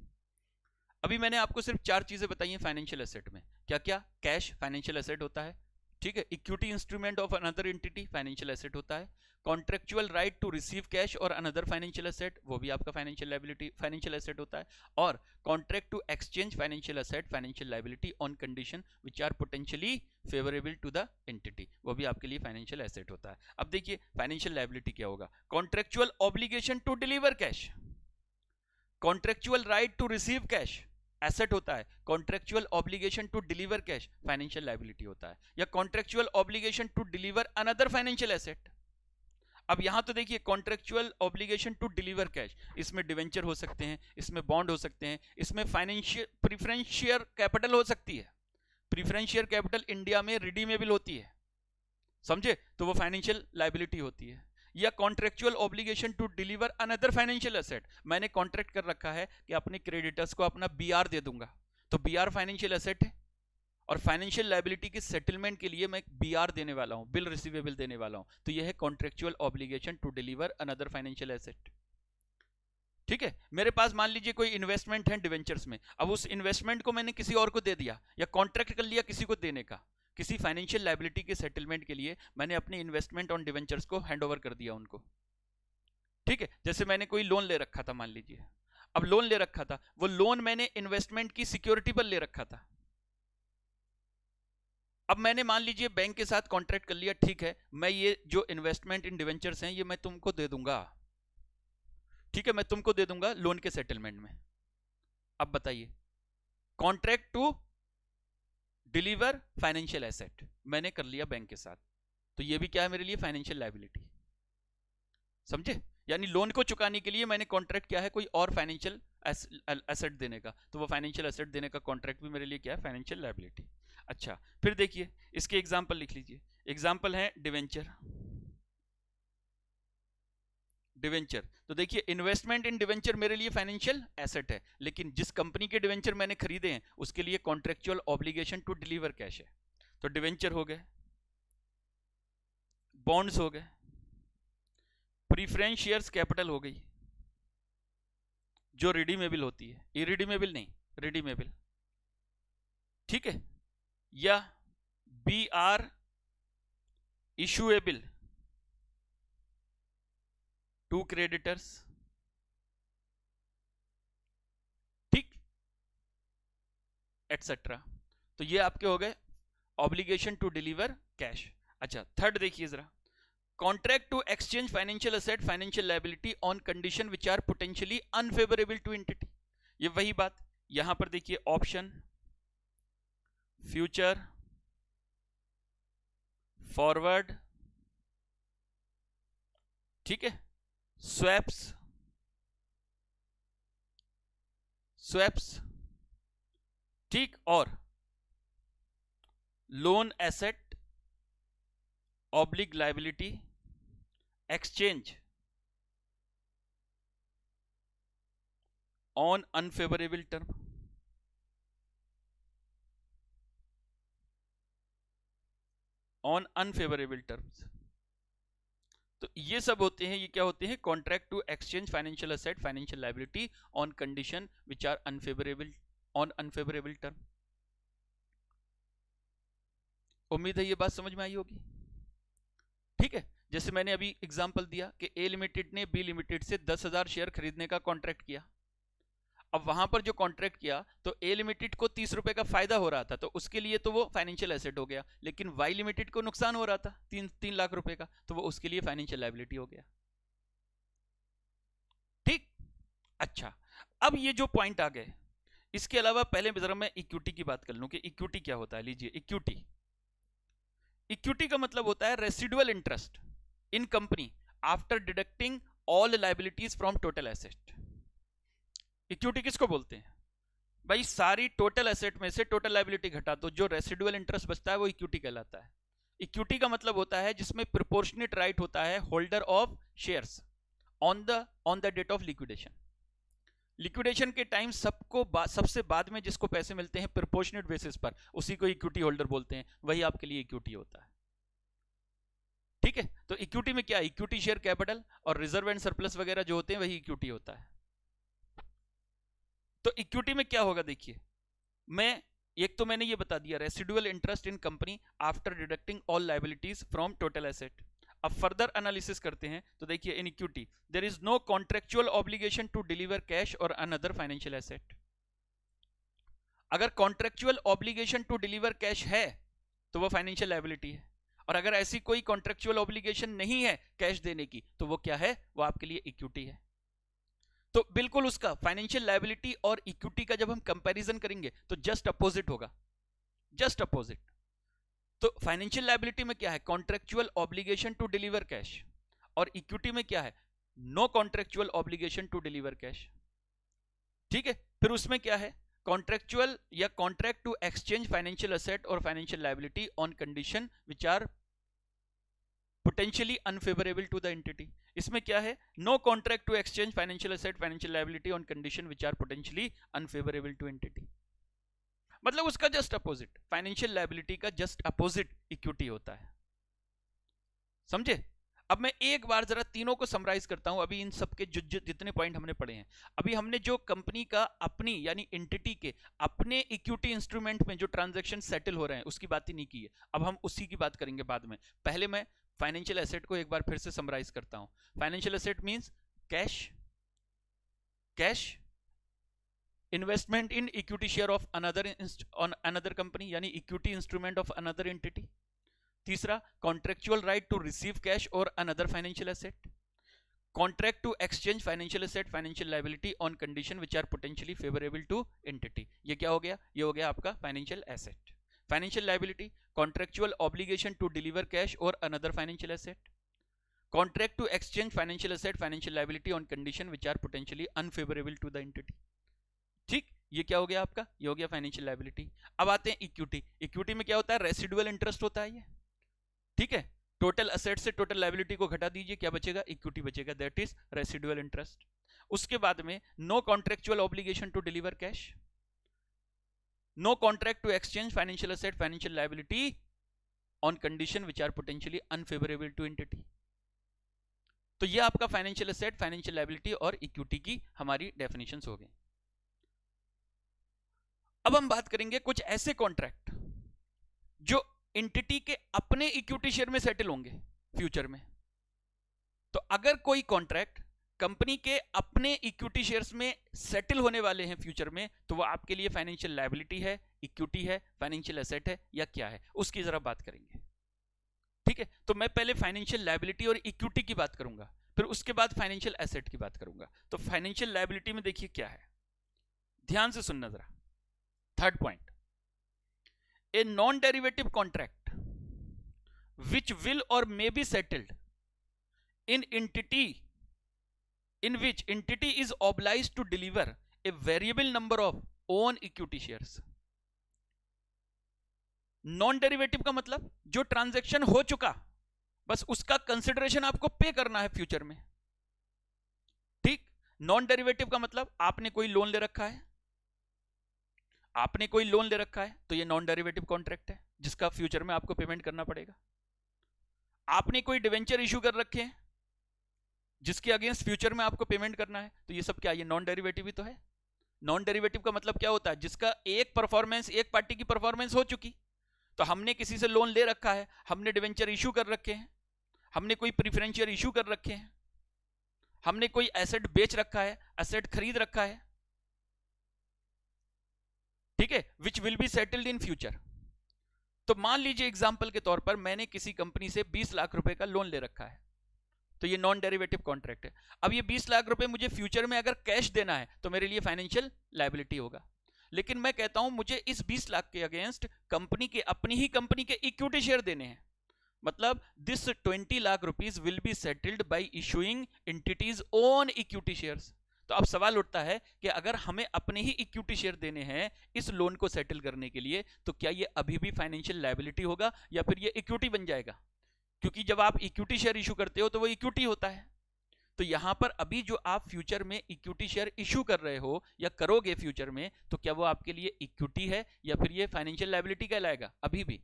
अभी मैंने आपको सिर्फ 4 चीजें बताई हैं फाइनेंशियल एसेट में। क्या क्या? कैश फाइनेंशियल एसेट होता है, ठीक है। Equity instrument of another entity financial asset होता है। Contractual right to receive cash और अनदर फाइनेंशियल एसेट, वो भी आपका फाइनेंशियल लायबिलिटी फाइनेंशियल एसेट होता है। और contract to exchange financial asset financial liability on condition which are potentially favourable to the entity, वो भी आपके लिए फाइनेंशियल एसेट होता है। अब देखिए फाइनेंशियल लायबिलिटी क्या होगा? Contractual obligation to deliver cash, contractual right to receive cash asset होता है, contractual obligation to deliver cash financial liability होता है, या contractual obligation to deliver another financial asset. अब यहां तो देखिए contractual obligation to deliver cash, इसमें डिवेंचर हो सकते हैं, इसमें बॉन्ड हो सकते हैं, इसमें फाइनेंशियल प्रिफरेंशियल कैपिटल हो सकती है। प्रिफरेंशियल कैपिटल इंडिया में रिडीमेबल होती है, समझे? तो वो फाइनेंशियल लायबिलिटी होती है। या contractual obligation to deliver another financial asset, मैंने कॉन्ट्रैक्ट कर रखा है कि अपने क्रेडिटर्स को अपना बीआर दे दूंगा, तो बीआर फाइनेंशियल एसेट है, और फाइनेंशियल लायबिलिटी के सेटलमेंट के लिए मैं बीआर देने वाला हूं, बिल रिसीवेबल देने वाला हूं, तो यह है contractual obligation to deliver another financial asset. ठीक है, मेरे पास मान लीजिए कोई इन्वेस्टमेंट है डिवेंचर्स में, अब उस इन्वेस्टमेंट को मैंने किसी और को दे दिया या कॉन्ट्रैक्ट कर लिया किसी को देने का, किसी फाइनेंशियल लायबिलिटी के सेटलमेंट के लिए मैंने अपने इन्वेस्टमेंट ऑन डिवेंचर्स को हैंड ओवर कर दिया उनको। ठीक है, जैसे मैंने कोई लोन ले रखा था मान लीजिए, अब लोन ले रखा था, वो लोन मैंने इन्वेस्टमेंट की सिक्योरिटी पर ले रखा था। अब मैंने मान लीजिए बैंक के साथ कॉन्ट्रैक्ट कर लिया, ठीक है मैं ये जो इन्वेस्टमेंट इन डिवेंचर्स हैं ये मैं तुमको दे दूंगा, ठीक है मैं तुमको दे दूंगा लोन के सेटलमेंट में। अब बताइए, contract to deliver financial asset मैंने कर लिया बैंक के साथ, तो ये भी क्या है मेरे लिए? Financial liability. समझे? यानी लोन को चुकाने के लिए मैंने कॉन्ट्रैक्ट किया है कोई और फाइनेंशियल एसेट देने का, तो वो फाइनेंशियल एसेट देने का कॉन्ट्रैक्ट भी मेरे लिए क्या है? Financial liability. अच्छा, फिर देखिए इसके एग्जाम्पल लिख लीजिए। एग्जाम्पल है डिवेंचर। डिवेंचर, तो देखिए इन्वेस्टमेंट इन डिवेंचर मेरे लिए फाइनेंशियल एसेट है, लेकिन जिस कंपनी के डिवेंचर मैंने खरीदे हैं उसके लिए contractual obligation to deliver cash है। तो डिवेंचर हो गए, बॉन्ड्स हो गए, प्रीफरेंस शेयर्स कैपिटल हो गई जो रिडीमेबल होती है, इरिडीमेबल नहीं, रिडीमेबल। ठीक है, या be are issuable to creditors. ठीक, एटसेट्रा। तो ये आपके हो गए ऑब्लिगेशन टू डिलीवर कैश। अच्छा, थर्ड देखिए जरा, contract to exchange financial asset financial liability on condition which are potentially unfavourable to entity. ये वही बात, यहां पर देखिए ऑप्शन, फ्यूचर, फॉरवर्ड, ठीक है, स्वैप्स, स्वैप्स ठीक, और loan asset oblique liability exchange on unfavourable term, on unfavourable terms. तो ये सब होते हैं, ये क्या होते हैं, contract to exchange financial asset financial liability on condition which are unfavourable, on unfavourable term. उम्मीद है ये बात समझ में आई होगी। ठीक है, जैसे मैंने अभी एग्जांपल दिया कि ए लिमिटेड ने बी लिमिटेड से 10,000 शेयर खरीदने का कॉन्ट्रैक्ट किया। अब वहां पर जो कॉन्ट्रैक्ट किया तो ए लिमिटेड को 30 रुपए का फायदा हो रहा था, तो उसके लिए तो वो फाइनेंशियल एसेट हो गया, लेकिन वाई लिमिटेड को नुकसान हो रहा था 3 लाख रुपए का, तो वो उसके लिए फाइनेंशियल लायबिलिटी हो गया। ठीक, अच्छा, अब ये जो पॉइंट आ गए, इसके अलावा पहले जरा मैं इक्विटी की बात कर लूं कि इक्विटी क्या होता है। लीजिए, इक्विटी, इक्विटी का मतलब होता है residual interest in company after deducting all liabilities from total asset. Equity किसको बोलते हैं भाई? सारी टोटल एसेट में से टोटल लायबिलिटी घटा दो, जो रेसिडुअल इंटरेस्ट बचता है वो इक्विटी कहलाता है। इक्विटी का मतलब होता है जिसमें प्रोपोर्शनेट राइट होता है holder of shares on the date of liquidation. Liquidation के टाइम सबसे बाद में जिसको पैसे मिलते हैं प्रोपोर्शनेट बेसिस पर, उसी को इक्विटी होल्डर बोलते हैं, वही आपके लिए इक्विटी होता है। ठीक है, तो इक्विटी में क्या, इक्विटी शेयर कैपिटल और रिजर्व एंड सरप्लस वगैरह जो होते हैं वही इक्विटी होता है। तो इक्विटी में क्या होगा, देखिए, मैं एक तो मैंने ये बता दिया, residual interest in company after deducting all liabilities from total asset. अब फर्दर एनालिसिस करते हैं तो देखिए, in equity there is no contractual obligation to deliver cash और अनदर फाइनेंशियल एसेट। अगर contractual obligation to deliver cash है तो वो फाइनेंशियल लायबिलिटी है, और अगर ऐसी कोई कॉन्ट्रेक्चुअल ऑब्लिगेशन नहीं है कैश देने की तो वो क्या है, वो आपके लिए इक्विटी है। तो बिल्कुल उसका फाइनेंशियल लायबिलिटी और इक्विटी का जब हम कंपैरिजन करेंगे तो जस्ट अपोजिट होगा, जस्ट अपोजिट। तो फाइनेंशियल लायबिलिटी में क्या है, contractual obligation to deliver cash, और इक्विटी में क्या है, no contractual obligation to deliver cash. ठीक है, फिर उसमें क्या है, कॉन्ट्रेक्चुअल या contract to exchange financial asset और financial liability on condition which are potentially unfavourable to the entity. इसमें क्या है, no contract to exchange financial asset financial liability on condition which are potentially unfavourable to entity. मतलब उसका just opposite, financial liability का just opposite equity होता है। समझे? अब मैं एक बार जरा तीनों को समराइज करता हूं, अभी इन सबके जितने पॉइंट हमने पढ़े हैं। अभी हमने जो कंपनी का अपनी यानी एंटिटी के अपने इक्विटी इंस्ट्रूमेंट में जो ट्रांजैक्शन सेटल हो रहे हैं उसकी बात ही नहीं की है, अब हम उसी की बात करेंगे बाद में। पहले मैं फाइनेंशियल एसेट को एक बार फिर से समराइज करता हूं। Financial asset means cash, cash investment in equity share of another company यानी equity instrument of another entity. तीसरा, contractual right to receive cash और another financial asset. Contract to exchange financial asset financial liability on condition which are potentially favourable to entity. ये क्या हो गया, ये हो गया आपका financial asset. Financial liability, contractual obligation to deliver cash और another financial asset. Contract to exchange financial asset financial liability on condition which are potentially unfavourable to the entity. ठीक, ये क्या हो गया आपका, ये हो गया फाइनेंशियल लायबिलिटी। अब आते हैं इक्विटी। इक्विटी में क्या होता है, रेसिडुअल इंटरेस्ट होता है ये। ठीक है, टोटल असेट से टोटल लायबिलिटी को घटा दीजिए, क्या बचेगा, इक्विटी बचेगा, दैट इज रेसिडुअल इंटरेस्ट। उसके बाद में no contractual obligation to deliver cash, no contract to exchange financial asset financial liability on condition which are potentially unfavourable to entity. तो ये आपका फाइनेंशियल एसेट फाइनेंशियल लायबिलिटी और equity की हमारी definitions हो गई। अब हम बात करेंगे कुछ ऐसे कॉन्ट्रैक्ट जो एंटिटी के अपने इक्विटी शेयर में सेटल होंगे फ्यूचर में। तो अगर कोई कॉन्ट्रैक्ट कंपनी के अपने इक्विटी शेयर्स में सेटल होने वाले हैं फ्यूचर में, तो वो आपके लिए फाइनेंशियल लायबिलिटी है, इक्विटी है, फाइनेंशियल एसेट है या क्या है, उसकी जरा बात करेंगे। ठीक है, तो मैं पहले फाइनेंशियल लायबिलिटी और इक्विटी की बात करूंगा, फिर उसके बाद फाइनेंशियल एसेट की बात करूंगा। तो फाइनेंशियल लायबिलिटी में देखिए क्या है, ध्यान से सुनना जरा। Third point, a non-derivative contract which will or may be settled in which entity is obliged to deliver a variable number of own equity shares। Non derivative का मतलब जो ट्रांजैक्शन हो चुका, बस उसका कंसिडरेशन आपको पे करना है फ्यूचर में। ठीक। नॉन डेरिवेटिव का मतलब आपने कोई लोन ले रखा है, आपने कोई लोन ले रखा है तो ये नॉन डेरिवेटिव कॉन्ट्रैक्ट है जिसका फ्यूचर में आपको पेमेंट करना पड़ेगा। आपने कोई डिवेंचर इशू कर रखे हैं जिसके अगेंस्ट फ्यूचर में आपको पेमेंट करना है, तो ये सब क्या, ये नॉन डेरिवेटिव ही तो है। नॉन डेरिवेटिव का मतलब क्या होता है, जिसका एक परफॉर्मेंस, एक पार्टी की परफॉर्मेंस हो चुकी, तो हमने किसी से लोन ले रखा है, हमने डिवेंचर इशू कर रखे हैं, हमने कोई प्रीफरेंशियल इशू कर रखे हैं, हमने कोई एसेट बेच रखा है, एसेट खरीद रखा है, ठीक है, which will be settled in future. तो मान लीजिए एग्जांपल के तौर पर मैंने किसी कंपनी से 20 लाख रुपए का लोन ले रखा है, तो ये नॉन डेरिवेटिव कॉन्ट्रैक्ट है। अब ये 20 लाख रुपए मुझे फ्यूचर में अगर कैश देना है तो मेरे लिए फाइनेंशियल लायबिलिटी होगा। लेकिन मैं कहता हूं मुझे इस 20 लाख के अगेंस्ट कंपनी के, अपनी ही कंपनी के इक्विटी शेयर देने हैं, मतलब this 20 lakh rupees will be settled bye issuing entities own equity shares. तो अब सवाल उठता है कि अगर हमें अपने ही इक्विटी शेयर देने हैं इस लोन को सेटल करने के लिए, तो क्या ये अभी भी फाइनेंशियल लायबिलिटी होगा या फिर ये इक्विटी बन जाएगा? क्योंकि जब आप इक्विटी शेयर इशू करते हो तो वो इक्विटी होता है। तो यहां पर अभी जो आप फ्यूचर में इक्विटी शेयर इशू कर रहे हो या करोगे फ्यूचर में, तो क्या वो आपके लिए इक्विटी है या फिर ये फाइनेंशियल लायबिलिटी कहलाएगा? अभी भी।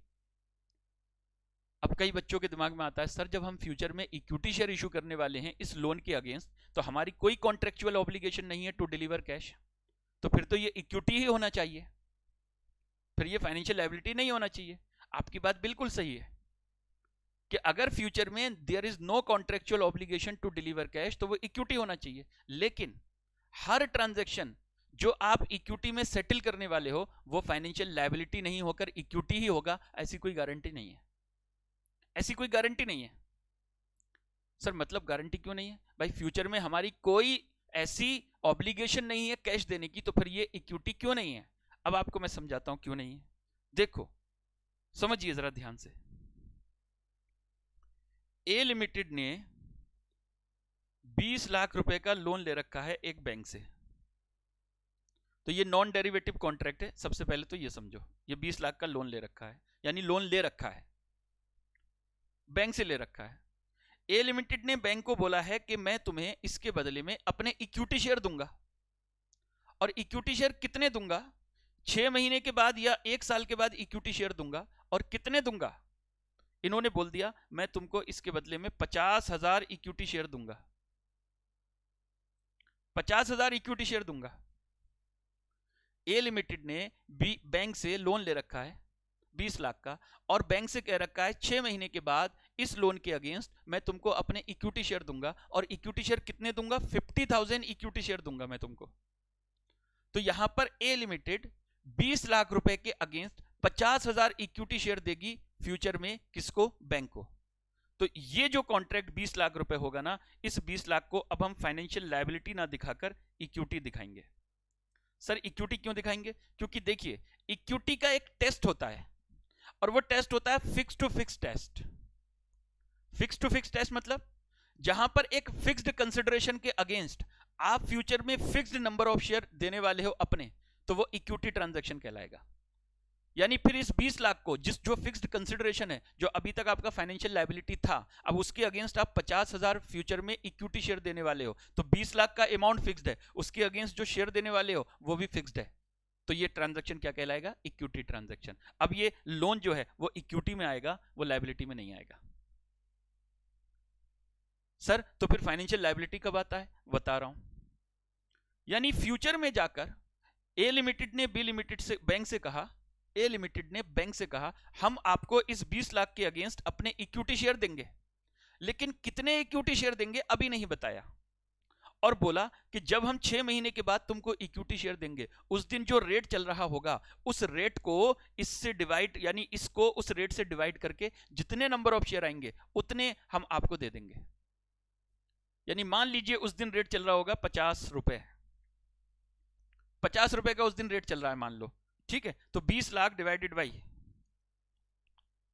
अब कई बच्चों के दिमाग में आता है, सर जब हम फ्यूचर में इक्विटी शेयर इशू करने वाले हैं इस लोन के अगेंस्ट, तो हमारी कोई कॉन्ट्रेक्चुअल ऑब्लिगेशन नहीं है टू डिलीवर कैश, तो फिर तो ये इक्विटी ही होना चाहिए, फिर ये फाइनेंशियल लायबिलिटी नहीं होना चाहिए। आपकी बात बिल्कुल सही है कि अगर फ्यूचर में there is no contractual obligation to deliver cash तो वो इक्विटी होना चाहिए। लेकिन हर ट्रांजैक्शन जो आप इक्विटी में सेटल करने वाले हो वो फाइनेंशियल लायबिलिटी नहीं होकर इक्विटी ही होगा, ऐसी कोई गारंटी नहीं है, ऐसी कोई गारंटी नहीं है। सर मतलब गारंटी क्यों नहीं है? भाई फ्यूचर में हमारी कोई ऐसी ऑब्लिगेशन नहीं है कैश देने की, तो फिर ये इक्विटी क्यों नहीं है? अब आपको मैं समझाता हूं क्यों नहीं है। देखो समझिए जरा ध्यान से। ए लिमिटेड ने 20 लाख रुपए का लोन ले रखा है एक बैंक से, तो ये नॉन डेरिवेटिव कॉन्ट्रैक्ट है। सबसे पहले तो ये समझो, ये 20 लाख का लोन ले रखा है, यानी लोन ले रखा है, बैंक से ले रखा है। ए लिमिटेड ने बैंक को बोला है कि मैं तुम्हें इसके बदले में अपने इक्विटी शेयर दूंगा, और इक्विटी शेयर कितने दूंगा? 6 महीने के बाद या 1 साल के बाद इक्विटी शेयर दूंगा। और कितने दूंगा? इन्होंने बोल दिया मैं तुमको इसके बदले में 50,000 इक्विटी शेयर दूंगा, 50,000 इक्विटी शेयर दूंगा। ए लिमिटेड ने बैंक से लोन ले रखा है 20 लाख का, और बैंक से कह रखा है 6 महीने के बाद इस लोन के अगेंस्ट मैं तुमको अपने इक्विटी शेयर दूंगा, और इक्विटी शेयर कितने दूंगा? 50,000 इक्विटी शेयर दूंगा मैं तुमको। तो यहां पर ए लिमिटेड 20 लाख रुपए के अगेंस्ट 50,000 इक्विटी शेयर देगी फ्यूचर में, किसको? बैंक को। तो ये जो कॉन्ट्रैक्ट 20 लाख रुपए होगा ना, इस 20 लाख को अब हम फाइनेंशियल लायबिलिटी ना दिखाकर इक्विटी दिखाएंगे। सर इक्विटी क्यों दिखाएंगे? क्योंकि देखिए इक्विटी का एक टेस्ट होता है, और वो टेस्ट होता है fix to fix test. Fix to fix test मतलब जहां पर एक फिक्स्ड कंसिडरेशन के अगेंस्ट आप फ्यूचर में फिक्स्ड नंबर ऑफ शेयर देने वाले हो अपने, तो वो इक्विटी ट्रांजैक्शन कहलाएगा। यानी फिर इस 20 लाख को, जिस जो फिक्स्ड कंसिडरेशन है, जो अभी तक आपका फाइनेंशियल लायबिलिटी था, अब उसके अगेंस्ट आप 50,000 फ्यूचर में इक्विटी शेयर देने वाले हो, तो 20 लाख का अमाउंट फिक्स्ड है, उसके अगेंस्ट जो शेयर देने वाले हो वो भी फिक्स्ड है। तो ये ट्रांजैक्शन क्या कहलाएगा? Equity transaction. अब ये लोन जो है वो इक्विटी में आएगा, वो लायबिलिटी में नहीं आएगा। सर तो फिर फाइनेंशियल लायबिलिटी कब आता है? बता रहा हूं। यानी फ्यूचर में जाकर ए लिमिटेड ने बी लिमिटेड से, बैंक से कहा, ए लिमिटेड ने बैंक से कहा हम आपको इस 20 लाख के अगेंस्ट अपने इक्विटी शेयर देंगे, लेकिन कितने इक्विटी शेयर देंगे अभी नहीं बताया, और बोला कि जब हम 6 महीने के बाद तुमको इक्विटी शेयर देंगे, उस दिन जो रेट चल रहा होगा उस रेट को इससे डिवाइड, यानी इसको उस रेट से डिवाइड करके जितने नंबर ऑफ शेयर आएंगे उतने हम आपको दे देंगे। यानी मान लीजिए उस दिन रेट चल रहा होगा 50 रुपए, 50 रुपए का उस दिन रेट चल रहा है मान लो, ठीक है, तो 20 लाख डिवाइडेड बाई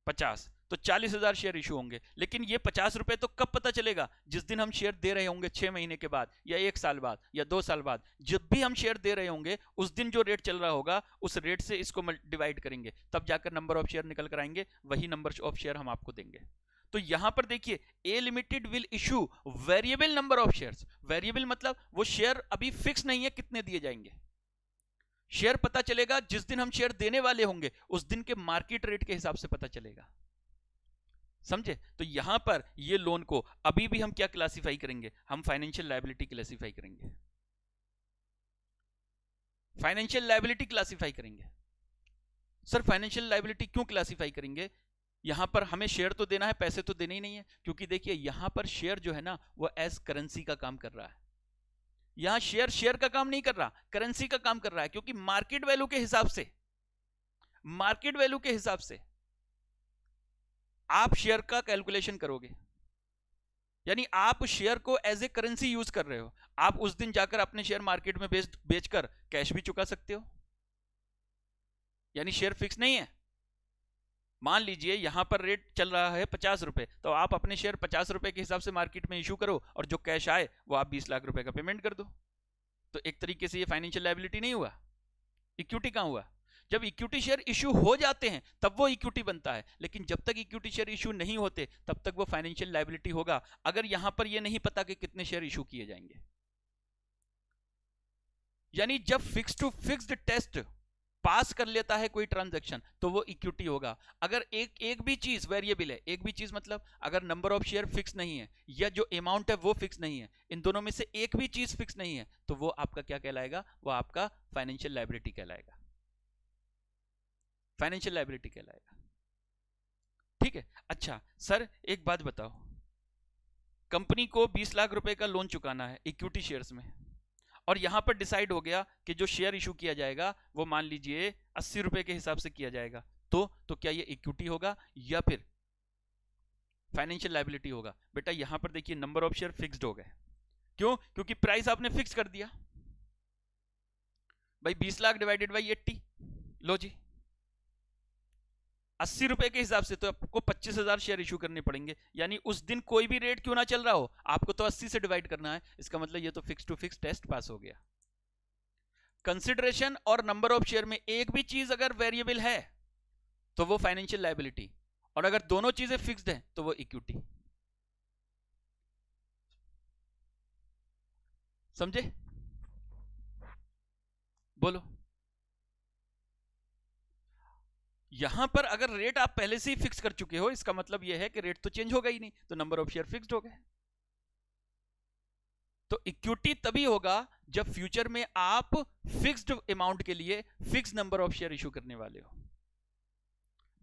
50, तो 40,000 शेयर इशू होंगे। लेकिन ये 50 रुपए तो कब पता चलेगा? जिस दिन हम शेयर दे रहे होंगे, 6 महीने के बाद या 1 साल बाद या 2 साल बाद, जब भी हम शेयर दे रहे होंगे उस दिन जो रेट चल रहा होगा उस रेट से इसको डिवाइड करेंगे, तब जाकर नंबर ऑफ शेयर निकल कर आएंगे, वही नंबर ऑफ शेयर हम आपको देंगे। तो यहां पर देखिए, A limited will issue variable number of shares. Variable मतलब वो शेयर अभी फिक्स नहीं है कितने दिए जाएंगे, शेयर पता चलेगा जिस दिन हम शेयर देने वाले होंगे, उस दिन के मार्केट रेट के हिसाब से पता चलेगा। समझे? तो यहां पर ये लोन को अभी भी हम क्या क्लासिफाई करेंगे? हम फाइनेंशियल लायबिलिटी क्लासिफाई करेंगे, फाइनेंशियल लायबिलिटी क्लासिफाई करेंगे। सर फाइनेंशियल लायबिलिटी क्यों क्लासिफाई करेंगे? यहां पर हमें शेयर तो देना है, पैसे तो देने ही नहीं है, क्योंकि देखिए यहां पर शेयर जो है ना वो एज करेंसी का काम कर रहा है। यहां शेयर का काम नहीं कर रहा, करेंसी का काम कर रहा है, क्योंकि मार्केट वैल्यू के हिसाब से, मार्केट वैल्यू के हिसाब से आप शेयर का कैलकुलेशन करोगे, यानी आप शेयर को एज ए करेंसी यूज कर रहे हो। आप उस दिन जाकर अपने शेयर मार्केट में बेचकर कैश भी चुका सकते हो, यानी शेयर फिक्स नहीं है। मान लीजिए यहां पर रेट चल रहा है 50 रुपए, तो आप अपने शेयर 50 रुपए के हिसाब से मार्केट में इशू करो और जो कैश आए वो आप 20 लाख रुपए का पेमेंट कर दो। तो एक तरीके से ये फाइनेंशियल लायबिलिटी नहीं हुआ, इक्विटी कहां हुआ? जब इक्विटी शेयर इशू हो जाते हैं तब वो इक्विटी बनता है, लेकिन जब तक इक्विटी शेयर इशू नहीं होते तब तक वो फाइनेंशियल लायबिलिटी होगा, अगर यहां पर ये नहीं पता कि कितने शेयर इशू किए जाएंगे। यानी जब fix to fixed test pass कर लेता है कोई ट्रांजैक्शन तो वो इक्विटी होगा। अगर एक भी चीज वेरिएबल है, एक भी चीज मतलब अगर नंबर ऑफ शेयर फिक्स नहीं है या जो अमाउंट है वो फिक्स नहीं है, इन दोनों में से एक भी चीज फिक्स नहीं है, तो वो आपका क्या कहलाएगा? वो आपका फाइनेंशियल लायबिलिटी कहलाएगा, फाइनेंशियल लायबिलिटी कहलाएगा। ठीक है। अच्छा सर एक बात बताओ, कंपनी को 20 लाख रुपए का लोन चुकाना है इक्विटी शेयर्स में, और यहां पर डिसाइड हो गया कि जो शेयर इशू किया जाएगा वो मान लीजिए 80 रुपए के हिसाब से किया जाएगा, तो क्या ये इक्विटी होगा या फिर फाइनेंशियल लायबिलिटी होगा? बेटा यहां पर देखिए नंबर ऑफ शेयर फिक्स्ड हो गए, क्यों? क्योंकि प्राइस आपने फिक्स कर दिया भाई, 20 लाख डिवाइडेड बाई 80, लो जी 80 रुपए के हिसाब से तो आपको 25,000 शेयर इशू करने पड़ेंगे, यानी उस दिन कोई भी रेट क्यों ना चल रहा हो आपको तो 80 से डिवाइड करना है। इसका मतलब ये तो fix to fix test pass हो गया। कंसिडरेशन और नंबर ऑफ शेयर में एक भी चीज अगर वेरिएबल है तो वो फाइनेंशियल लायबिलिटी, और अगर दोनों चीजें फिक्स्ड है तो वो इक्विटी। समझे? बोलो। यहां पर अगर रेट आप पहले से ही फिक्स कर चुके हो, इसका मतलब यह है कि रेट तो चेंज होगा ही नहीं, तो नंबर ऑफ शेयर फिक्स्ड हो गए। तो इक्विटी तभी होगा जब फ्यूचर में आप फिक्स्ड अमाउंट के लिए fix number of share issue करने वाले हो।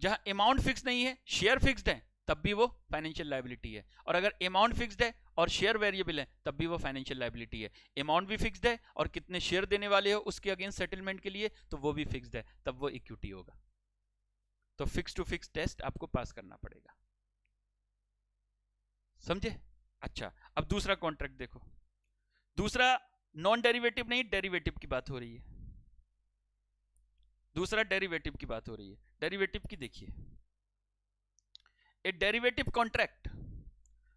जहां अमाउंट फिक्स नहीं है, शेयर फिक्स्ड है, तब भी वो फाइनेंशियल लायबिलिटी है, और अगर अमाउंट फिक्स्ड है और शेयर वेरिएबल है तब भी वो फाइनेंशियल लायबिलिटी है। अमाउंट भी फिक्स्ड है और कितने शेयर देने वाले हो उसके अगेंस्ट सेटलमेंट के लिए, तो वो भी फिक्स्ड है, तब वो इक्विटी होगा। तो फिक्स टू फिक्स टेस्ट आपको पास करना पड़ेगा। समझे? अच्छा अब दूसरा कॉन्ट्रैक्ट देखो, दूसरा नॉन डेरिवेटिव नहीं डेरिवेटिव की बात हो रही है, दूसरा डेरिवेटिव की बात हो रही है। डेरिवेटिव की देखिए, a derivative contract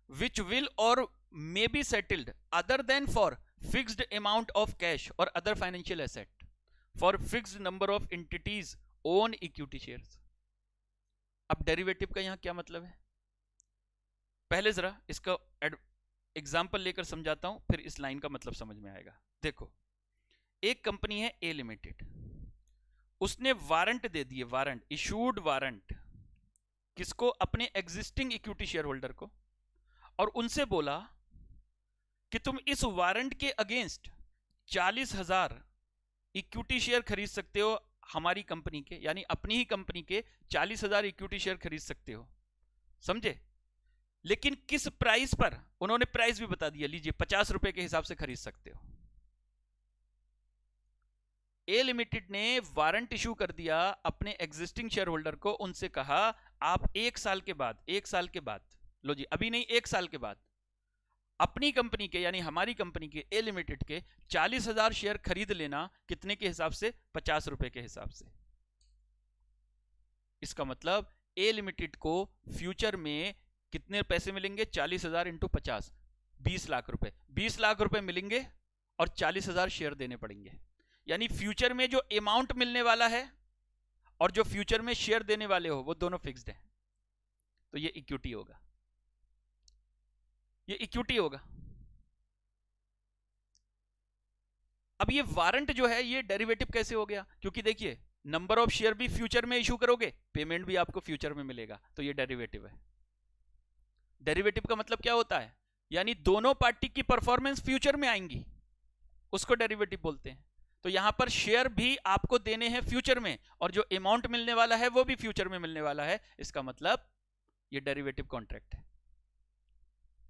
which will और may be settled other than for fixed amount of cash और other financial asset for fixed number of entities own equity shares. अब डेरिवेटिव का यहां क्या मतलब है? पहले जरा इसका एग्जाम्पल लेकर समझाता हूं, फिर इस लाइन का मतलब समझ में आएगा। देखो एक कंपनी है ए लिमिटेड, उसने वारंट दे दिए, वारंट इशूड वारंट किसको? अपने एग्जिस्टिंग इक्विटी शेयर होल्डर को, और उनसे बोला कि तुम इस वारंट के अगेंस्ट 40,000 इक्विटी शेयर खरीद सकते हो हमारी कंपनी के, यानी अपनी ही कंपनी के 40,000 इक्विटी शेयर खरीद सकते हो। समझे? लेकिन किस प्राइस पर? उन्होंने प्राइस भी बता दिया, लीजिए 50 रुपए के हिसाब से खरीद सकते हो। ए लिमिटेड ने वारंट इशू कर दिया अपने एग्जिस्टिंग शेयर होल्डर को, उनसे कहा आप 1 साल के बाद, 1 साल के बाद, लो जी अभी नहीं 1 साल के बाद अपनी कंपनी के यानी हमारी कंपनी के ए लिमिटेड के 40,000 शेयर खरीद लेना। कितने के हिसाब से? 50 रुपए के हिसाब से। इसका मतलब ए लिमिटेड को फ्यूचर में कितने पैसे मिलेंगे? 40,000 इंटू 50, 20 लाख रुपए। 20 लाख रुपए मिलेंगे और 40,000 शेयर देने पड़ेंगे। यानी फ्यूचर में जो अमाउंट मिलने वाला है और जो फ्यूचर में शेयर देने वाले हो वो दोनों फिक्स्ड है। तो ये इक्विटी होगा, ये इक्विटी होगा। अब ये वारंट जो है ये डेरिवेटिव कैसे हो गया? क्योंकि देखिए नंबर ऑफ शेयर भी फ्यूचर में इशू करोगे, पेमेंट भी आपको फ्यूचर में मिलेगा, तो ये डेरिवेटिव है। डेरिवेटिव का मतलब क्या होता है? यानी दोनों पार्टी की परफॉर्मेंस फ्यूचर में आएंगी, उसको डेरिवेटिव बोलते हैं। तो यहां पर शेयर भी आपको देने हैं फ्यूचर में और जो अमाउंट मिलने वाला है वो भी फ्यूचर में मिलने वाला है। इसका मतलब ये डेरिवेटिव कॉन्ट्रैक्ट है।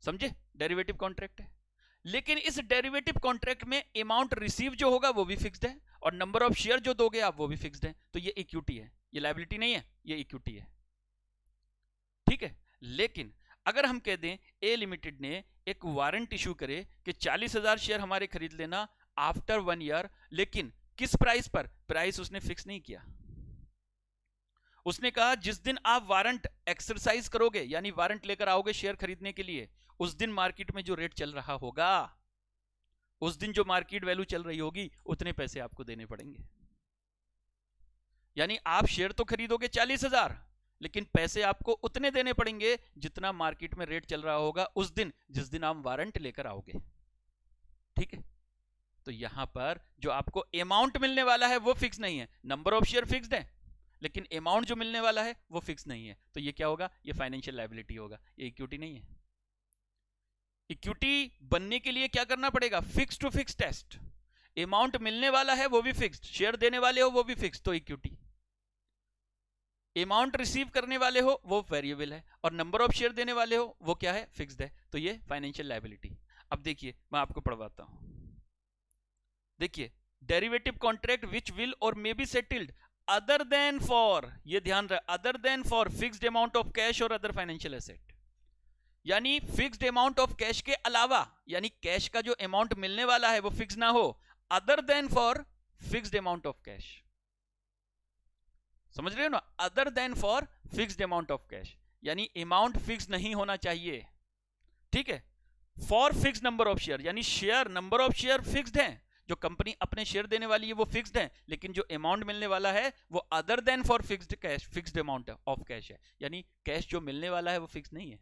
समझे? डेरिवेटिव कॉन्ट्रैक्ट है। लेकिन इस डेरिवेटिव कॉन्ट्रैक्ट में अमाउंट रिसीव जो होगा वो भी फिक्स्ड है और नंबर ऑफ शेयर जो दोगे आप वो भी फिक्स्ड है। तो ये इक्विटी है, ये लायबिलिटी नहीं है, ये इक्विटी है। ठीक है। लेकिन अगर हम कह दें ए लिमिटेड ने एक वारंट इशू करे कि 40,000 शेयर हमारे खरीद लेना आफ्टर 1 ईयर, लेकिन किस प्राइस पर? प्राइस उसने फिक्स नहीं किया। उसने कहा जिस दिन आप वारंट एक्सरसाइज करोगे, यानी वारंट लेकर आओगे शेयर खरीदने के लिए, उस दिन मार्केट में जो रेट चल रहा होगा, उस दिन जो मार्केट वैल्यू चल रही होगी, उतने पैसे आपको देने पड़ेंगे। यानी आप शेयर तो खरीदोगे 40,000, लेकिन पैसे आपको उतने देने पड़ेंगे जितना मार्केट में रेट चल रहा होगा उस दिन, जिस दिन आप वारंट लेकर आओगे। ठीक है। तो यहां पर जो आपको अमाउंट मिलने वाला है वो फिक्स नहीं है, नंबर ऑफ शेयर फिक्स्ड है, लेकिन अमाउंट जो मिलने वाला है वो फिक्स नहीं है। तो ये क्या होगा? ये फाइनेंशियल लायबिलिटी होगा, ये इक्विटी नहीं है। इक्विटी बनने के लिए क्या करना पड़ेगा? Fix to fix test. Amount मिलने वाला है वो भी फिक्स्ड, शेयर देने वाले हो वो भी फिक्स्ड, तो इक्विटी। अमाउंट रिसीव करने वाले हो वो वेरिएबल है और नंबर ऑफ शेयर देने वाले हो वो क्या है? फिक्स्ड है। तो ये फाइनेंशियल लायबिलिटी। अब देखिए मैं आपको पढ़वाता हूं। देखिए, डेरिवेटिव कॉन्ट्रैक्ट विच विल और may be settled other than for, ये ध्यान रहे, other than for fixed amount of cash और अदर फाइनेंशियल एसेट। यानी फिक्स्ड अमाउंट ऑफ कैश के अलावा, यानी कैश का जो अमाउंट मिलने वाला है वो फिक्स ना हो, other than for fixed amount of cash. समझ रहे हो ना? Other than for fixed amount of cash, यानी अमाउंट फिक्स नहीं होना चाहिए। ठीक है। For fixed number of share, यानी share, number of share fixed है, जो कंपनी अपने शेयर देने वाली है वो फिक्स्ड है, लेकिन जो अमाउंट मिलने वाला है वो other than for fixed cash, fixed amount of cash है। यानी कैश जो मिलने वाला है वो फिक्स नहीं है।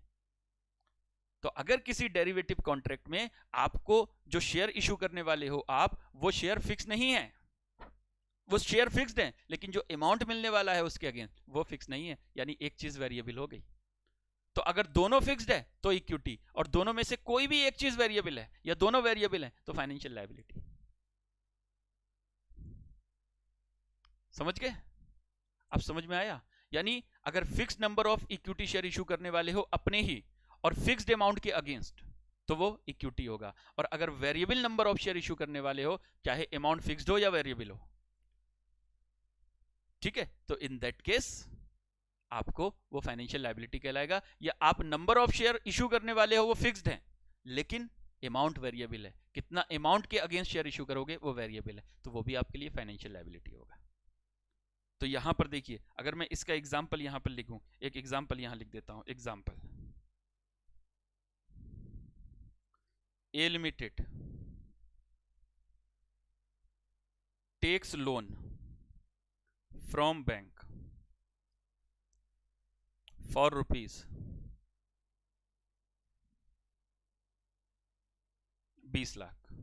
तो अगर किसी डेरिवेटिव कॉन्ट्रैक्ट में आपको जो शेयर इशू करने वाले हो आप, वो शेयर फिक्स नहीं है, वो शेयर फिक्स्ड है, लेकिन जो अमाउंट मिलने वाला है उसके अगेंस्ट वो फिक्स नहीं है, यानी एक चीज वेरिएबल हो गई। तो अगर दोनों फिक्स्ड है तो इक्विटी, और दोनों में से कोई भी एक चीज वेरिएबल है या दोनों वेरिएबल है तो फाइनेंशियल लायबिलिटी। समझ गए? अब समझ में आया? यानी अगर fixed number of equity share issue करने वाले हो अपने ही और फिक्स्ड अमाउंट के अगेंस्ट, तो वो इक्विटी होगा। और अगर variable number of share issue करने वाले हो, चाहे अमाउंट फिक्स्ड हो या वेरिएबल हो, ठीक है, तो इन दैट केस आपको वो फाइनेंशियल लायबिलिटी कहलाएगा। या आप नंबर ऑफ शेयर इशू करने वाले हो वो फिक्स्ड है, लेकिन अमाउंट वेरिएबल है, कितना अमाउंट के अगेंस्ट शेयर इशू करोगे वो वेरिएबल है, तो वो भी आपके लिए फाइनेंशियल लायबिलिटी होगा। तो यहां पर देखिए, अगर मैं इसका एग्जाम्पल यहां पर लिखूं, एक एग्जाम्पल यहां लिख देता हूं। Example, A limited takes loan from bank for rupees 20 lakh.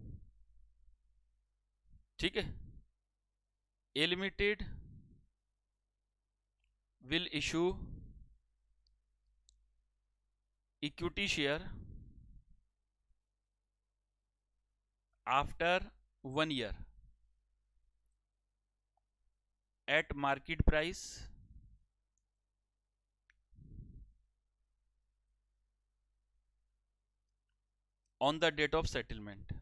ठीक है। A limited will issue equity share after 1 year at market price on the date of settlement.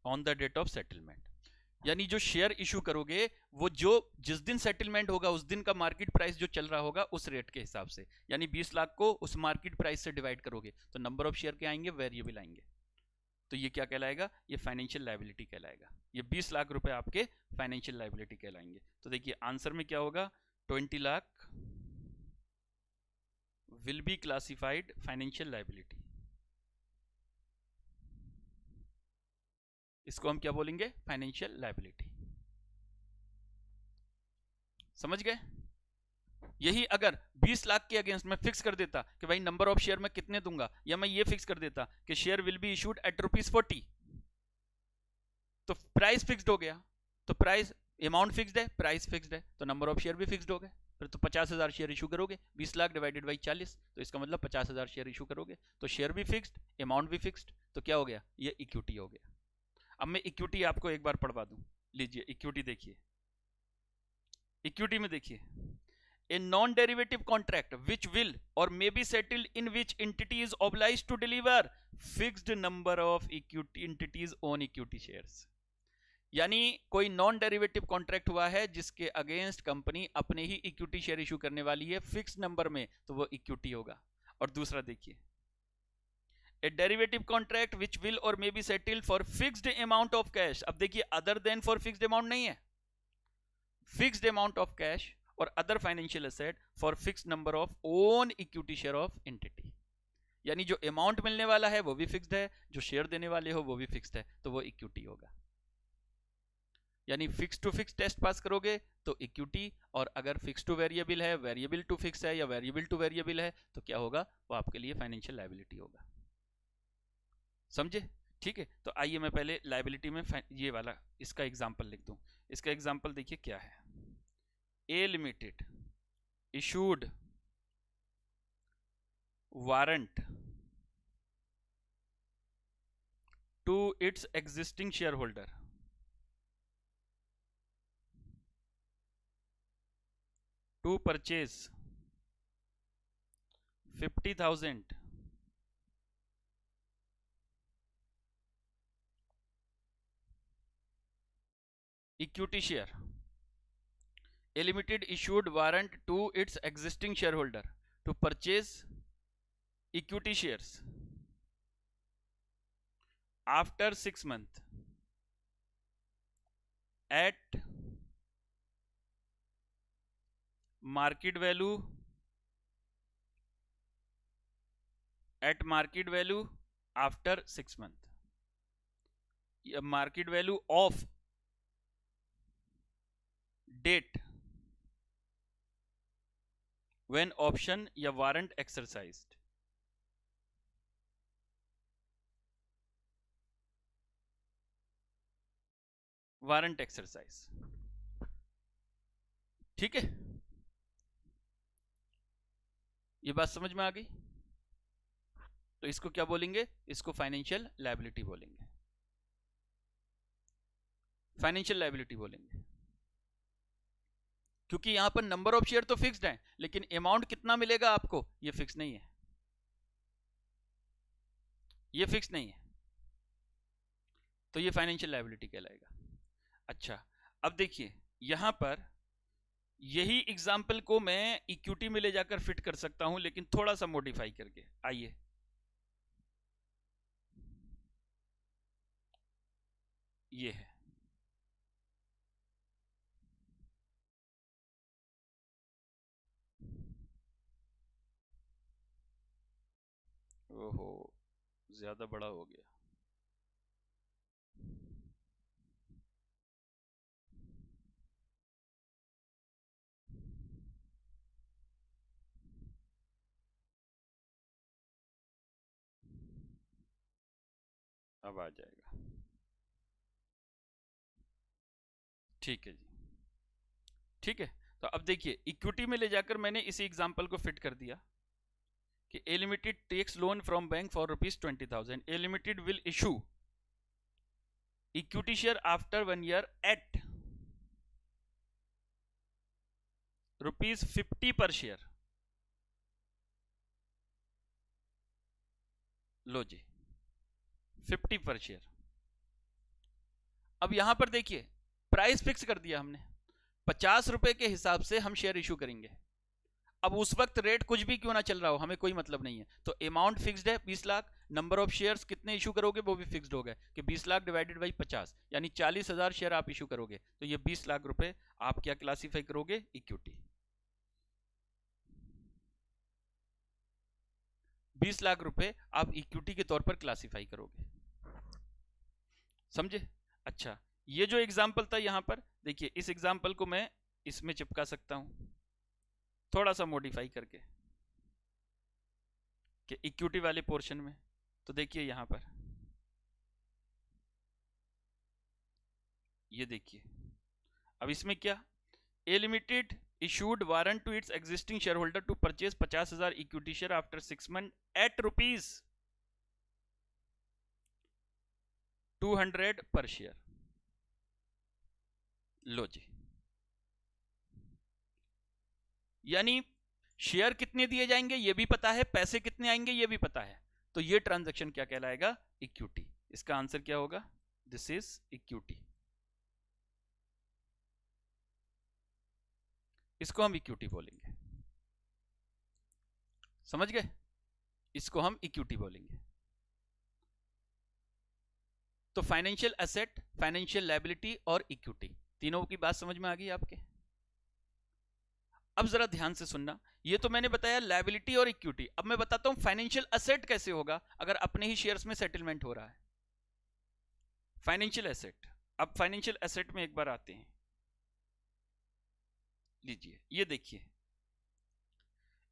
On the date of settlement, यानी जो share issue करोगे वो जो जिस दिन settlement होगा उस दिन का मार्केट प्राइस जो चल रहा होगा उस रेट के हिसाब से, यानी 20 लाख को उस मार्केट प्राइस से डिवाइड करोगे तो नंबर ऑफ शेयर के आएंगे, वेरिएबल आएंगे। तो ये क्या कहलाएगा, ये फाइनेंशियल लायबिलिटी कहलाएगा। ये 20 लाख रुपए आपके फाइनेंशियल लायबिलिटी कहलाएंगे। तो देखिए आंसर में क्या होगा, 20 lakh will be classified financial liability. इसको हम क्या बोलेंगे, फाइनेंशियल लायबिलिटी। समझ गए। यही अगर 20 लाख के अगेंस्ट में फिक्स कर देता कि भाई नंबर ऑफ शेयर में कितने दूंगा, या मैं ये फिक्स कर देता कि share will be issued at ₹40, तो प्राइस फिक्स्ड हो गया। तो प्राइस, अमाउंट फिक्स्ड है, प्राइस फिक्स्ड है, तो नंबर ऑफ शेयर भी फिक्स्ड हो गए। फिर तो 50,000 शेयर इशू करोगे, 20 लाख डिवाइडेड बाई 40, तो इसका मतलब 50,000 शेयर इशू करोगे। तो शेयर भी फिक्स्ड, अमाउंट भी फिक्स्ड, तो क्या हो गया, ये इक्विटी हो गया। अब मैं इक्विटी आपको एक बार पढ़वा दूं, लीजिए इक्विटी देखिए। इक्विटी में देखिए, a non-derivative contract which will or may be settled in which entity is obliged to deliver fixed number of equity entities on equity shares। यानी कोई नॉन डेरिवेटिव कॉन्ट्रैक्ट हुआ है जिसके अगेंस्ट कंपनी अपने ही equity share issue करने वाली है fix number में, तो वो इक्विटी होगा। और दूसरा देखिए, a derivative contract which will और may be settled for fixed amount of cash. अब देखिए other than for fixed amount नहीं है, फिक्स्ड अमाउंट ऑफ कैश और other financial asset for fixed number of own equity share of entity. यानी जो amount मिलने वाला है वो भी फिक्स्ड है, जो शेयर देने वाले हो वो भी फिक्स्ड है, तो वो इक्विटी होगा। यानी fix to fix test pass करोगे तो इक्विटी, और अगर फिक्स टू वेरिएबल है, वेरिएबल टू फिक्स है, या वेरिएबल टू वेरिएबल है, तो क्या होगा, वो आपके लिए फाइनेंशियल लायबिलिटी होगा। समझे। ठीक है, तो आइए मैं पहले लायबिलिटी में ये वाला इसका एग्जाम्पल लिख दूं। इसका एग्जाम्पल देखिए क्या है। A Limited issued warrant to its existing shareholder to purchase 50,000 equity share। A Limited issued warrant to its existing shareholder to purchase equity shares after 6 months at market value after 6 months, market value of date when option या warrant exercised। Warrant exercise, ठीक है। ये बात समझ में आ गई। तो इसको क्या बोलेंगे, इसको फाइनेंशियल लायबिलिटी बोलेंगे, फाइनेंशियल लायबिलिटी बोलेंगे। क्योंकि यहां पर नंबर ऑफ शेयर तो फिक्स्ड है, लेकिन अमाउंट कितना मिलेगा आपको ये फिक्स नहीं है, ये फिक्स नहीं है, तो ये फाइनेंशियल लायबिलिटी कहलाएगा। अच्छा, अब देखिए यहां पर यही एग्जाम्पल को मैं इक्विटी में ले जाकर फिट कर सकता हूं, लेकिन थोड़ा सा मॉडिफाई करके। आइए ये है, ओहो ज्यादा बड़ा हो गया। अब आ जाएगा, ठीक है जी, ठीक है। तो अब देखिए इक्विटी में ले जाकर मैंने इसी एग्जांपल को फिट कर दिया कि A limited takes loan from bank for ₹20,000। A limited will issue equity share after 1 year at ₹50 per share. Low ji 50 per share. अब यहां पर देखिए प्राइस फिक्स कर दिया हमने, 50 रुपए के हिसाब से हम शेयर इशू करेंगे। अब उस वक्त रेट कुछ भी क्यों ना चल रहा हो, हमें कोई मतलब नहीं है। तो अमाउंट फिक्स्ड है 20 लाख, नंबर ऑफ शेयर्स कितने इशू करोगे वो भी फिक्स्ड हो गए कि 20 लाख डिवाइडेड बाई 50, यानी 40,000 शेयर आप इशू करोगे। तो ये 20 लाख रुपए आप क्या क्लासीफाई करोगे, इक्विटी। 20 लाख रुपए आप इक्विटी के तौर पर क्लासीफाई करोगे, समझे। अच्छा, ये जो एग्जाम्पल था यहां पर देखिए, इस एग्जाम्पल को मैं इसमें चिपका सकता हूं थोड़ा सा मॉडिफाई करके कि इक्विटी वाले पोर्शन में। तो देखिए यहां पर ये देखिए, अब इसमें क्या, ए limited issued warrant to its existing shareholder to purchase 50,000 equity share after 6 months at rupees 200 per share। लो जी, यानी शेयर कितने दिए जाएंगे ये भी पता है, पैसे कितने आएंगे ये भी पता है। तो ये ट्रांजैक्शन क्या कहलाएगा, इक्विटी। इसका आंसर क्या होगा, दिस इज इक्विटी। इसको हम इक्विटी बोलेंगे, समझ गए, इसको हम इक्विटी बोलेंगे। तो फाइनेंशियल एसेट, फाइनेंशियल लायबिलिटी और इक्विटी, तीनों की बात समझ में आ गई आपके। अब जरा ध्यान से सुनना, ये तो मैंने बताया लायबिलिटी और इक्विटी। अब मैं बताता हूं फाइनेंशियल एसेट कैसे होगा अगर अपने ही शेयर्स में सेटलमेंट हो रहा है। फाइनेंशियल एसेट, अब फाइनेंशियल एसेट में एक बार आते हैं, लीजिए ये देखिए,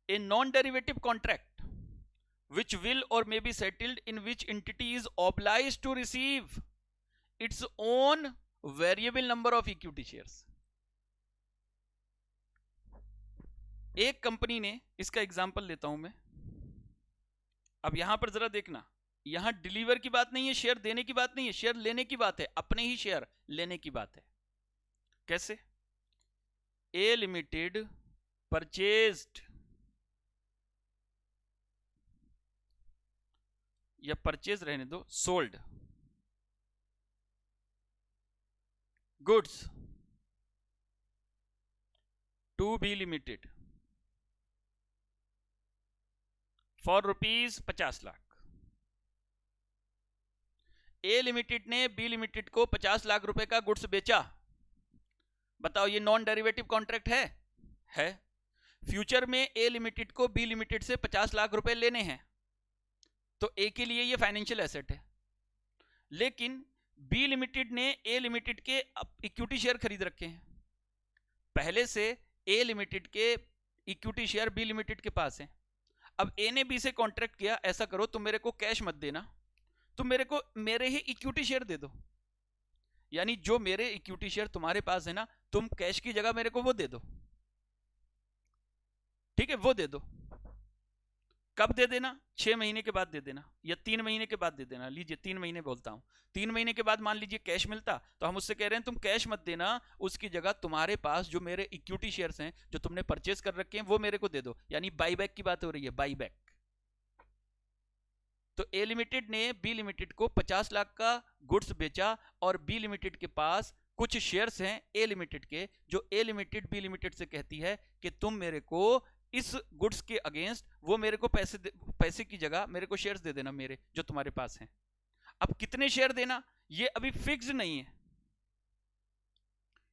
ए non derivative contract which will or may be settled in which entity is obliged to receive its own variable number of equity shares। एक कंपनी ने, इसका एग्जांपल लेता हूं मैं। अब यहां पर जरा देखना, यहां डिलीवर की बात नहीं है, शेयर देने की बात नहीं है, शेयर लेने की बात है, अपने ही शेयर लेने की बात है। कैसे, ए लिमिटेड परचेज्ड या परचेज रहने दो, sold goods to B limited for rupees 50 lakh. A limited ने बी लिमिटेड को 50 लाख रुपए का गुड्स बेचा। बताओ ये नॉन डेरिवेटिव कॉन्ट्रैक्ट है। फ्यूचर में ए लिमिटेड को बी लिमिटेड से 50 लाख रुपए लेने हैं, तो ए के लिए ये फाइनेंशियल एसेट है। लेकिन बी लिमिटेड ने ए लिमिटेड के इक्विटी शेयर खरीद रखे हैं, पहले से ए लिमिटेड के इक्विटी शेयर बी लिमिटेड के पास हैं। अब ए ने बी से कॉन्ट्रैक्ट किया, ऐसा करो तुम मेरे को कैश मत देना, तुम मेरे को मेरे ही इक्विटी शेयर दे दो, यानी जो मेरे इक्विटी शेयर तुम्हारे पास है ना, तुम कैश की जगह मेरे को वो दे दो, ठीक है, वो दे दो। कब दे देना, 6 महीने के बाद दे देना या 3 महीने के बाद दे देना। लीजिए 3 महीने बोलता हूं, 3 महीने के बाद मान लीजिए कैश मिलता, तो हम उससे कह रहे हैं तुम कैश मत देना, उसकी जगह तुम्हारे पास जो मेरे इक्विटी शेयर्स हैं जो तुमने परचेज कर रखे हैं वो मेरे को दे दो, यानी बाईबैक की बात हो रही है, बाईबैक। तो ए लिमिटेड ने बी लिमिटेड को 50 लाख का गुड्स बेचा और बी लिमिटेड के पास कुछ शेयर्स हैं ए लिमिटेड के, जो ए लिमिटेड बी लिमिटेड से कहती है कि तुम मेरे को इस गुड्स के अगेंस्ट वो मेरे को पैसे की जगह मेरे को शेयर्स दे देना मेरे जो तुम्हारे पास हैं। अब कितने शेयर देना ये अभी फिक्स नहीं है,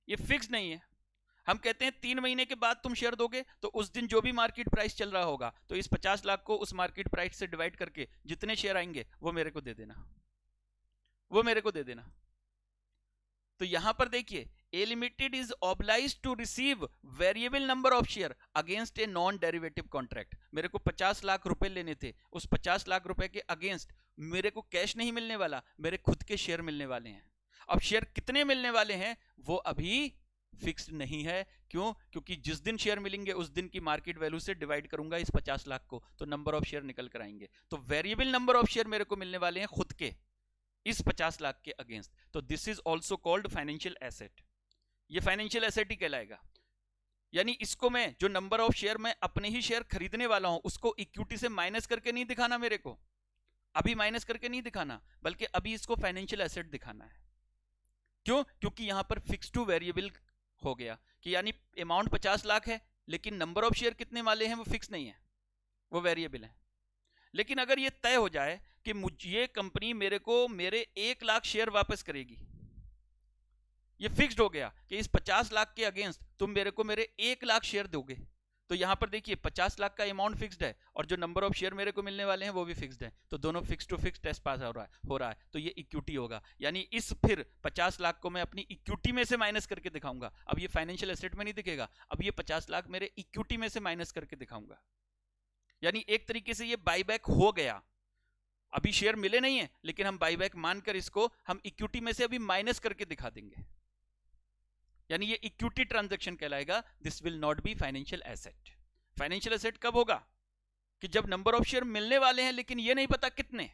ये फिक्स नहीं है। हम कहते हैं 3 महीने के बाद तुम शेयर दोगे तो उस दिन जो भी मार्केट प्राइस चल रहा होगा, तो इस 50 लाख को उस मार्केट प्राइस से डिवाइड करके जितने शेयर आएंगे वो मेरे को दे देना, वो मेरे को दे देना। तो यहां पर देखिए, A limited is obliged to receive variable number of share against a non derivative contract. मेरे को 50 लाख रुपए लेने थे, उस 50 लाख रुपए के अगेंस्ट मेरे को कैश नहीं मिलने वाला, मेरे खुद के शेयर मिलने वाले हैं। अब शेयर कितने मिलने वाले हैं वो अभी फिक्स्ड नहीं है। क्यों? क्योंकि जिस दिन शेयर मिलेंगे उस दिन की मार्केट वैल्यू से डिवाइड करूंगा इस 50 लाख को, तो नंबर ऑफ शेयर निकल कर आएंगे। तो वेरिएबल नंबर ऑफ शेयर मेरे को मिलने वाले हैं खुद के इस 50 लाख के अगेंस्ट। तो this is also called financial asset, ये फाइनेंशियल एसेट ही कहलाएगा। यानी इसको मैं जो नंबर ऑफ शेयर मैं अपने ही शेयर खरीदने वाला हूं उसको इक्विटी से माइनस करके नहीं दिखाना, मेरे को अभी माइनस करके नहीं दिखाना, बल्कि अभी इसको फाइनेंशियल एसेट दिखाना है। क्यों? क्योंकि यहां पर फिक्स टू वेरिएबल हो गया कि यानी अमाउंट 50 लाख है, लेकिन नंबर ऑफ शेयर कितने वाले हैं वो फिक्स नहीं है, वो वेरिएबल है। लेकिन अगर ये तय हो जाए कि ये कंपनी मेरे को मेरे 1 लाख शेयर वापस करेगी, ये फिक्स्ड हो गया कि इस 50 लाख के अगेंस्ट तुम मेरे को मेरे 1 लाख शेयर दोगे, तो यहां पर देखिए 50 लाख का अमाउंट फिक्स्ड है और जो नंबर ऑफ शेयर मेरे को मिलने वाले हैं वो भी फिक्स्ड है, तो दोनों fix to fix test pass हो रहा है, तो ये इक्विटी होगा। यानी इस फिर 50 लाख को मैं अपनी इक्विटी में से माइनस करके दिखाऊंगा। अब ये फाइनेंशियल एसेट में नहीं दिखेगा, अब ये 50 लाख मेरे इक्विटी में से माइनस करके दिखाऊंगा। यानी एक तरीके से ये बाईबैक हो गया। अभी शेयर मिले नहीं है लेकिन हम बाईबैक मानकर इसको हम इक्विटी में से अभी माइनस करके दिखा देंगे, यानी ये इक्विटी ट्रांजैक्शन कहलाएगा। This will not be financial asset. Financial asset कब होगा कि जब नंबर ऑफ शेयर मिलने वाले हैं लेकिन ये नहीं पता कितने,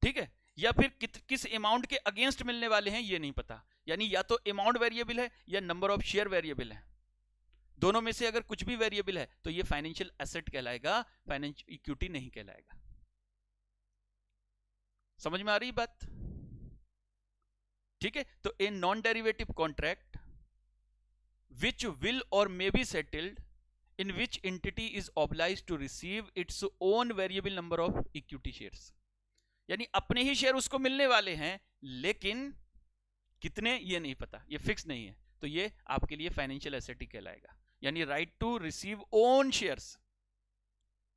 ठीक है, या फिर किस अमाउंट के अगेंस्ट मिलने वाले हैं ये नहीं पता, यानी या तो अमाउंट वेरिएबल है या नंबर ऑफ शेयर वेरिएबल है, दोनों में से अगर कुछ भी वेरिएबल है तो ये फाइनेंशियल एसेट कहलाएगा, फाइनेंशियल इक्विटी नहीं कहलाएगा। समझ में आ रही बात? ठीक है, तो a non derivative contract which will और may be settled in which entity is obliged to receive its own variable number of equity shares, यानी अपने ही शेयर उसको मिलने वाले हैं लेकिन कितने ये नहीं पता, ये फिक्स नहीं है, तो ये आपके लिए फाइनेंशियल एसेट ही कहलाएगा। यानी right to receive own shares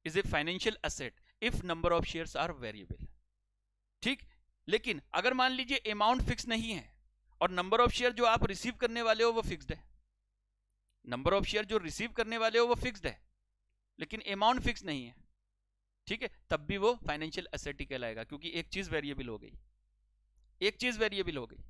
is a financial asset if number of shares are variable. ठीक, लेकिन अगर मान लीजिए अमाउंट फिक्स नहीं है और नंबर ऑफ शेयर जो आप रिसीव करने वाले हो वो फिक्स्ड है, नंबर ऑफ शेयर जो रिसीव करने वाले हो वो फिक्स्ड है लेकिन अमाउंट फिक्स नहीं है, ठीक है, तब भी वो फाइनेंशियल एसेट ही कहलाएगा, क्योंकि एक चीज वेरिएबल हो गई, एक चीज वेरिएबल हो गई।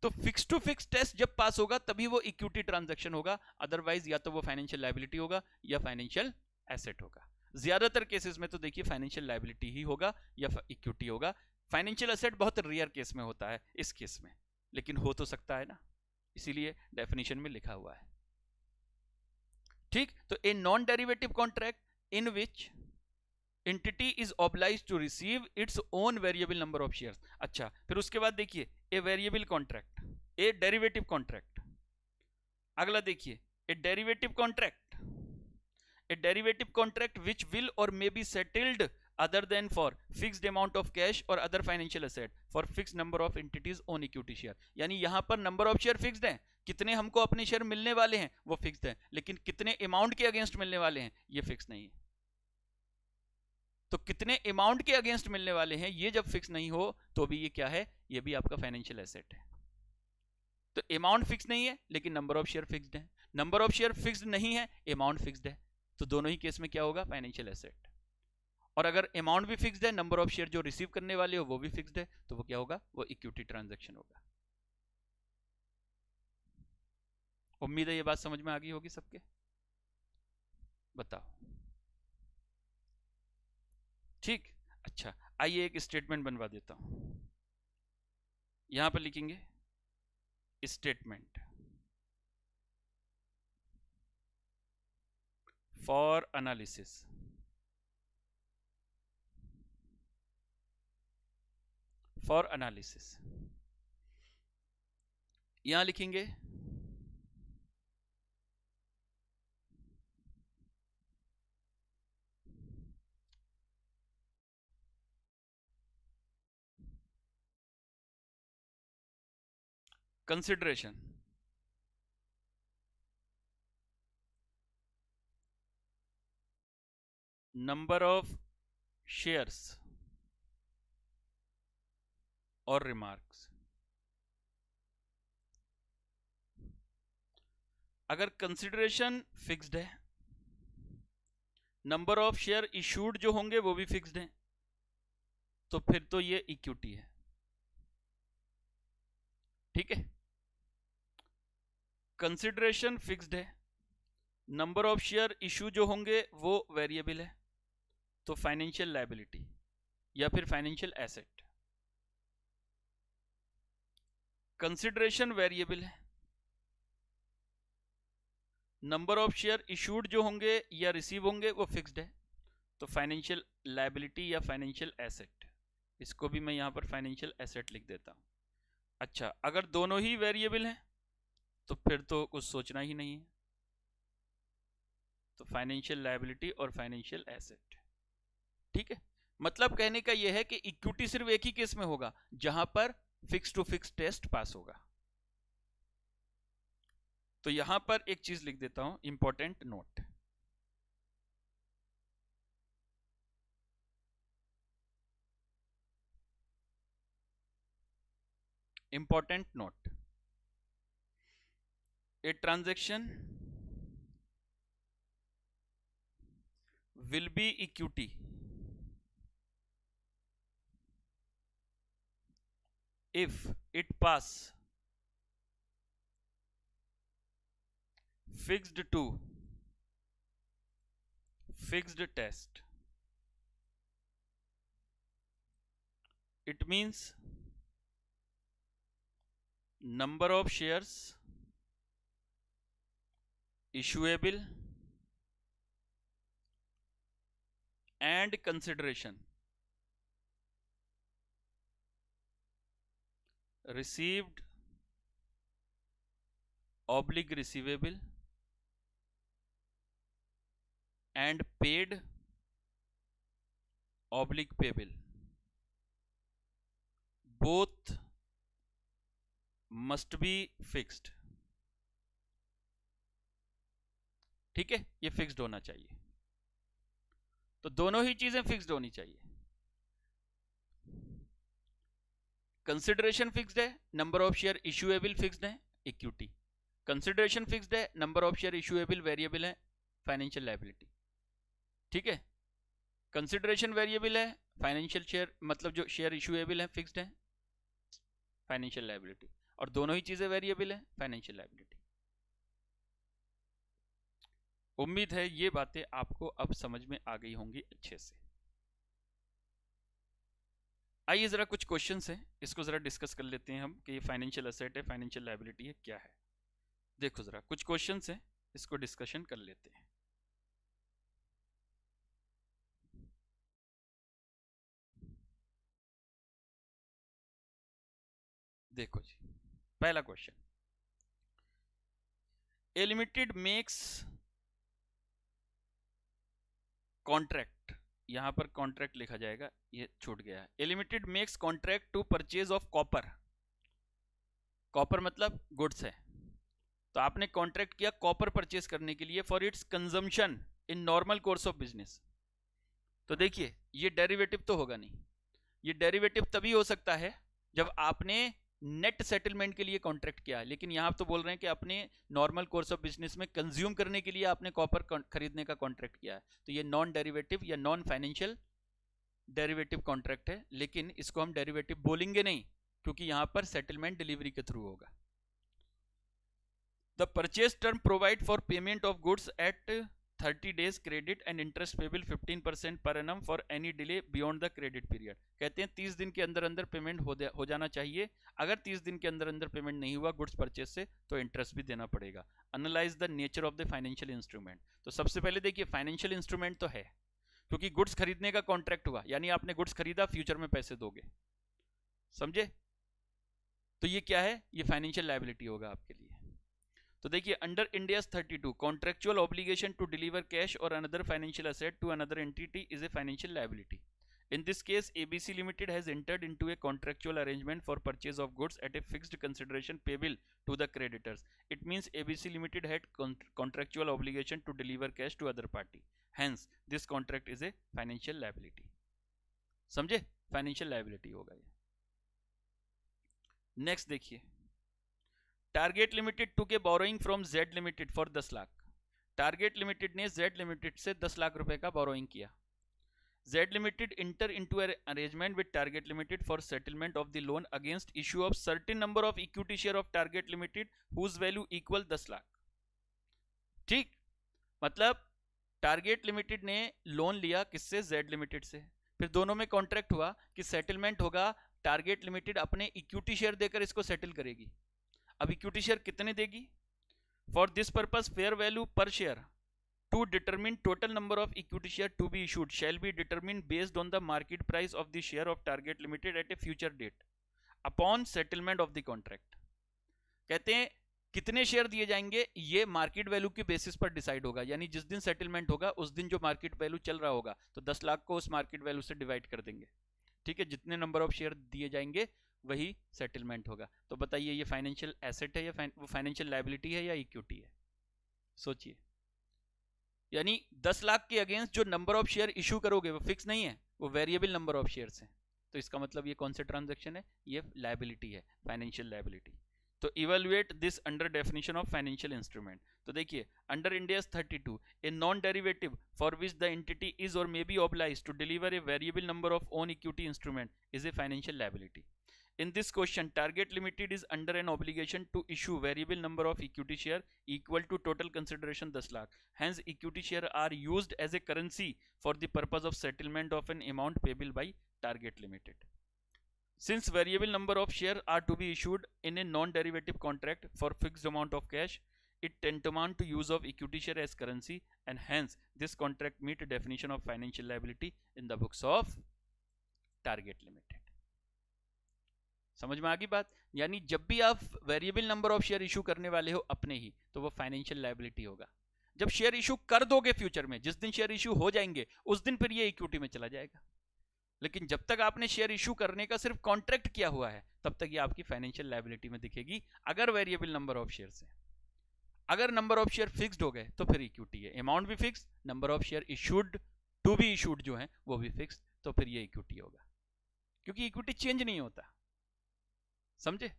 तो फिक्स टू फिक्स टेस्ट जब पास होगा तभी वो इक्विटी ट्रांजैक्शन होगा, अदरवाइज या तो वो फाइनेंशियल लायबिलिटी होगा या फाइनेंशियल एसेट होगा। ज्यादातर केसेस में तो देखिए फाइनेंशियल लायबिलिटी ही होगा या इक्विटी होगा। फाइनेंशियल एसेट बहुत रेयर केस में होता है इस केस में, लेकिन हो तो सकता है ना, इसीलिए डेफिनेशन में लिखा हुआ है। ठीक, तो a non derivative contract in which entity is obliged to receive its own variable number of shares. अच्छा, फिर उसके बाद देखिए a variable contract, a derivative contract. अगला देखिए a derivative contract, a derivative contract which will और may be settled other than for fixed amount of cash or other financial asset for fixed number of entities on equity share। यानी यहां पर number of share fixed है, कितने हमको अपने share मिलने वाले हैं वो फिक्स्ड है, लेकिन कितने अमाउंट के अगेंस्ट मिलने वाले हैं ये फिक्स नहीं है। तो कितने अमाउंट के अगेंस्ट मिलने वाले हैं ये जब फिक्स नहीं हो तो भी ये क्या है, ये भी आपका फाइनेंशियल एसेट है। तो अमाउंट फिक्स नहीं है लेकिन नंबर ऑफ शेयर फिक्स्ड है, नंबर ऑफ शेयर फिक्स्ड नहीं है, अमाउंट फिक्स्ड है, तो दोनों ही केस में क्या होगा, फाइनेंशियल एसेट। और अगर अमाउंट भी फिक्स्ड है, नंबर ऑफ शेयर जो रिसीव करने वाले हो वो भी फिक्स्ड है, तो वो क्या होगा, वो इक्विटी ट्रांजैक्शन होगा। उम्मीद है ये बात समझ में आ गई होगी सबके, बताओ। ठीक, अच्छा आइए एक स्टेटमेंट बनवा देता हूं। यहां पर लिखेंगे statement for analysis, for analysis यहां लिखेंगे कंसिडरेशन नंबर ऑफ शेयर्स और रिमार्क्स। अगर कंसिडरेशन फिक्स्ड है, नंबर ऑफ शेयर इशूड जो होंगे वो भी फिक्स्ड हैं, तो फिर तो ये इक्विटी है। ठीक है, कंसिडरेशन फिक्स्ड है, नंबर ऑफ शेयर इशू जो होंगे वो वेरिएबल है, तो फाइनेंशियल लायबिलिटी या फिर फाइनेंशियल एसेट। कंसिडरेशन वेरिएबल है, नंबर ऑफ शेयर इशूड जो होंगे या रिसीव होंगे वो फिक्स्ड है, तो फाइनेंशियल लायबिलिटी या फाइनेंशियल एसेट। इसको भी मैं यहां पर फाइनेंशियल एसेट लिख देता हूं। अच्छा, अगर दोनों ही वेरिएबल हैं तो फिर तो कुछ सोचना ही नहीं है, तो फाइनेंशियल लायबिलिटी और फाइनेंशियल एसेट। ठीक है, मतलब कहने का यह है कि इक्विटी सिर्फ एक ही केस में होगा जहां पर fix to fix test pass होगा। तो यहां पर एक चीज लिख देता हूं, important note. Important note, a transaction will be equity if it pass fixed to fixed test. It means number of shares issuable and consideration received oblique receivable and paid oblique payable both must be fixed। ठीक है, ये fixed होना चाहिए। तो दोनों ही चीजें fixed होनी चाहिए। कंसिडरेशन फिक्स्ड है, number of share issuable fixed है, इक्विटी। कंसिडरेशन फिक्स्ड है, number of share issuable variable है, फाइनेंशियल लायबिलिटी। ठीक है, कंसिडरेशन वेरिएबल है, फाइनेंशियल शेयर मतलब जो शेयर इश्यूएबल है फिक्स्ड है, फाइनेंशियल लायबिलिटी। और दोनों ही चीजें वेरिएबल है, फाइनेंशियल लायबिलिटी। उम्मीद है ये बातें आपको अब समझ में आ गई होंगी अच्छे से। आइए जरा कुछ क्वेश्चंस हैं, इसको जरा डिस्कस कर लेते हैं हम कि ये फाइनेंशियल एसेट है, फाइनेंशियल लायबिलिटी है, क्या है। देखो जरा कुछ क्वेश्चंस हैं, इसको डिस्कशन कर लेते हैं। देखो जी, पहला question, A limited makes contract, यहां पर कॉन्ट्रैक्ट लिखा जाएगा, ये छूट गया है। A limited makes contract to purchase of copper, copper मतलब गुड्स है, तो आपने कॉन्ट्रैक्ट किया कॉपर परचेज करने के लिए for its consumption in normal course of business. तो देखिए ये डेरिवेटिव तो होगा नहीं, ये डेरिवेटिव तभी हो सकता है जब आपने नेट सेटलमेंट के लिए कॉन्ट्रैक्ट किया है, लेकिन यहां तो बोल रहे हैं कि अपने नॉर्मल कोर्स ऑफ बिजनेस में कंज्यूम करने के लिए आपने कॉपर खरीदने का कॉन्ट्रैक्ट किया है, तो ये नॉन डेरिवेटिव या नॉन फाइनेंशियल डेरिवेटिव कॉन्ट्रैक्ट है, लेकिन इसको हम डेरिवेटिव बोलेंगे नहीं क्योंकि यहां पर सेटलमेंट डिलीवरी के थ्रू होगा। The purchase term provide for payment of goods at 30 days credit and interest payable 15% per annum for any delay beyond the credit period. कहते हैं 30 दिन के अंदर अंदर पेमेंट हो जाना चाहिए, अगर 30 दिन के अंदर अंदर पेमेंट नहीं हुआ गुड्स परचेज से तो इंटरेस्ट भी देना पड़ेगा। Analyse the nature of the financial instrument, तो सबसे पहले देखिए फाइनेंशियल इंस्ट्रूमेंट तो है क्योंकि गुड्स खरीदने का कॉन्ट्रैक्ट हुआ, यानी आपने गुड्स खरीदा, फ्यूचर में पैसे दोगे, समझे। तो ये क्या है, ये फाइनेंशियल लायबिलिटी होगा आपके लिए। तो देखिए under Ind AS 32 contractual obligation to deliver cash और another financial asset to another entity is a financial liability. In this case, ABC Limited has entered into a contractual arrangement for purchase of goods at a fixed consideration payable to the creditors. It means ABC Limited had contractual obligation to deliver cash to other party. Hence, this contract is a financial liability. समझे, financial liability होगा ये। Next देखिए, target limited to के borrowing from Z limited for 10 lakh. Target limited ने Z limited से 10 लाख रुपए का borrowing किया। Z Limited enter into an arrangement with Target Limited for settlement of the loan against issue of certain number of equity share of Target Limited whose value equal 10 lakh. ठीक, मतलब target limited ने loan लिया किससे, Z limited से, फिर दोनों में contract हुआ कि सेटलमेंट होगा, टारगेट लिमिटेड अपने इक्विटी शेयर देकर इसको सेटल करेगी। अब इक्विटी शेयर कितने देगी, for this purpose fair value पर share to determine total number of equity share to be issued shall be determined based on the market price of the share of Target Limited at a future date upon settlement of the contract। कहते हैं कितने share दिए जाएंगे ये market value के basis पर decide होगा, यानी जिस दिन सेटलमेंट होगा उस दिन जो मार्केट वैल्यू चल रहा होगा तो 10 लाख को उस मार्केट वैल्यू से डिवाइड कर देंगे। ठीक है, जितने नंबर ऑफ शेयर दिए जाएंगे वही सेटलमेंट होगा। तो बताइए ये फाइनेंशियल एसेट है या फाइनेंशियल लायबिलिटी है या इक्विटी है? सोचिए। यानी 10 लाख के अगेंस्ट जो नंबर ऑफ शेयर इशू करोगे वो फिक्स नहीं है, वो वेरिएबल नंबर ऑफ शेयर्स हैं। तो इसका मतलब ये कौन सा ट्रांजैक्शन है? ये लायबिलिटी है, फाइनेंशियल लायबिलिटी। तो evaluate this under definition of financial instrument. तो देखिए under Ind AS 32 a non derivative for which the entity is और may be obliged to deliver a variable number of own equity instrument is a financial liability. In this question, Target Limited is under an obligation to issue variable number of equity share equal to total consideration 10 lakh. Hence, equity share are used as a currency for the purpose of settlement of an amount payable by Target Limited. Since variable number of share are to be issued in a non-derivative contract for fixed amount of cash, it tantamount to use of equity share as currency, and hence this contract meet definition of financial liability in the books of Target Limited. समझ में आ गई बात? यानी जब भी आप variable number of share issue करने वाले हो अपने ही, तो वो फाइनेंशियल लायबिलिटी होगा। जब शेयर इशू कर दोगे फ्यूचर में, जिस दिन शेयर इशू हो जाएंगे उस दिन फिर ये इक्विटी में चला जाएगा। लेकिन जब तक आपने शेयर इशू करने का सिर्फ कॉन्ट्रैक्ट किया हुआ है तब तक ये आपकी फाइनेंशियल लायबिलिटी में दिखेगी, अगर वेरिएबल नंबर ऑफ शेयर है। अगर नंबर ऑफ शेयर फिक्स्ड हो गए तो फिर इक्विटी है, अमाउंट भी fix, number of share issued to be issued जो है वो भी फिक्स, तो फिर ये इक्विटी होगा, क्योंकि इक्विटी चेंज नहीं होता। समझे?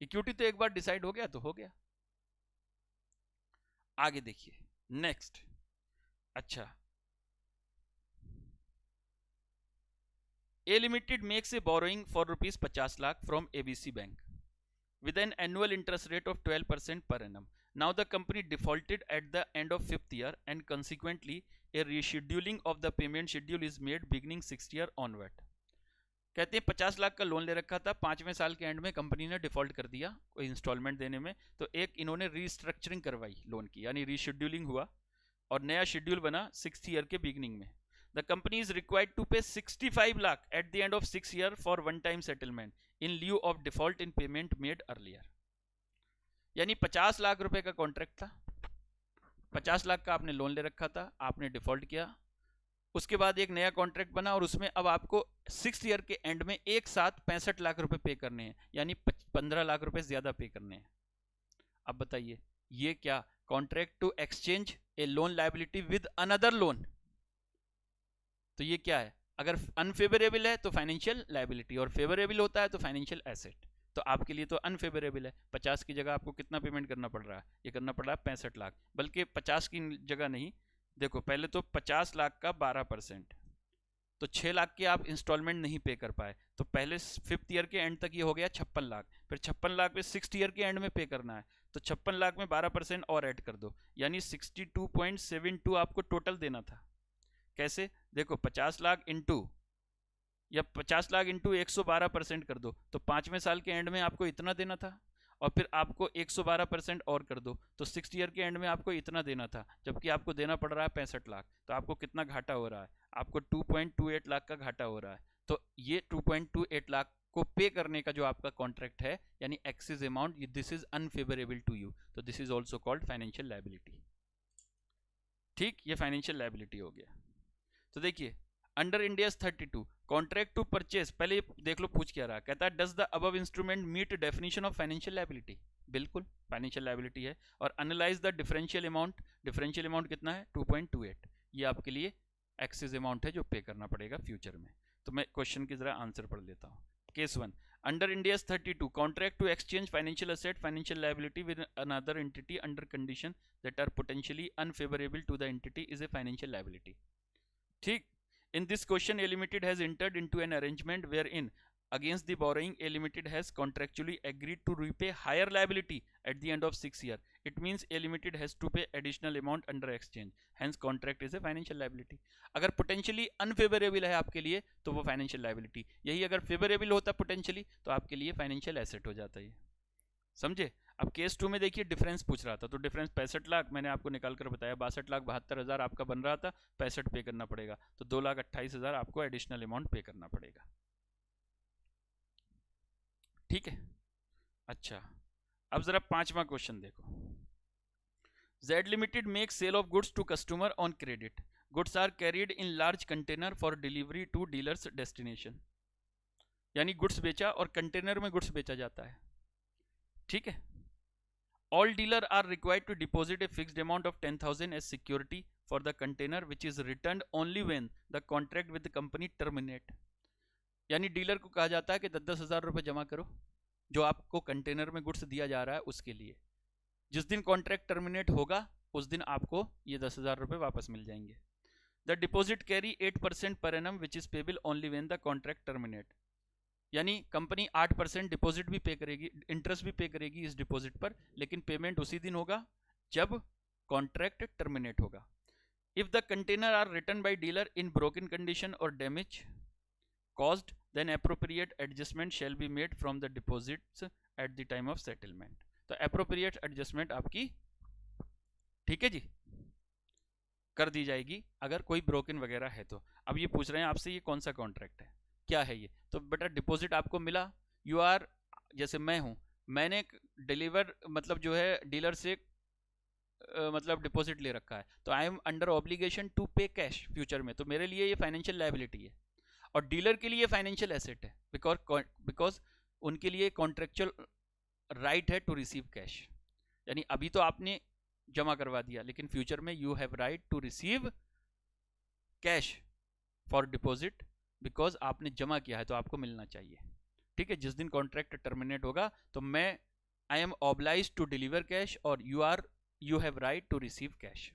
इक्विटी तो एक बार डिसाइड हो गया तो हो गया। आगे देखिए नेक्स्ट। अच्छा, a limited makes a borrowing for ₹50 lakh from ABC bank with an annual interest rate of 12% per annum. Now the company defaulted at the end of 5th year and consequently a rescheduling of the payment schedule is made beginning 6th year onward. कहते हैं 50 लाख का loan ले रखा था, 5वें साल के and में कंपनी ने डिफॉल्ट कर दिया कोई इंस्टॉलमेंट देने में, तो एक इन्होंने रीस्ट्रक्चरिंग करवाई लोन की, यानी रीशेड्यूलिंग हुआ और नया शेड्यूल बना 6th ईयर के बिगिनिंग में। The company is required to pay 65 lakh at the end of 6th year for one time settlement in lieu of default in payment made earlier. यानी 50 लाख रुपए का कॉन्ट्रैक्ट था, 50 लाख का आपने लोन ले रखा था, आपने डिफॉल्ट किया, उसके बाद एक नया कॉन्ट्रैक्ट बना और उसमें अब आपको 6th ईयर के एंड में एक साथ 65 लाख रुपए पे करने हैं, यानी 15 लाख रुपए ज्यादा पे करने हैं। अब बताइए ये क्या? Contract to exchange a loan liability with another loan. तो ये क्या है? अगर अनफेवरेबल है तो फाइनेंशियल लायबिलिटी और फेवरेबल होता है तो फाइनेंशियल एसेट। तो आपके लिए तो अनफेवरेबल है, 50 की जगह आपको कितना पेमेंट करना पड़ रहा है? ये करना पड़ रहा है 65 लाख, बल्कि 50 की जगह नहीं, देखो पहले तो 50 लाख का 12%, तो 6 लाख की आप इंस्टॉलमेंट नहीं पे कर पाए, तो पहले 5th ईयर के एंड तक ये हो गया 56 लाख, फिर 56 लाख पे 6th ईयर के एंड में पे करना है, तो 56 लाख में 12% और ऐड कर दो, यानी 62.72 आपको टोटल देना था। कैसे? देखो 50 लाख इंटू या 50 लाख इंटू 112% कर दो, तो 5वें साल के एंड में आपको इतना देना था, और फिर आपको 112% और कर दो, तो 6th ईयर के एंड में आपको इतना देना था, जबकि आपको देना पड़ रहा है 65 लाख। तो आपको कितना घाटा हो रहा है? आपको 2.28 लाख का घाटा हो रहा है। तो ये 2.28 लाख को पे करने का जो आपका कॉन्ट्रैक्ट है, यानी excess amount, this is unfavourable to you, तो this is also called financial liability. ठीक, ये फाइनेंशियल लायबिलिटी हो गया। तो देखिए under Ind AS 32 contract to purchase, पहले देख लो पूछ क्या रहा, कहता है does the above instrument meet definition of financial liability? बिल्कुल फाइनेंशियल लायबिलिटी है। और analyse the differential amount, differential amount कितना है? 2.28, ये आपके लिए एक्सेस अमाउंट है जो पे करना पड़ेगा फ्यूचर में। तो मैं क्वेश्चन की जरा आंसर पढ़ लेता हूँ। Case 1, under Ind AS 32 contract to exchange financial asset financial liability with another entity under condition that are potentially unfavourable to the entity is a financial liability. ठीक, in this question A Limited has entered into an arrangement wherein against the borrowing A Limited has contractually agreed to repay higher liability at the end of 6th year. It means A Limited has to pay additional amount under exchange, hence contract is a financial liability. अगर potentially unfavorable है आपके लिए तो वो financial liability, यही अगर favorable होता potentially तो आपके लिए financial asset हो जाता है। समझे? अब केस 2 में देखिए डिफरेंस पूछ रहा था, तो डिफरेंस 65 लाख मैंने आपको निकाल कर बताया, 62,72,000 आपका बन रहा था, 65 पे करना पड़ेगा, तो 2,28,000 आपको एडिशनल अमाउंट पे करना पड़ेगा। ठीक है, अच्छा अब जरा 5वां क्वेश्चन देखो। Z Limited makes sale of goods to customer on credit. Goods are carried in large container for delivery to dealer's destination. यानी गुड्स बेचा और कंटेनर में गुड्स बेचा जाता है, ठीक है। All dealer are required to deposit a fixed amount of 10,000 as security for the container which is returned only when the contract with the company terminate. यानी डीलर को कहा जाता है कि 10,000 रुपये जमा करो जो आपको कंटेनर में गुड्स दिया जा रहा है उसके लिए। जिस दिन कॉन्ट्रैक्ट टर्मिनेट होगा उस दिन आपको ये 10,000 रुपये वापस मिल जाएंगे। The deposit carry 8% per annum which is payable only when the contract terminate. यानी कंपनी 8% डिपॉजिट भी पे करेगी, इंटरेस्ट भी पे करेगी इस डिपॉजिट पर, लेकिन पेमेंट उसी दिन होगा जब कॉन्ट्रैक्ट टर्मिनेट होगा। If the container are return by dealer in broken condition और damage caused, then appropriate adjustment shall be made from the deposits at the time of settlement. तो appropriate adjustment आपकी, ठीक है जी, कर दी जाएगी अगर कोई ब्रोकन वगैरह है तो। अब ये पूछ रहे हैं आपसे ये कौन सा कॉन्ट्रैक्ट है, क्या है ये, तो बेटा डिपॉजिट आपको मिला, यू आर, जैसे मैं हूं, मैंने डिलीवर मतलब जो है डीलर से मतलब डिपॉजिट ले रखा है, तो I am under obligation to pay cash future में, तो मेरे लिए ये फाइनेंशियल लायबिलिटी है। और डीलर के लिए फाइनेंशियल एसेट है, बिकॉज उनके लिए कॉन्ट्रेक्चुअल राइट है टू रिसीव कैश। यानी अभी तो आपने जमा करवा दिया, लेकिन फ्यूचर में you have right to receive cash for deposit, because आपने जमा किया है तो आपको मिलना चाहिए, ठीक है। जिस दिन कॉन्ट्रैक्ट टर्मिनेट होगा तो मैं I am obliged to deliver cash और you have right to receive cash.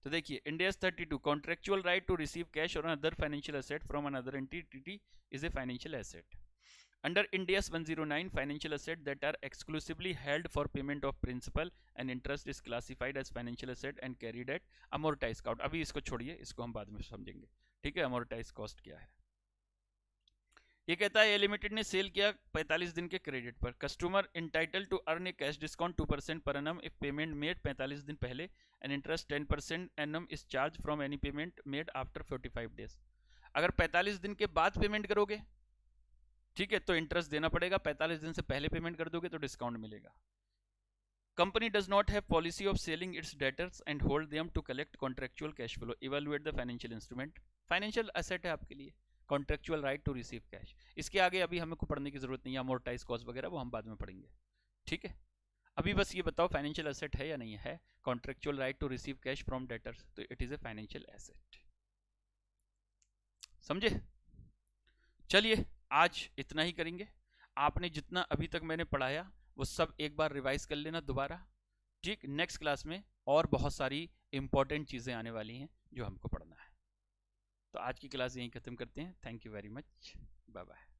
तो देखिए Ind AS 32 contractual right to receive cash और other financial asset from another entity is a financial asset. Under Ind AS 109 financial asset that are exclusively held for payment of principal and interest is classified as financial asset and carried at amortise cost. अभी इसको छोड़िए, इसको हम बाद में समझेंगे, ठीक है। अमोर्टाइज कॉस्ट क्या है, ये कहता है ए लिमिटेड ने सेल किया 45 दिन के क्रेडिट पर, customer entitle to earn a cash discount 2% per annum if payment made 45 दिन पहले and interest 10% annum is charge from any payment made after 45 days. अगर 45 दिन के बाद पेमेंट करोगे, ठीक है, तो इंटरेस्ट देना पड़ेगा, 45 दिन से पहले पेमेंट कर दोगे तो डिस्काउंट मिलेगा। Company does not have policy of selling its debtors and hold them to collect contractual cash flow, evaluate the financial instrument. Financial asset है आपके लिए, contractual right to receive cash. इसके आगे अभी हमें को पढ़ने की जरूरत नहीं है, अमोर्टाइज कॉस्ट वगैरह वो हम बाद में पढ़ेंगे, ठीक है। अभी बस ये बताओ फाइनेंशियल एसेट है या नहीं है, contractual right to receive cash from debtors, तो it is a financial asset, समझे। चलिए आज इतना ही करेंगे। आपने जितना अभी तक मैंने पढ़ाया वो सब एक बार रिवाइज कर लेना दोबारा, ठीक। नेक्स्ट क्लास में और बहुत सारी इंपॉर्टेंट चीजें आने वाली हैं जो हमको पढ़ना है। तो आज की क्लास यहीं खत्म करते हैं। Thank you very much, bye bye.